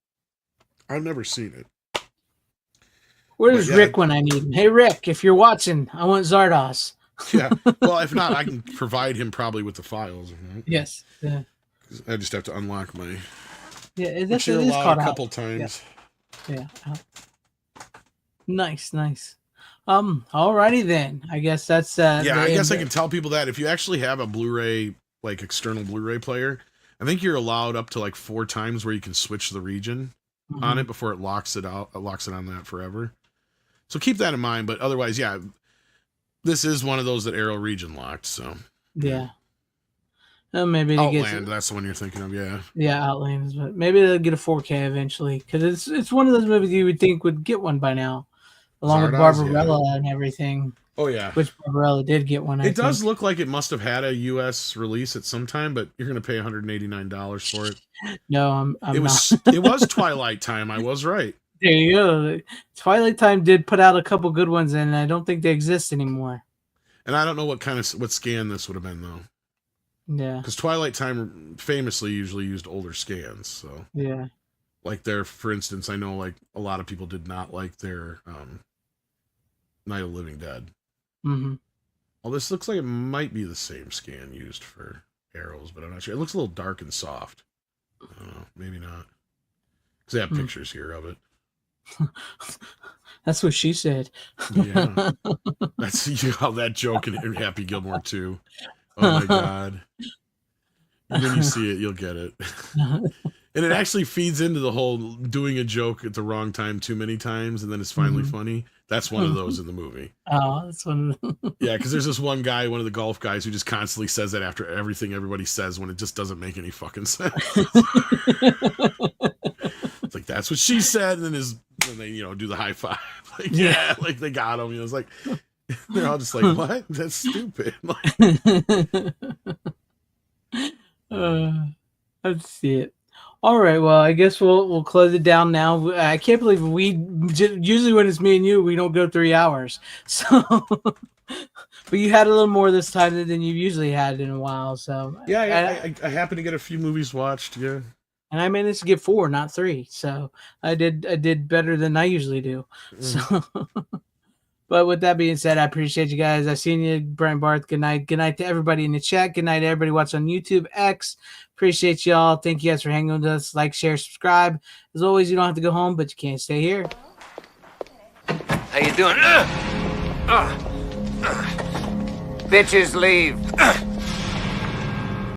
I've never seen it. Where's Rick when I need him? Hey, Rick, if you're watching, I want Zardoz. Yeah. Well, if not, I can provide him probably with the files. Right? Yes. Yeah. I just have to unlock my. Yeah, that's it is caught a couple times. Yeah. Nice. Alrighty then. I guess that's. I guess I can tell people that if you actually have a Blu-ray, like external Blu-ray player, I think you're allowed up to like 4 times where you can switch the region on it before it locks it out. It locks it on that forever. So keep that in mind. But otherwise, yeah, this is one of those that Arrow region locked. So yeah. Maybe Outland, that's the one you're thinking of, yeah. Yeah, Outland, but maybe they'll get a 4K eventually because it's one of those movies you would think would get one by now, along with Barbarella and everything. Oh yeah, which Barbarella did get one. It does look like it must have had a U.S. release at some time, but you're going to pay $189 for it. No, I'm it was not. It was Twilight Time. I was right. There you go. Twilight Time did put out a couple good ones, and I don't think they exist anymore. And I don't know what scan this would have been though. Yeah, because Twilight Time famously usually used older scans. So yeah, like for instance, I know like a lot of people did not like their Night of the Living Dead. Mm-hmm. Well, this looks like it might be the same scan used for Arrows, but I'm not sure. It looks a little dark and soft. I don't know, maybe not. Because they have pictures here of it. That's what she said. Yeah, that's how that joke in Happy Gilmore 2. Oh my god! When you see it, you'll get it. And it actually feeds into the whole doing a joke at the wrong time too many times, and then it's finally funny. That's one of those in the movie. Oh, that's one. Yeah, because there's this one guy, one of the golf guys, who just constantly says that after everything everybody says when it just doesn't make any fucking sense. It's like that's what she said, and then they do the high five. Like, yeah, like they got him. It's like they're all just like, what? That's stupid. Let's see it. All right, well, I guess we'll close it down now. I can't believe usually when it's me and you, we don't go 3 hours. So, but you had a little more this time than you usually had in a while. So yeah, I happened to get a few movies watched. Yeah, and I managed to get 4, not 3. So I did better than I usually do. So. But with that being said, I appreciate you guys. I've seen you, Brian Barth. Good night. Good night to everybody in the chat. Good night to everybody watching on YouTube, X. Appreciate y'all. Thank you guys for hanging with us. Like, share, subscribe. As always, you don't have to go home, but you can't stay here. How you doing? Bitches leave.